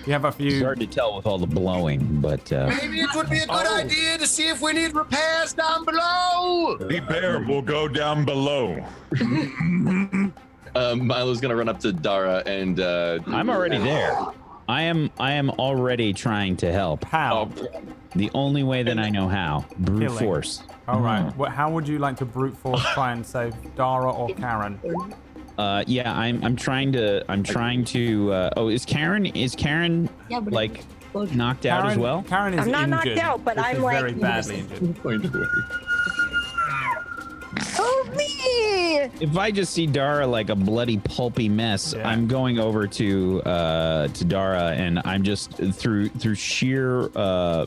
You have a few... It's hard to tell with all the blowing, but... Maybe it would be a good idea to see if we need repairs down below. The bear will go down below. Milo's gonna run up to Dara and I'm already there. I am already trying to help. How? The only way that I know how. Brute Killing. force. All right. How would you like to brute force try and save Dara or Karen? Yeah, I'm trying to oh, is Karen like knocked out as well? Karen is I'm not injured. knocked out, but This I'm is like- very badly injured. Oh me! If I just see Dara like a bloody pulpy mess, Yeah. I'm going over to Dara, and I'm just through sheer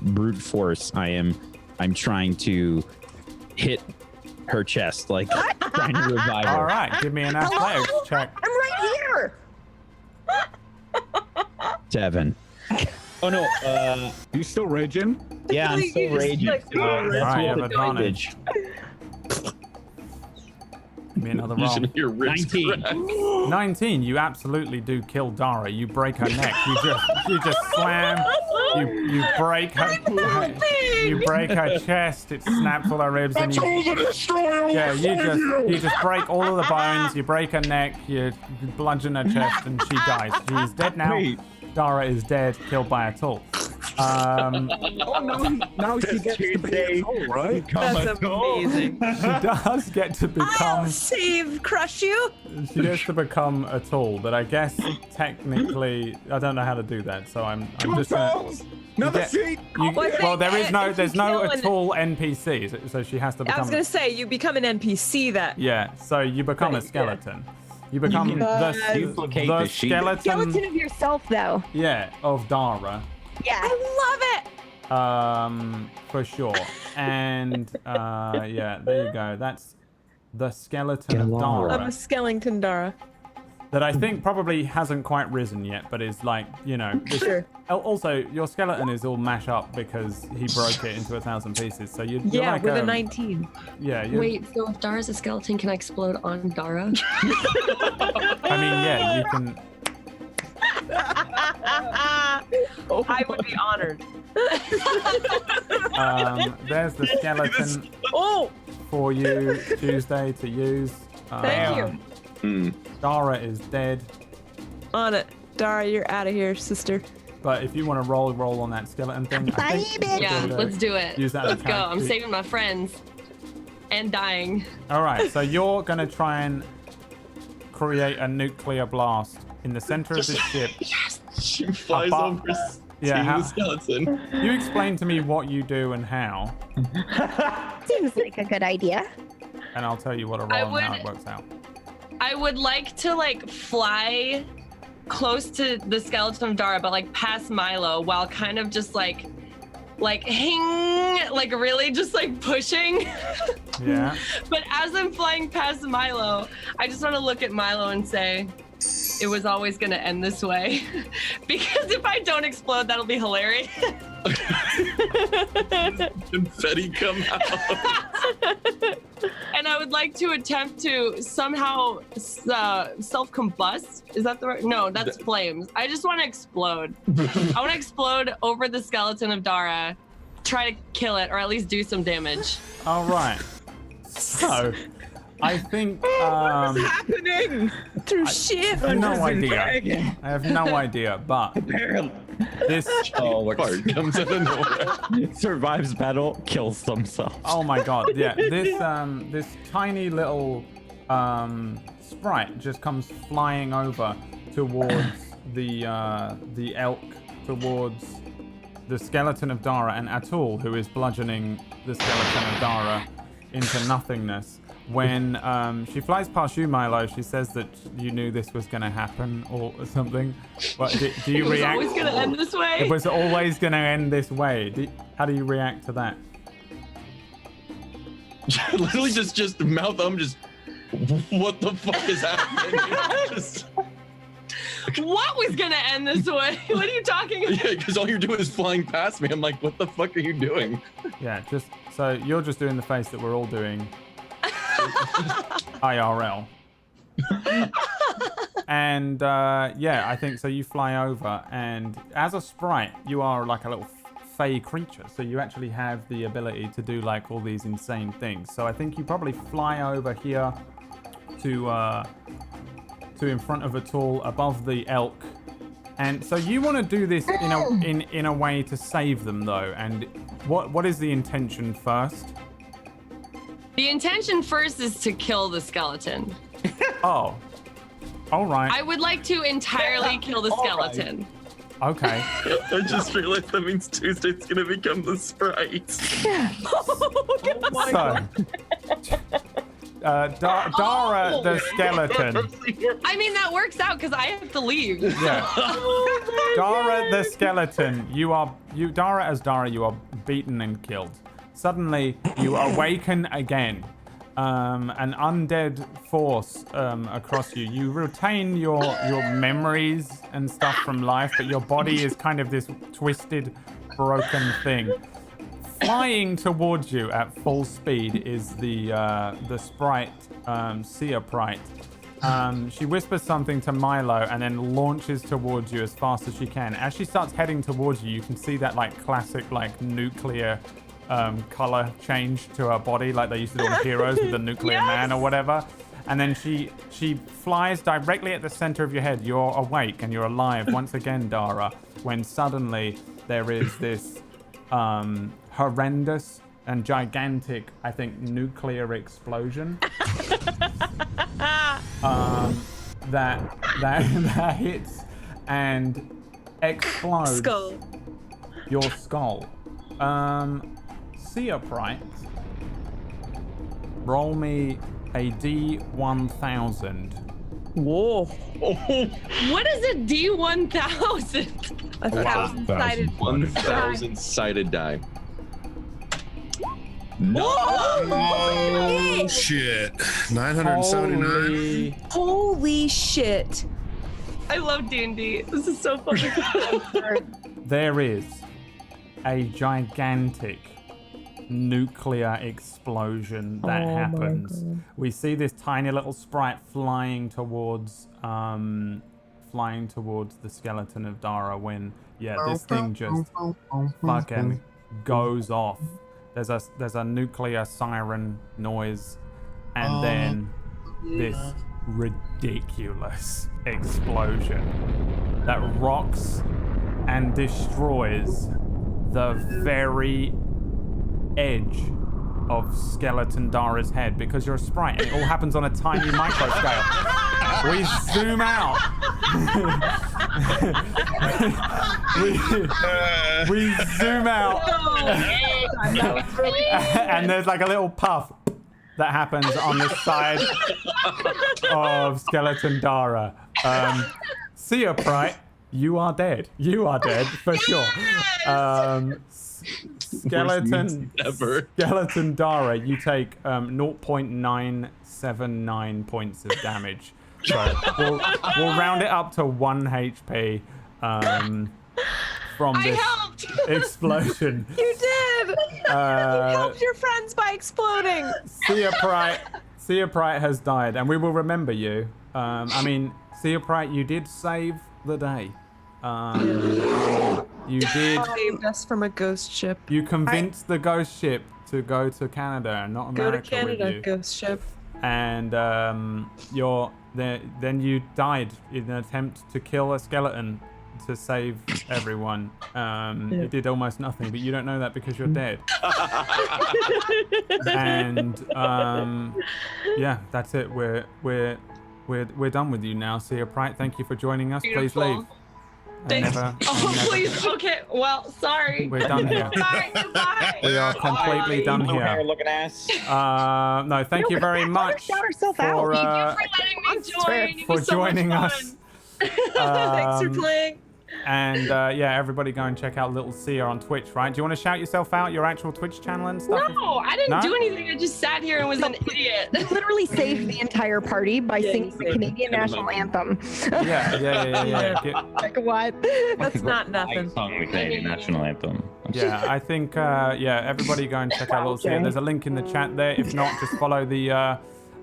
brute force. I'm trying to hit her chest, like trying to revive her. All right, give me an athletics check. I'm right here. 7. Oh no, You still raging? yeah, I'm still raging. All right, you have advantage. Give me another you roll. should hear ribs 19. crack. 19. You absolutely do kill Dara. You break her neck. You just slam. You break her. You break her chest. It snaps all her ribs, and you. Yeah, you just break all of the bones. You break her neck. You bludgeon her chest, and she dies. She is dead now. Dara is dead, killed by a tool. Oh no! Now she gets to be a troll, right? That's amazing. She does get to become. Crush you. She gets to become a tool, but I guess technically I don't know how to do that. So I'm just gonna. Another sheet. Well, there's no a tool NPC, so she has to become. I was gonna say you become an NPC that. Yeah, so you become a skeleton. You become duplicate the the sheet. Skeleton of yourself, though. Yeah, of Dara. Yeah. I love it. For sure. And yeah, there you go. That's the skeleton of Dara. I'm a skeleton Dara. That I think probably hasn't quite risen yet, but is like, you know. Sure. Also, your skeleton is all mashed up because he broke it into 1,000 pieces. So you're Yeah, like with a 19. Yeah. Wait, so if Dara's a skeleton, can I explode on Dara? I mean, yeah, you can. I would be honored. There's the skeleton for you, Tuesday, to use. Thank you. Dara is dead. On it. Dara, you're out of here, sister. But if you want to roll on that skeleton thing, I think Yeah, let's do it. Use that as Let's a go. character. I'm saving my friends and dying. All right, so you're gonna try and create a nuclear blast in the center of this ship. Yes, she flies Above- over seeing the skeleton. You explain to me what you do and how, Seems like a good idea. and I'll tell you what a roll and how it works out. I would like to like fly close to the skeleton of Dara, but like past Milo, while kind of just like hing, like really just like pushing. Yeah. But as I'm flying past Milo, I just want to look at Milo and say, it was always going to end this way. Because if I don't explode, that'll be hilarious. Confetti come out. And I would like to attempt to somehow self-combust. Is that the right? No, that's flames. I just want to explode. I want to explode over the skeleton of Dara, try to kill it, or at least do some damage. All right. So, I think. What is happening? Through shit. I have no idea. I have no idea, but this part comes out of nowhere. Survives battle, kills themselves. Oh my god! Yeah, this tiny little sprite just comes flying over towards the elk, towards the skeleton of Dara, and Atul, who is bludgeoning the skeleton of Dara into nothingness. When she flies past you, Milo, she says that you knew this was going to happen or something. But do you react? It was always going to end this way. It was always going to end this way. How do you react to that? Literally just mouth just what the fuck is happening? What was going to end this way? What are you talking about? Yeah, because all you're doing is flying past me. I'm like, what the fuck are you doing? Yeah, so you're just doing the face that we're all doing. IRL. And yeah, I think so. You fly over, and as a sprite, you are like a little fey creature. So you actually have the ability to do like all these insane things. So I think you probably fly over here to in front of Atul, above the elk. And so you want to do this in a way to save them, though. And what is the intention first? The intention first is to kill the skeleton. Oh, all right. I would like to entirely kill the skeleton. Okay. I just realized that means Tuesday's gonna become the sprite. Dara the skeleton. I mean, that works out because I have to leave. Yeah. Dara the skeleton. Dara as Dara, you are beaten and killed. Suddenly, you awaken again. An undead force across you. You retain your memories and stuff from life, but your body is kind of this twisted, broken thing. Flying towards you at full speed is the sprite, Seaprite. She whispers something to Milo and then launches towards you as fast as she can. As she starts heading towards you, you can see that like classic like nuclear color change to her body, like they used to do on Heroes with the nuclear man or whatever. And then she flies directly at the center of your head. You're awake and you're alive once again, Dara, when suddenly there is this horrendous and gigantic, I think, nuclear explosion that hits and explodes your skull. Seoprite, roll me a D1000. Whoa. What is a D1000? A 1,000-sided 1,000-sided die. Oh shit! 979. Holy shit! I love D&D. This is so fucking fun. There is a gigantic nuclear explosion that happens. We see this tiny little sprite flying towards the skeleton of Dara when this thing just fucking goes off. There's a nuclear siren noise and then this ridiculous explosion that rocks and destroys the very edge of Skeleton Dara's head, because you're a sprite and it all happens on a tiny micro scale. We zoom out. we zoom out. And there's like a little puff that happens on the side of Skeleton Dara. Seoprite, you are dead. You are dead for sure. Skeleton Dara, you take 0.979 points of damage. So we'll round it up to 1 HP from this explosion. You did! You helped your friends by exploding! Seoprite has died, and we will remember you. Seoprite, you did save the day. You did saved us from a ghost ship. You convinced the ghost ship to go to Canada and not America. Go to Canada, with you. ghost ship. And then you died in an attempt to kill a skeleton to save everyone. It did almost nothing, but you don't know that because you're dead. And that's it. We're done with you now, Seoprite. Thank you for joining us. Beautiful. Please leave. Thanks. Please. Okay. Well, sorry. We're done here. Sorry. Goodbye. We are completely done here. Looking ass. No, thank you very much Shout herself for, out. Thank you for letting me join. It for was so much joining fun. us. Thanks for playing. And everybody go and check out Little Sia on Twitch, right? Do you want to shout yourself out, your actual Twitch channel and stuff? No, I didn't do anything. I just sat here and was an idiot. You literally saved the entire party by singing the Canadian national anthem. Yeah. Like what? That's not nothing. Song the Canadian national anthem. Yeah, I think everybody go and check out Little Sia. There's a link in the chat there. If not, just follow the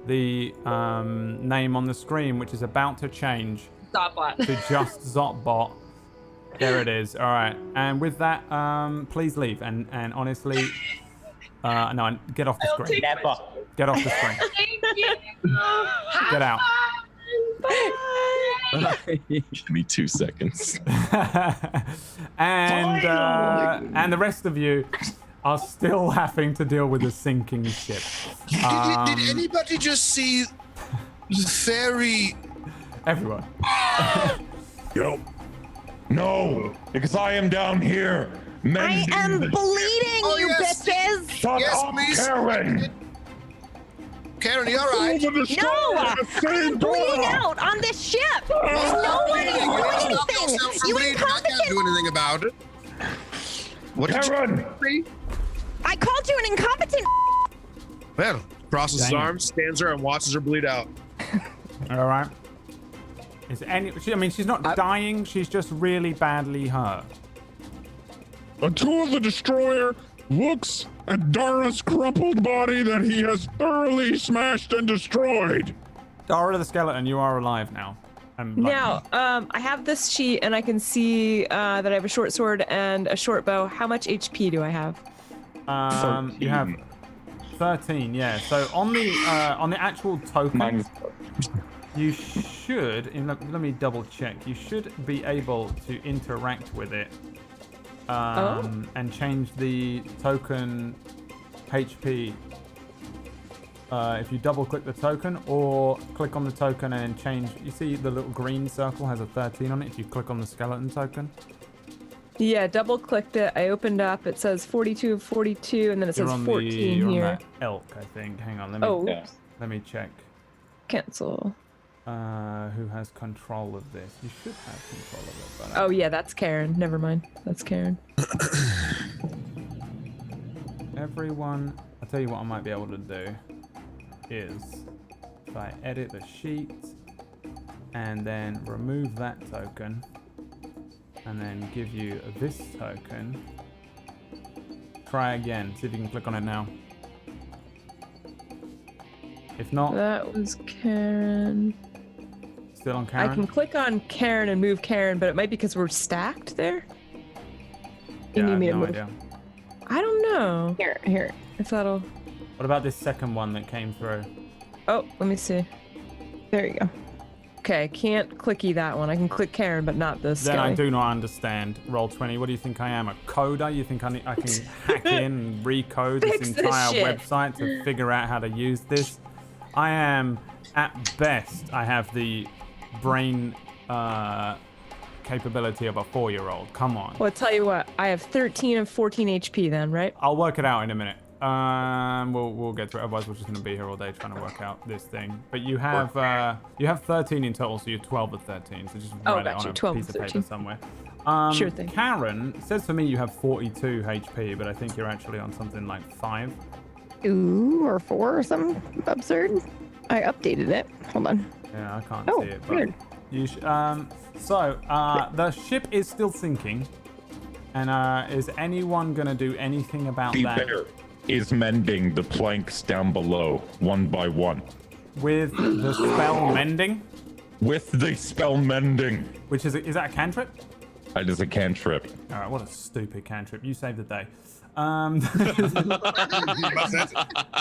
name on the screen, which is about to change Zotbot. to just Zotbot. There it is. All right. And with that, please leave. And honestly, no, get off the screen. Get off the screen. Thank you. Get out. Give me 2 seconds. And the rest of you are still having to deal with a sinking ship. Did anybody just see the fairy? Everyone. Yo. No, because I am down here. I am bleeding, you bitches! Shut up, please. Karen. Karen, you all right? No! I'm bleeding out on this ship! There's no way to do anything! You I can't do anything about it. What did Karen! you I called you an incompetent. Well, crosses his arms, stands there, and watches her bleed out. All right. She's not dying. She's just really badly hurt. A tool of the destroyer looks at Dara's crumpled body that he has thoroughly smashed and destroyed. Dara the skeleton, you are alive now. Now, I have this sheet and I can see that I have a short sword and a short bow. How much HP do I have? You have 13, yeah. So on the actual token, you should, let me double check. You should be able to interact with it and change the token HP. If you double click the token or click on the token and change, you see the little green circle has a 13 on it. If you click on the skeleton token. Yeah, double clicked it. I opened up. It says 42 of 42, and then it says 14 you're here. on that elk, I think. Hang on, let me check. Cancel. Who has control of this? You should have control of it. Oh yeah, that's Karen. Never mind. That's Karen. Everyone, I'll tell you what I might be able to do is if I edit the sheet and then remove that token and then give you this token. Try again. See if you can click on it now. If not, that was Karen. Still on Karen? I can click on Karen and move Karen, but it might be because we're stacked there. Yeah, I have no idea. I don't know. Here. If that'll. What about this second one that came through? Oh, let me see. There you go. Okay, can't clicky that one. I can click Karen, but not this. Then guy. I do not understand. Roll20. What do you think I am? A coder? You think I can hack in and recode this entire website to figure out how to use this? I am, at best, I have the brain capability of a 4-year-old. Come on. Well, I'll tell you what. I have 13 of 14 HP then, right? I'll work it out in a minute. We'll get through it. Otherwise, we're just gonna be here all day trying to work out this thing. But you have 13 in total, so you're 12 of 13. So just write it on a piece of paper somewhere. Sure thing. Karen, it says for me you have 42 HP, but I think you're actually on something like 5. Ooh, or 4 or something absurd. I updated it. Hold on. Yeah, I can't Oh, see it. But weird. you the ship is still sinking. And is anyone gonna do anything about The that? bear is mending the planks down below, one by one. With the spell mending? With the spell mending. Which is that a cantrip? It is a cantrip. All right, what a stupid cantrip. You saved the day.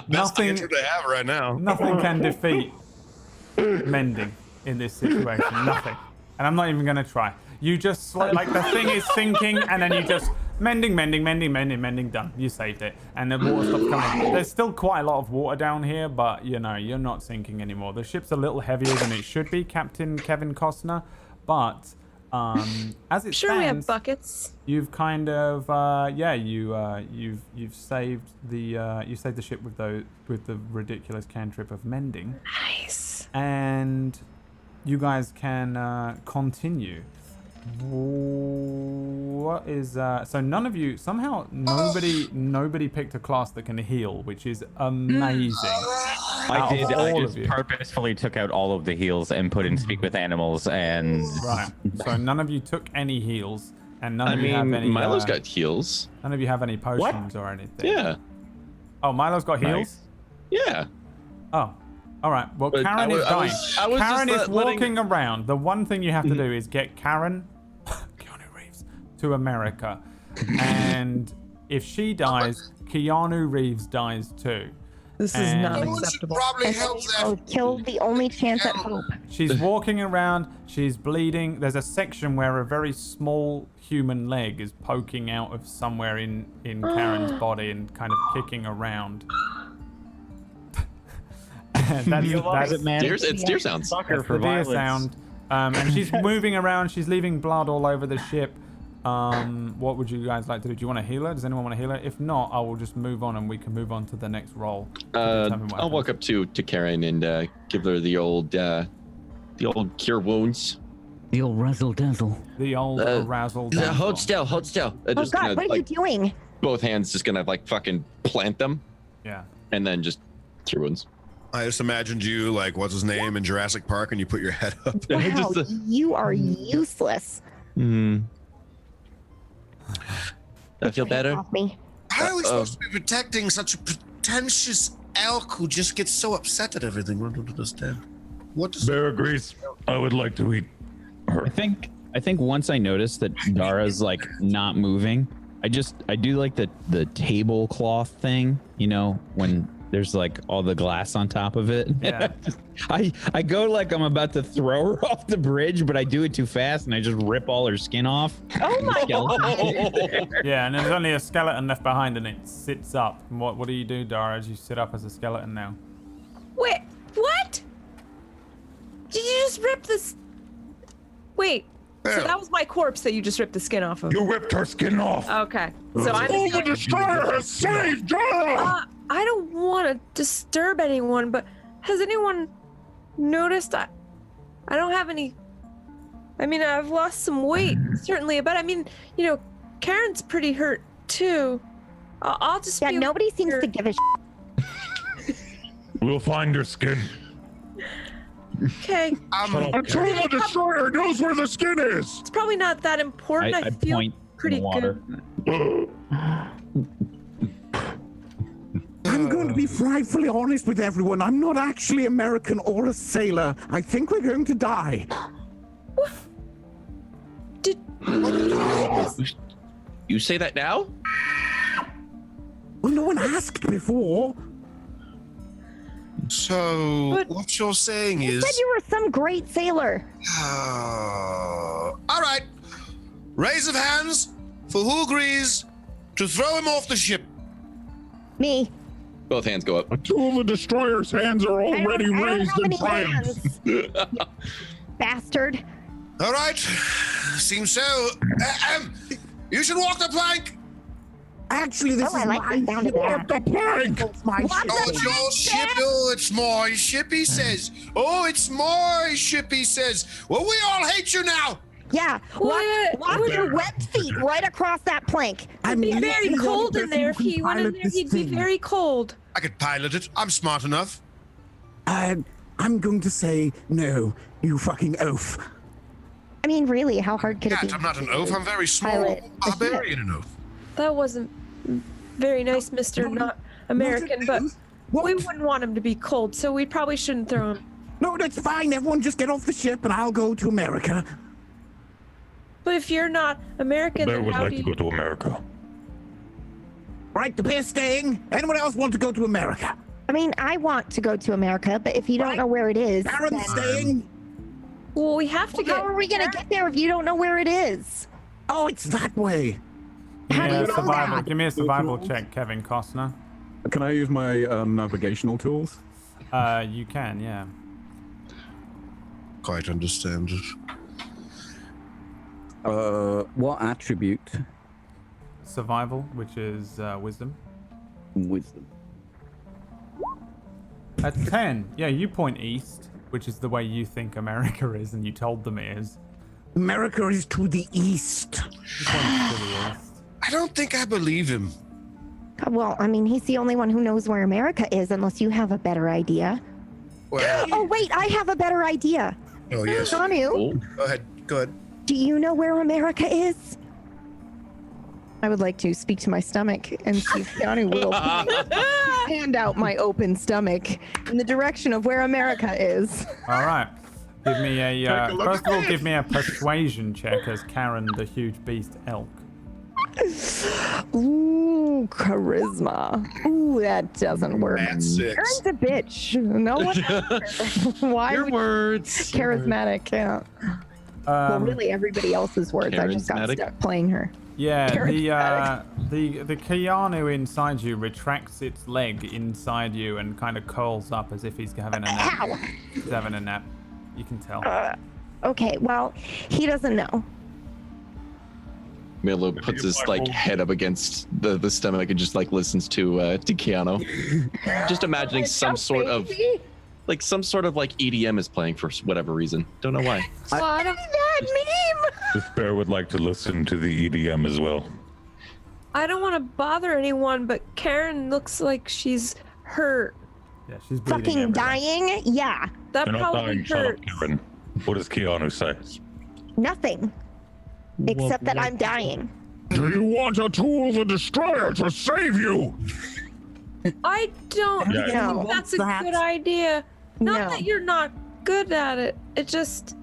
Best cantrip they have right now. Nothing can defeat mending in this situation. Nothing. And I'm not even going to try. You just, like the thing is sinking, and then you just mending, done. You saved it. And the water stopped coming. There's still quite a lot of water down here, but, you know, you're not sinking anymore. The ship's a little heavier than it should be, Captain Kevin Costner. But as it Sure, we have stands, buckets. you've kind of, you've saved the ship with the ridiculous cantrip of mending. Nice. And you guys can continue. What is so none of you somehow nobody picked a class that can heal, which is amazing. I just purposefully took out all of the heals and put in speak with animals and right. So none of you took any heals, and none of you have any. Milo's got heals. None of you have any potions or anything. Yeah. Oh, Milo's got heals. Yeah. Oh. All right. Well, But Karen is dying. Karen is walking around. The one thing you have to do is get Karen, Keanu Reeves, to America, and if she dies, Keanu Reeves dies too. This is not acceptable. Probably help that. Kill the only chance at hope. She's walking around. She's bleeding. There's a section where a very small human leg is poking out of somewhere in Karen's body and kind of kicking around. It's deer sounds. Sucker for the deer violence. sound. And she's moving around. She's leaving blood all over the ship. What would you guys like to do? Do you want to heal her? Does anyone want to heal her? If not, I will just move on and we can move on to the next roll. I'll walk up to Karen and give her the old cure wounds. The old razzle dazzle. The old razzle. Hold still. Oh God, what are you doing? Both hands just gonna like fucking plant them. Yeah. And then just cure wounds. I just imagined you like what's his name in Jurassic Park, and you put your head up. Wow, you are useless. I feel better. Off me. How are we supposed to be protecting such a pretentious elk who just gets so upset at everything? I don't understand. What does Bear agrees. I would like to eat her. I think once I notice that Dara's like not moving, I do like the tablecloth thing, you know, when there's like all the glass on top of it. Yeah. I go like I'm about to throw her off the bridge, but I do it too fast and I just rip all her skin off. Oh my Yeah, and there's only a skeleton left behind and it sits up. And what do you do, Dara, as you sit up as a skeleton now? Wait, what? Did you just rip this? Wait, so that was my corpse that you just ripped the skin off of. You ripped her skin off. Okay, so I'm. Oh, the destroyer has saved Dara! I don't want to disturb anyone, but has anyone noticed I don't have any? I mean, I've lost some weight, certainly, but I mean, you know, Karen's pretty hurt too. I'll just. Yeah, nobody seems to give a We'll find her skin. Okay. I'm sure the destroyer knows where the skin is. It's probably not that important. I feel point pretty in the water. good. I'm going to be frightfully honest with everyone. I'm not actually American or a sailor. I think we're going to die. What? You say that now? Well, no one asked before. So, what you're saying You is... said you were some great sailor. all right. Raise of hands for who agrees to throw him off the ship. Me. Both hands go up. Two of the destroyer's hands are already raised in triumph. Bastard. All right. Seems so. You should walk the plank. Actually, this is I like my the sound of ship. that. The plank! It's my Walk ship. the Oh, it's your ship. Oh, it's my ship, he says. Oh, it's my ship, he says. Well, we all hate you now. Yeah. Walk your wet feet right across that plank. I'm It'd be very literally the cold only in there. If person who he can went in pilot there, this he'd be thing. very cold. I could pilot it. I'm smart enough. I'm going to say no, you fucking oaf. I mean, really, how hard could it Cat, be? I'm not an oaf. I'm very small. Pilot a Barbarian an oaf. That wasn't very nice, Mr. Not American, but we wouldn't want him to be cold, so we probably shouldn't throw him. No, that's fine. Everyone just get off the ship and I'll go to America. But if you're not American, Bear then would how like do to you... go to America. Right, the bear's staying. Anyone else want to go to America? I mean, I want to go to America, but if you don't know where it is, Karen's then staying. Well, we have to get... how are we going to get there if you don't know where it is? Oh, it's that way. How do you know survival. that? Give me a survival check, Kevin Costner. Can I use my navigational tools? You can, yeah. Quite understand it. What attribute? Survival, which is wisdom. Wisdom. At 10, yeah, you point east, which is the way you think America is, and you told them it is. America is to the east. You point to the east. I don't think I believe him. Well, I mean, he's the only one who knows where America is, unless you have a better idea. Well, Oh, wait, I have a better idea. oh, yes. Keanu, Go ahead. Go ahead. do you know where America is? I would like to speak to my stomach and see if Keanu will hand out my open stomach in the direction of where America is. All right. Give me a, Take a look first of at all, this. give me a persuasion check as Karen, the huge beast elk. Ooh, charisma. Ooh, that doesn't work. That's 6. Karen's a bitch. No one. Why Your would words. charismatic? Yeah. Well, really, everybody else's words. I just got Charismatic? stuck playing her. Yeah, Charismatic. the Keanu inside you retracts its leg inside you and kind of curls up as if he's having a nap. Ow. He's having a nap. You can tell. Okay, well, he doesn't know. Milo puts his like head up against the stomach and just like listens to Keanu. Just imagining some sort of like EDM is playing for whatever reason. Don't know why. What is that meme? This bear would like to listen to the EDM as well. I don't want to bother anyone, but Karen looks like she's hurt. Yeah, she's bleeding Fucking everywhere. dying? Yeah. That You're not probably dying, shut up, hurts. Karen. What does Keanu say? Nothing. Except that I'm dying. Do you want a tool the destroyer to save you? I don't Yeah. think No. that's a That- good idea. Not No. that you're not good at it. It just.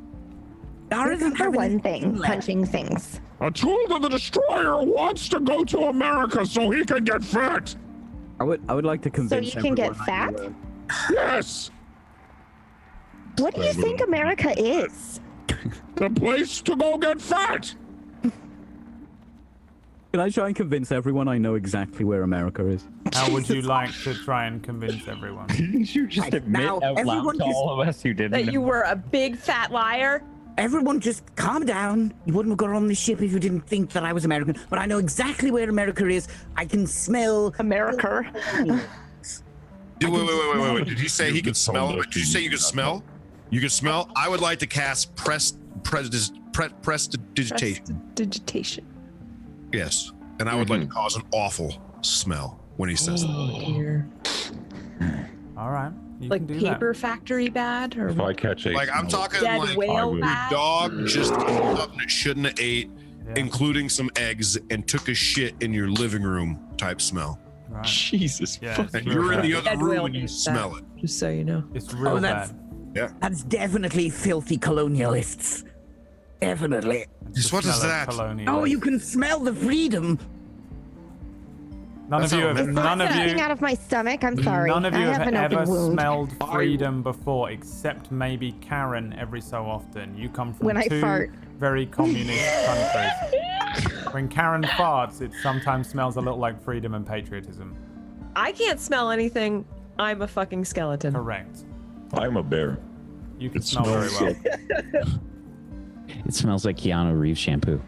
You're good for one thing, punching things. A tool to the destroyer wants to go to America so he can get fat. I would like to convince. So you can get everyone fat? Yes. What do you think America is? The place to go get fat. Can I try and convince everyone I know exactly where America is? How would you like to try and convince everyone? Didn't you just admit now, out loud everyone to just- all of us you didn't That know? you were a big fat liar? Everyone just calm down. You wouldn't have got on the ship if you didn't think that I was American. But I know exactly where America is. I can smell America. Wait. Did he say he could smell? Did you say you could smell? You could smell? I would like to cast prestidigitation. Digitation. Yes. And I would like to cause an awful smell when he says that. Oh dear. All right. You Like can do paper factory bad, or If I catch a Like, I'm talking dead like whale would- bad? dog just ate something it shouldn't have ate, including some eggs, and took a shit in your living room type smell. Right. Jesus. Yeah, fuck. it's And you're in the real other Dead room whale and you does smell that, it. Just so you know. It's real that's- bad. That's definitely filthy colonialists. Definitely. Just what is Smell of that? colonial. Oh, you can smell the freedom. None of That's you all- have. It's None of Something you. out of my stomach. I'm sorry. None of you I have have an ever open wound. smelled freedom before, except maybe Karen every so often. You come from When I two fart. very communist countries. When Karen farts, it sometimes smells a little like freedom and patriotism. I can't smell anything. I'm a fucking skeleton. Correct. I'm a bear. You can It smell very well. It smells like Keanu Reeves shampoo.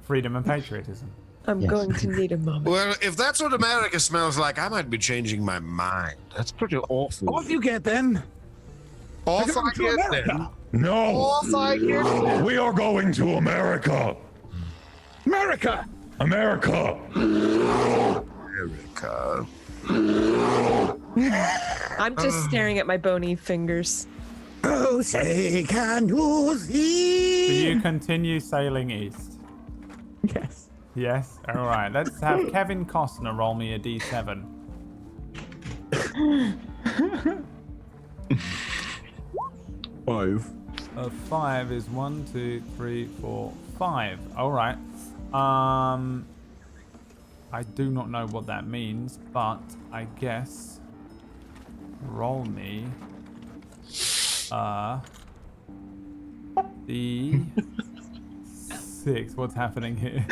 Freedom and patriotism. I'm going to need a moment. Well, if that's what America smells like, I might be changing my mind. That's pretty awful. Off you get then. Off Welcome I to get America. then. No. Off I get then. We are going to America. America. America. America. I'm just staring at my bony fingers. Oh, say can you Do see? you continue sailing east? Yes. Yes? Alright, let's have Kevin Costner roll me a d7. 5. A 5 is 1, 2, 3, 4, 5. Alright. I do not know what that means, but I guess roll me D6. What's happening here?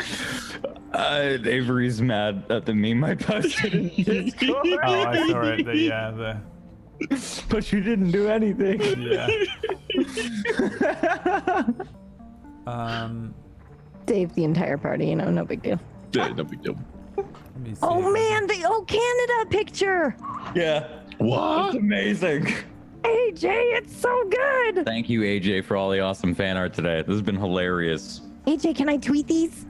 Avery's mad at the meme I posted in Discord. Oh, I saw it. But you didn't do anything. Yeah. Save the entire party, no big deal. Yeah, no big deal. Let me see. Oh man, the Canada picture. Yeah. What? It's amazing. AJ, it's so good. Thank you, AJ, for all the awesome fan art today. This has been hilarious. AJ, can I tweet these?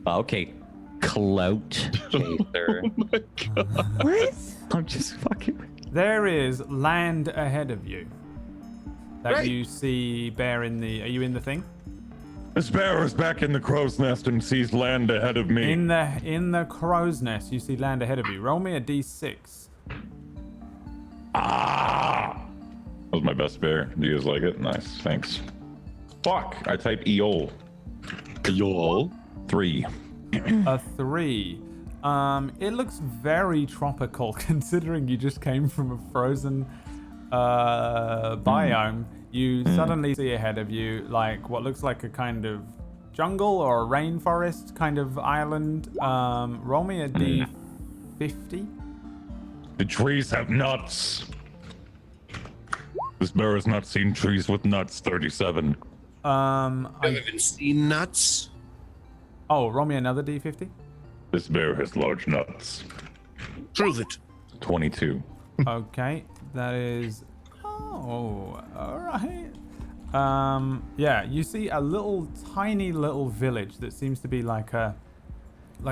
Okay. Clout chaser. Oh my god. What? I'm just fucking. There is land ahead of you that Great. you see bear in the. Are you in the thing? This bear is back in the crow's nest and sees land ahead of me. In the crow's nest, you see land ahead of you. Roll me a d6. Ah! That was my best bear. Do you guys like it? Nice, thanks. Fuck! I typed EOL. EOL? 3. A 3. It looks very tropical considering you just came from a frozen biome. You suddenly see ahead of you like what looks like a kind of jungle or a rainforest kind of island. Roll me a d50. The trees have nuts. This bear has not seen trees with nuts. 37. I haven't seen nuts. Oh, roll me another d50. This bear has large nuts. Prove it. 22. Okay, that is. Oh, all right. Yeah, you see a tiny little village that seems to be like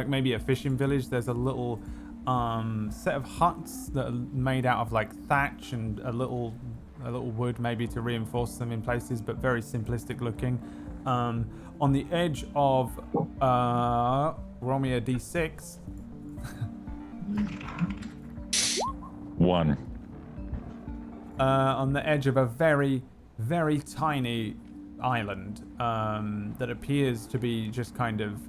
maybe a fishing village. There's a little set of huts that are made out of like thatch and a little wood maybe to reinforce them in places, but very simplistic looking. On the edge of roll me a d6. 1. on the edge of a very, very tiny island that appears to be just kind of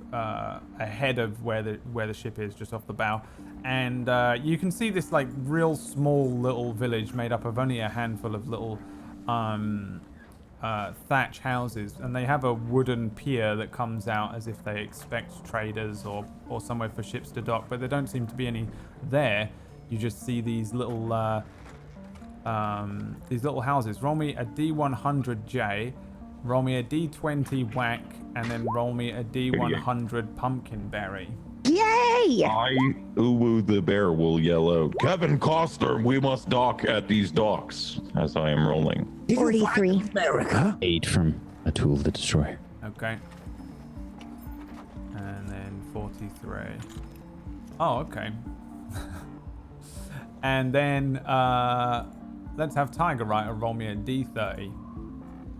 ahead of where the ship is, just off the bow. And you can see this like real small little village made up of only a handful of little thatch houses, and they have a wooden pier that comes out as if they expect traders or somewhere for ships to dock, but there don't seem to be any there. You just see these little houses. Roll me a D100J, roll me a D20 whack, and then roll me a D100 pumpkin berry. Yay! I, Uwu the bear, will yell out, Kevin Costner, we must dock at these docks, as I am rolling. 43. America. 8 from A Tool of the Destroyer. Okay. And then 43. Oh, okay. And then let's have Tiger Writer roll me a D30.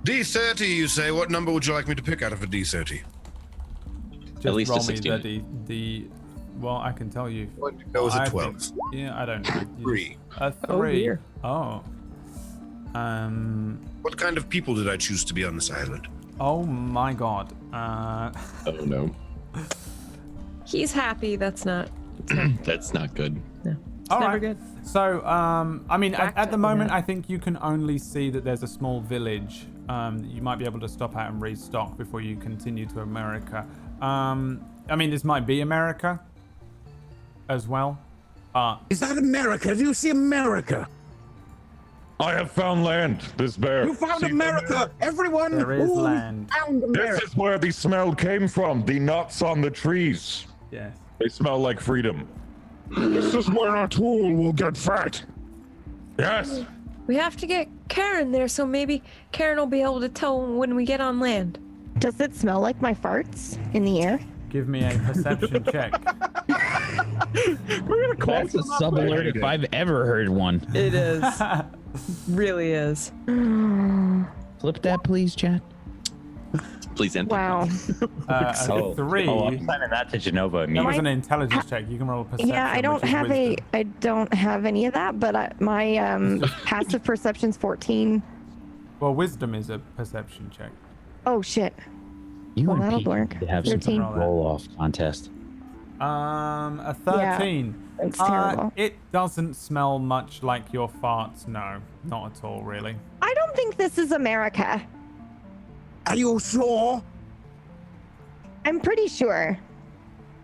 D30, you say? What number would you like me to pick out of a D30? Just At least roll a me 16. Well, I can tell you. Go with a I 12. think- yeah, I don't know. Three. A 3. Oh, dear. Oh. What kind of people did I choose to be on this island? Oh my god. Oh no. He's happy. That's not That's not good. All never right. good. So, I mean, Back at to the moment, that. I think you can only see that there's a small village that you might be able to stop at and restock before you continue to America. I mean, this might be America as well. Is that America? Do you see America? I have found land, this bear. You found See, America! Everyone! There is who land. Found This America. is where the smell came from, the nuts on the trees. Yes. They smell like freedom. This is where our tool will get fat. Yes. We have to get Karen there, so maybe Karen will be able to tell when we get on land. Does it smell like my farts in the air? Give me a perception check. We're gonna call That's a sub alert if I've ever heard one. It is. Really is. Flip that, please, chat. Please enter. Wow. A 3. I'm sending that to Genova That immediately. was an intelligence check. You can roll a perception. Yeah, I don't which is have wisdom. I don't have any of that, but my passive perception's 14. Well, wisdom is a perception check. Oh shit. You Well, and that'll Pete work. need to have some 13. roll-off contest. A 13. It's terrible. It doesn't smell much like your farts. No, not at all, really. I don't think this is America. Are you sure? I'm pretty sure.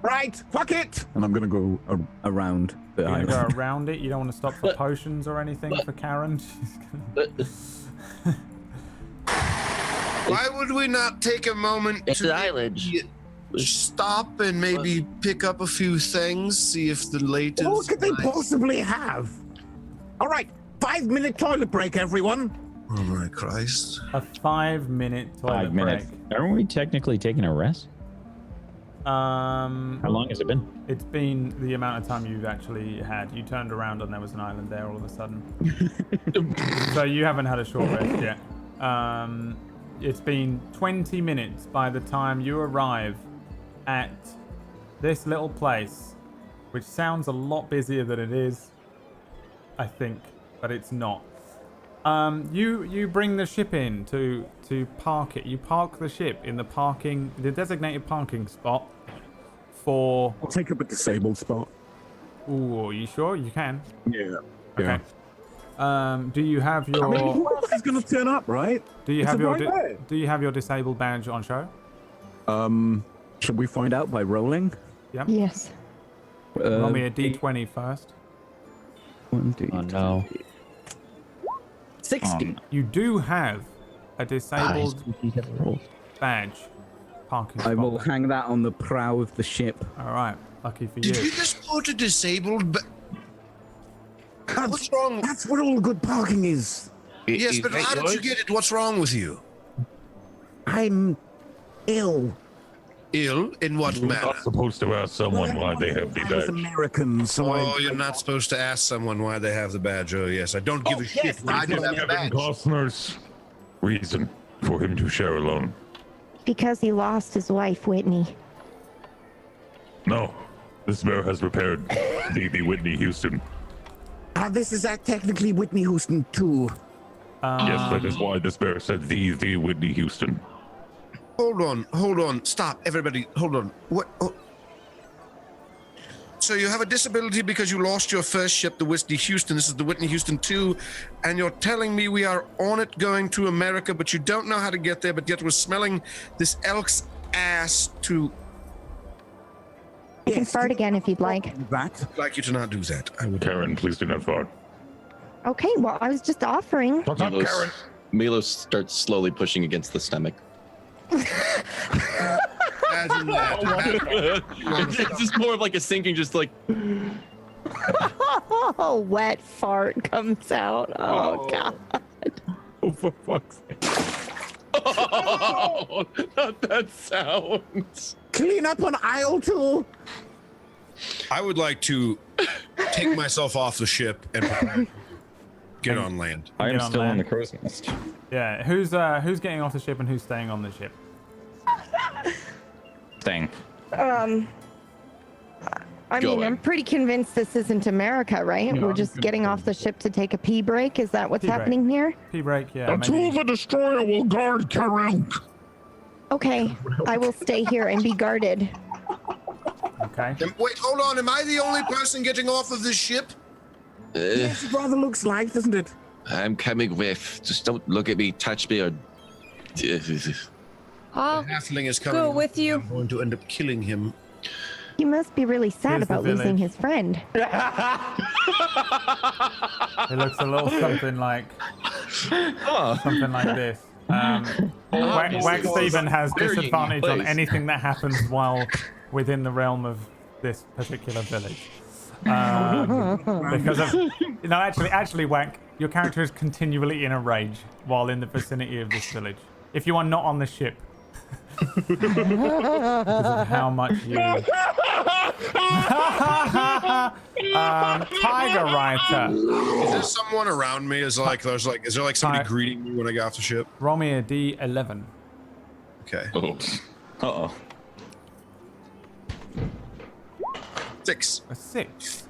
Right, fuck it! And I'm gonna go around the You're island. gonna go around it. You don't want to stop for potions or anything for Karen. Why would we not take a moment It's to an island. stop and maybe pick up a few things, see if the latest... What could they possibly have? All right, 5-minute toilet break, everyone. Oh my Christ. A 5-minute toilet 5 minutes. break. Aren't we technically taking a rest? How long has it been? It's been the amount of time you've actually had. You turned around and there was an island there all of a sudden. So you haven't had a short rest yet. It's been 20 minutes by the time you arrive at this little place, which sounds a lot busier than it is, I think, but it's not. You bring the ship in to park it. You park the ship in the designated parking spot for... I'll take up a disabled spot. Ooh, are you sure? You can. Yeah. Okay. Do you have your... I mean, who else is gonna turn up, right? Do you It's have a your right way. do you have your disabled badge on show? Should we find out by rolling? Yep. Yes. Roll me a d20 first. 1, 2, Oh no. 60. You do have a disabled badge. Parking spot. I will hang that on the prow of the ship. All right. Lucky for Did you. you just put a disabled... What's wrong? That's what all good parking is. Yes, but how did you get it? What's wrong with you? I'm ill. Ill? In what You're manner? not supposed to ask someone why they have the I was badge. American, so Oh, you're not supposed to ask someone why they have the badge. Oh, yes. I don't give a shit why they have the Kevin badge. Costner's reason for him to share alone. Because he lost his wife, Whitney. No, this bear has repaired the Whitney Houston. This is technically Whitney Houston too. Yes, that is why this bear said the Whitney Houston. Hold on. Stop, everybody. Hold on. What? Oh. So you have a disability because you lost your first ship, the Whitney Houston. This is the Whitney Houston 2, and you're telling me we are on it going to America, but you don't know how to get there, but yet we're smelling this elk's ass to... You can fart again if you'd like. I'd like you to not do that. I would. Karen, please do not fart. Okay, well, I was just offering. What's up, Karen? Milos starts slowly pushing against the stomach. Imagine that. It's just more of like a sinking, just like... Oh, wet fart comes out. Oh, God. Oh, for fuck's sake. Oh, not that sound. Clean up on aisle 2. I would like to take myself off the ship and get on land. I am Get on still on land. the crow's nest. Yeah, who's getting off the ship and who's staying on the ship? Staying. I mean, Going. I'm pretty convinced this isn't America, right? No, We're I'm just good. getting off the ship to take a pee break. Is that what's Pee break. happening here? Pea break, yeah. Until Maybe. the destroyer will guard Karelk. Okay, I will stay here and be guarded. Okay. Wait, hold on. Am I the only person getting off of this ship? Yes, it rather looks like, doesn't it? I'm coming with. Just don't look at me, touch me, or... I'll The halfling is coming. go with you. I'm going to end up killing him. He must be really sad Here's the about losing village. his friend. It looks a little something like this. Wax Steven has Very disadvantage on place. anything that happens while within the realm of this particular village. Because of no, actually, Wack, your character is continually in a rage while in the vicinity of this village. If you are not on the ship, because of how much you. Tiger Writer. Is there someone around me? Is there like somebody Hi. greeting me when I get off the ship? Roll me a D11. Okay. Oh. Uh-oh. 6. A 6.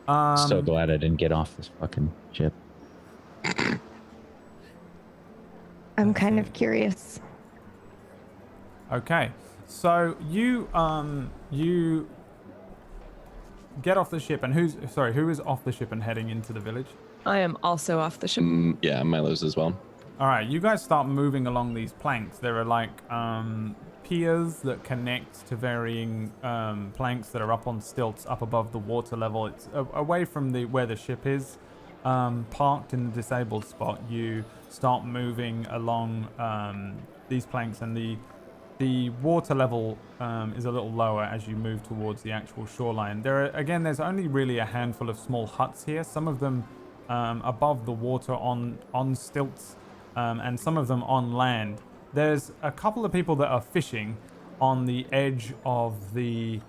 So glad I didn't get off this fucking ship. I'm kind of curious. Okay, so you get off the ship, and who is off the ship and heading into the village? I am also off the ship. Yeah, Milo's as well. All right, you guys start moving along these planks. There are like piers that connect to varying planks that are up on stilts up above the water level. It's away from where the ship is parked in the disabled spot. You start moving along these planks, and the water level is a little lower as you move towards the actual shoreline. There's only really a handful of small huts here. Some of them above the water on stilts, and some of them on land. There's a couple of people that are fishing on the edge of the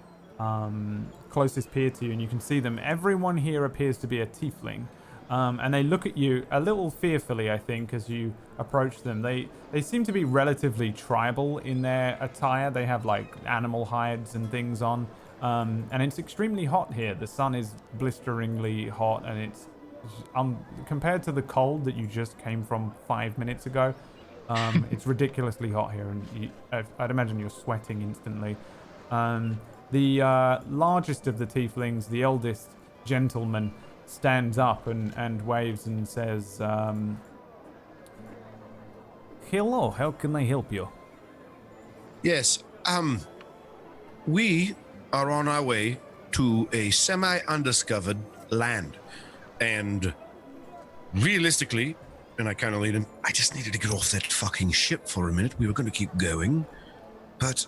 closest pier to you, and you can see them. Everyone here appears to be a tiefling. And they look at you a little fearfully, I think, as you approach them. They seem to be relatively tribal in their attire. They have like animal hides and things on. And it's extremely hot here. The sun is blisteringly hot, and it's compared to the cold that you just came from 5 minutes ago, it's ridiculously hot here, and I'd imagine you're sweating instantly. The largest of the tieflings, the eldest gentleman, stands up and waves and says, hello, how can I help you? Yes. We are on our way to a semi-undiscovered land. And realistically, and I kind of lead him, I just needed to get off that fucking ship for a minute. We were going to keep going. But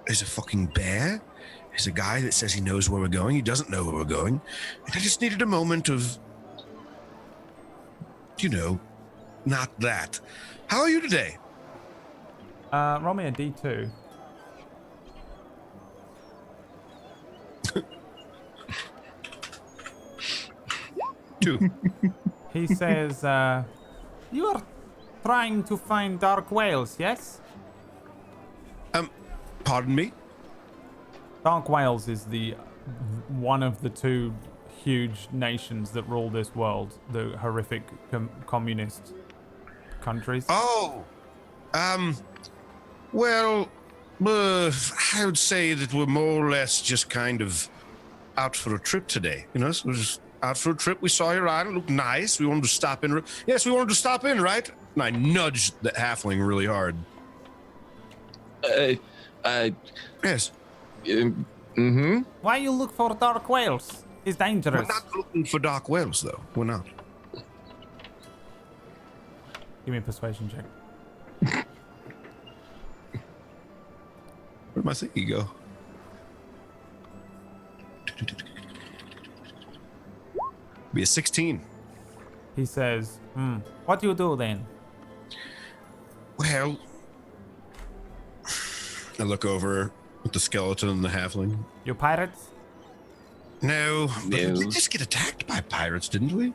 there's a fucking bear. There's a guy that says he knows where we're going. He doesn't know where we're going. And I just needed a moment of, not that. How are you today? Roll me a D2. Two. He says, you are trying to find dark whales, yes? Pardon me? Dark whales is one of the two huge nations that rule this world, the horrific communist countries? Oh, well, I would say that we're more or less just kind of out for a trip today. You know, so we're just out for a trip. We saw your island, it looked nice. We wanted to stop in. Yes, we wanted to stop in, right? And I nudged the halfling really hard. Yes. Why you look for dark whales? It's dangerous. We're not looking for dark whales, though. We're not. Give me a persuasion check. Where'd my thingy go? Be a 16. He says, what do you do then? Well, I look over at the skeleton and the halfling. You pirates? No, but we did just get attacked by pirates, didn't we?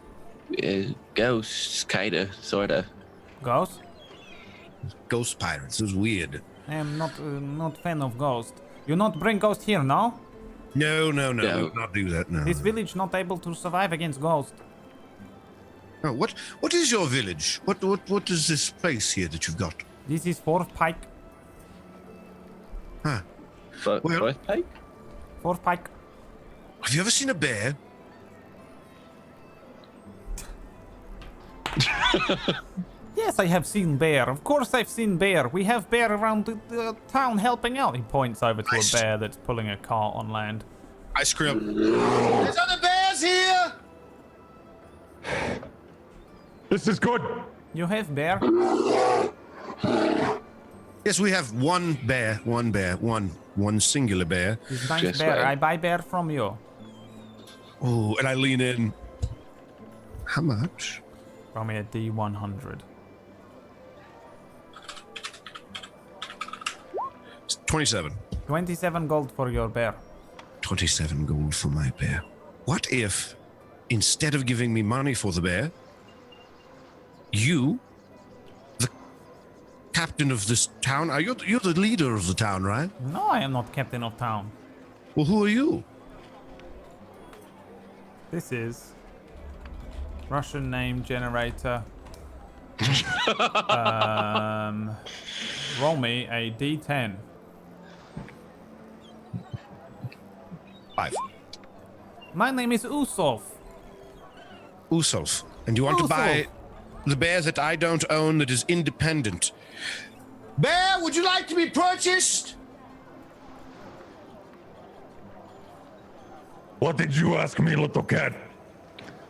Ghosts, kinda, sorta. Ghosts? Ghost pirates. It was weird. I am not fan of ghosts. You not bring ghosts here, no? No. We would not do that, no. This village not able to survive against ghosts. Oh, what is your village? What is this place here that you've got? This is Fourth Pike. Huh. Fourth Pike? Fourth Pike. Have you ever seen a bear? Yes, I have seen bear. Of course I've seen bear. We have bear around the town helping out. He points over to a bear that's pulling a cart on land. I scream, there's other bears here! This is good. You have bear? Yes, we have one singular bear. It's nice bear. I buy bear from you. Oh, and I lean in. How much? Roll me a D100. 27. 27 gold for your bear. 27 gold for my bear. What if, instead of giving me money for the bear, you, the captain of this town, you're the leader of the town, right? No, I am not captain of town. Well, who are you? This is Russian name generator. Roll me a D10. 5. My name is Usov. Usov. And you want to buy the bear that I don't own that is independent. Bear, would you like to be purchased? What did you ask me, little cat?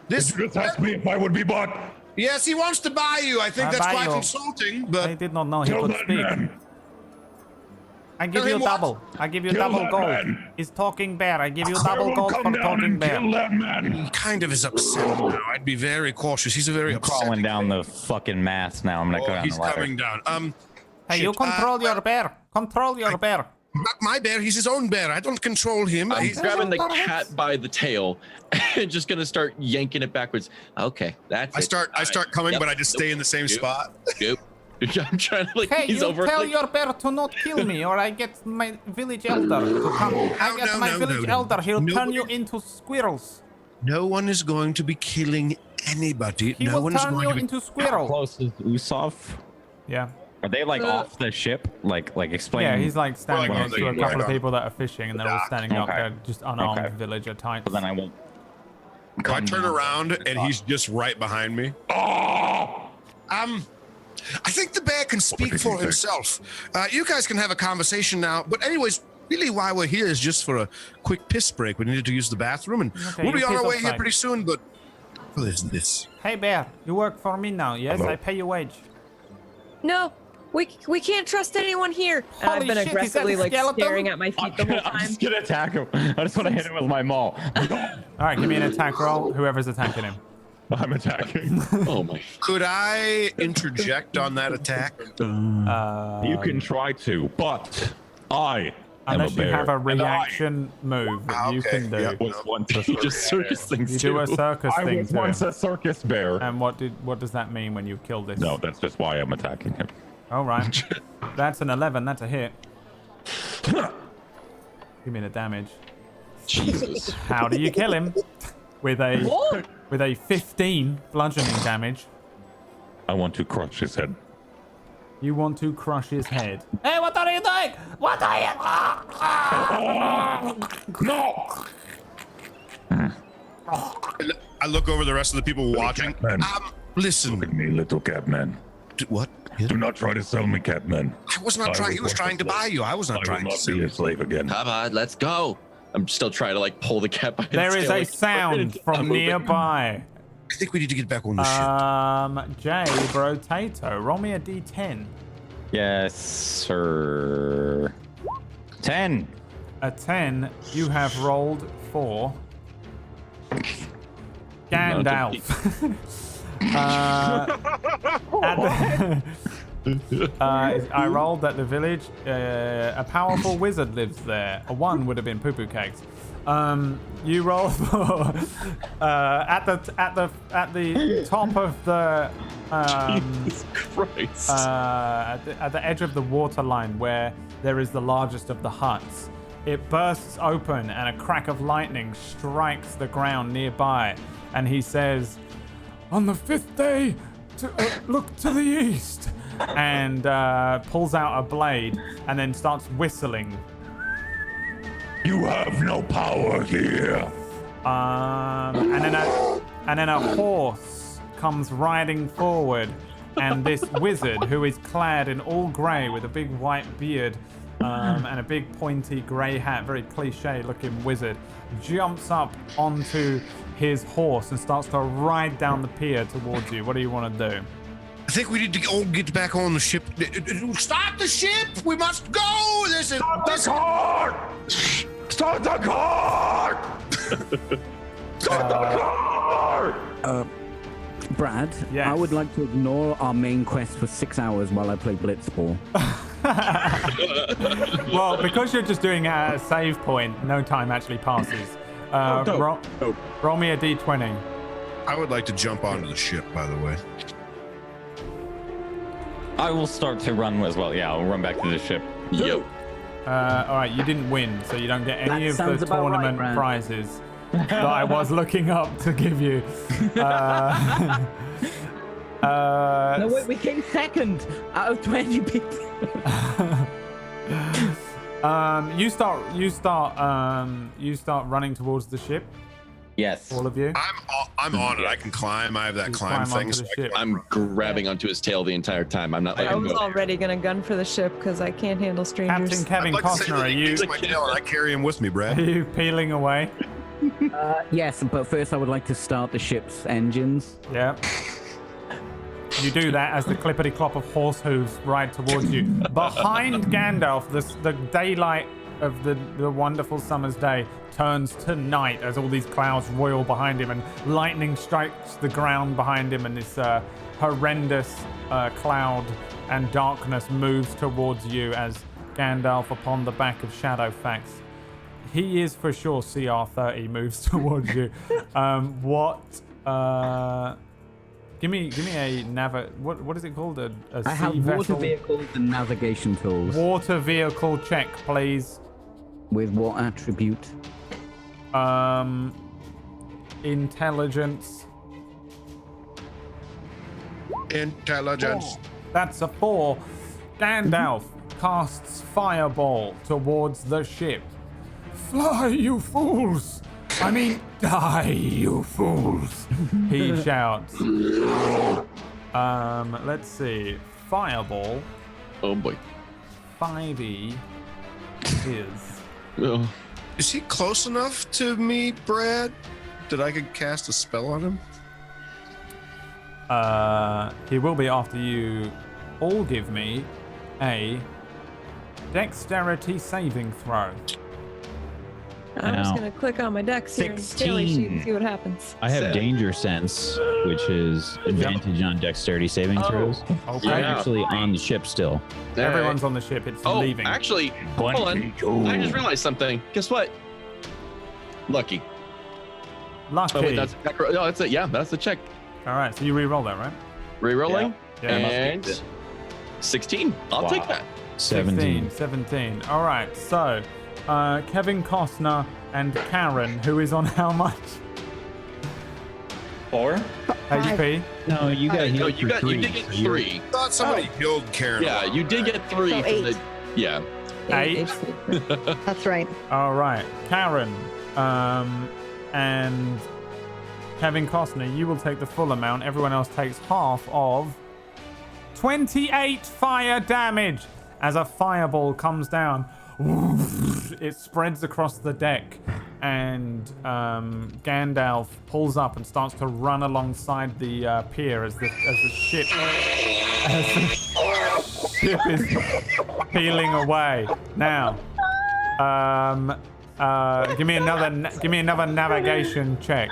Did you just ask me if I would be bought? Yes, he wants to buy you. I think that's quite insulting, but... I did not know he could speak. I give you double. I give you double gold. He's talking bear. I give you double gold for talking bear. He kind of is upset now. I'd be very cautious. He's a very upset. Crawling down the fucking mast now. I'm gonna go down he's the ladder. coming down. Hey, you control your bear. Control your bear. Not my bear. He's his own bear. I don't control him. He's grabbing the cat by the tail and just gonna start yanking it backwards. Okay, that's I start coming, but I just stay in the same spot. Nope. I'm trying to Hey, you tell your bear to not kill me, or I get my village elder to come. I get my village elder. He'll turn you into squirrels. No one is going to be killing anybody. He will turn you into squirrel. How close is Usov? Yeah. Are they like off the ship? Like explain. Yeah, he's like standing next to a couple of people. people that are fishing, and they're all standing up. Okay. They're just unarmed villager types. But then I won't. I turn around and he's just right behind me. I think the bear can speak for himself. You guys can have a conversation now. But anyways, really why we're here is just for a quick piss break. We needed to use the bathroom, and we'll be on our way here pretty soon, but what is this? Hey, bear, you work for me now, yes? Hello? I pay you wage. No, we can't trust anyone here. And I've Holy been shit, is that aggressively a like skeleton? staring at my feet the whole I'm time. just gonna attack him. I just want to hit him with my maul. All right, give me an attack roll. Whoever's attacking him. I'm attacking. Oh my. Could I interject on that attack? You can try to, but I am a Unless you bear. have a reaction move that you can do. Was once a just circus things You do a circus I thing was to once him. a circus bear. And what does that mean when you kill this? No, that's just why I'm attacking him. All right. That's an 11. That's a hit. Give me the damage. Jesus. How do you kill him? with a 15 bludgeoning damage. I want to crush his head. You want to crush his head. Hey, what are you doing? What are you? No! I look over the rest of the people watching. Listen. Look at me, little Catman. What? Do not try to sell me, Catman. I was not trying. He was trying to buy you. I was not trying to sell be you. a slave again. Come on, let's go. I'm still trying to like pull the cat by its There is tail, a like, sound I'm from moving. nearby. I think we need to get back on the ship. Jay Brotato, roll me a d10. Yes, sir. 10. A 10, you have rolled for Gandalf. I rolled at the village. A powerful wizard lives there. A 1 would have been poo-poo cakes. You roll for at the top of the Jesus Christ. at the edge of the water line where there is the largest of the huts. It bursts open and a crack of lightning strikes the ground nearby, and he says, "On the 5th day, look to the east," and pulls out a blade and then starts whistling. You have no power here. And then a horse comes riding forward, and this wizard, who is clad in all grey with a big white beard and a big pointy grey hat, very cliche-looking wizard, jumps up onto his horse and starts to ride down the pier towards you. What do you want to do? I think we need to all get back on the ship. Start the ship! We must go! This is Start the car! Start the car! Start the car! Brad, Yes. I would like to ignore our main quest for 6 hours while I play Blitzball. Well, because you're just doing a save point, no time actually passes. Roll me a d20. I would like to jump onto the ship, by the way. I will start to run as well. Yeah, I'll run back to the ship. Yep. All right, you didn't win, so you don't get any That of the sounds about right, tournament Brad. prizes that I was looking up to give you. No, wait, we came second out of 20 people. You start running towards the ship. Yes. All of you. I'm on it. I can climb. I have that You climb climb thing. onto So the I can ship. I'm grabbing onto his tail the entire time. I'm not I letting was him go. already gonna gun for the ship because I can't handle strangers. Captain Kevin I'd like to say Costner, that are he you kicks my tail and I carry him with me, are Brad. you peeling away? Yes, but first I would like to start the ship's engines. Yeah. You do that as the clippity-clop of horse hooves ride towards you. Behind Gandalf, the daylight of the wonderful summer's day turns to night as all these clouds roil behind him and lightning strikes the ground behind him, and this horrendous cloud and darkness moves towards you as Gandalf, upon the back of Shadowfax, he is for sure CR30, moves towards you. Give me a what is it called? A I have sea water vessel? vehicles and navigation tools. Water vehicle check, please. With what attribute? Intelligence. Intelligence. That's a 4. Gandalf casts fireball towards the ship. Fly, you fools! I mean, die, you fools! He shouts. Let's see. Fireball. Oh boy. 5e is. Oh. Is he close enough to me, Brad, that I could cast a spell on him? He will be after you all give me a dexterity saving throw. I'm just Now, gonna click on my dex here and daily sheet and see what happens. I have danger sense, which is advantage on dexterity saving throws. Okay. I'm actually on the ship still. Everyone's on the ship. It's Oh, leaving. actually, hold on. I just realized something. Guess what? Lucky. Lucky. Oh, wait, that's no, that's it. Yeah, that's the check. All right, so you re-roll that, right? Rerolling. Yeah. And 16. I'll take that. 17. 17. All right, so Kevin Costner and Karen, who is on how much? 4 HP. No, you got No, hit you for got 3. you did get so you're- 3. I thought somebody killed Karen. Yeah, you did get 3 So from 8. the. Yeah. 8. That's right. All right, Karen, and Kevin Costner, you will take the full amount. Everyone else takes half of 28 fire damage as a fireball comes down. It spreads across the deck, and Gandalf pulls up and starts to run alongside the pier as the ship is peeling away. Now, give me another navigation check.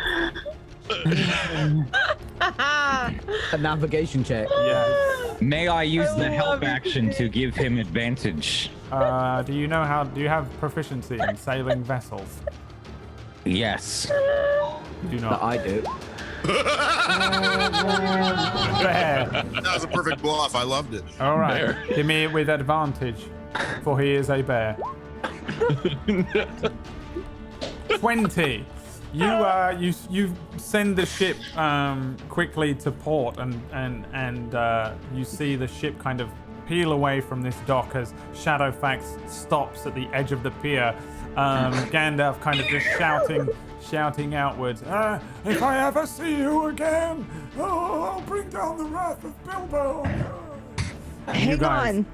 A navigation check. Yeah. May I use the help action to give him advantage? Do you have proficiency in sailing vessels? Yes. You do not. I do. Bear. That was a perfect bluff. I loved it. All right. Bear. Give me it with advantage, for he is a bear. 20. You send the ship quickly to port, and you see the ship kind of peel away from this dock as Shadowfax stops at the edge of the pier. Gandalf kind of just shouting outwards. If I ever see you again, I'll bring down the wrath of Bilbo. Hang on.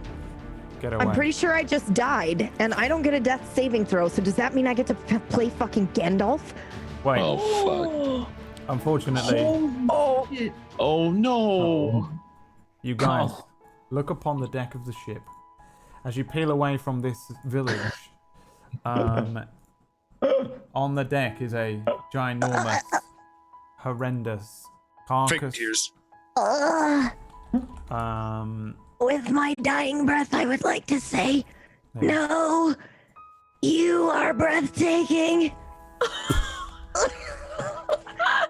Get away. I'm pretty sure I just died, and I don't get a death saving throw. So does that mean I get to play fucking Gandalf? Wait. Oh Unfortunately, fuck. Oh no. you guys look upon the deck of the ship as you peel away from this village. On the deck is a ginormous, horrendous Fake carcass. tears. With my dying breath, I would like to say, no, you are breathtaking.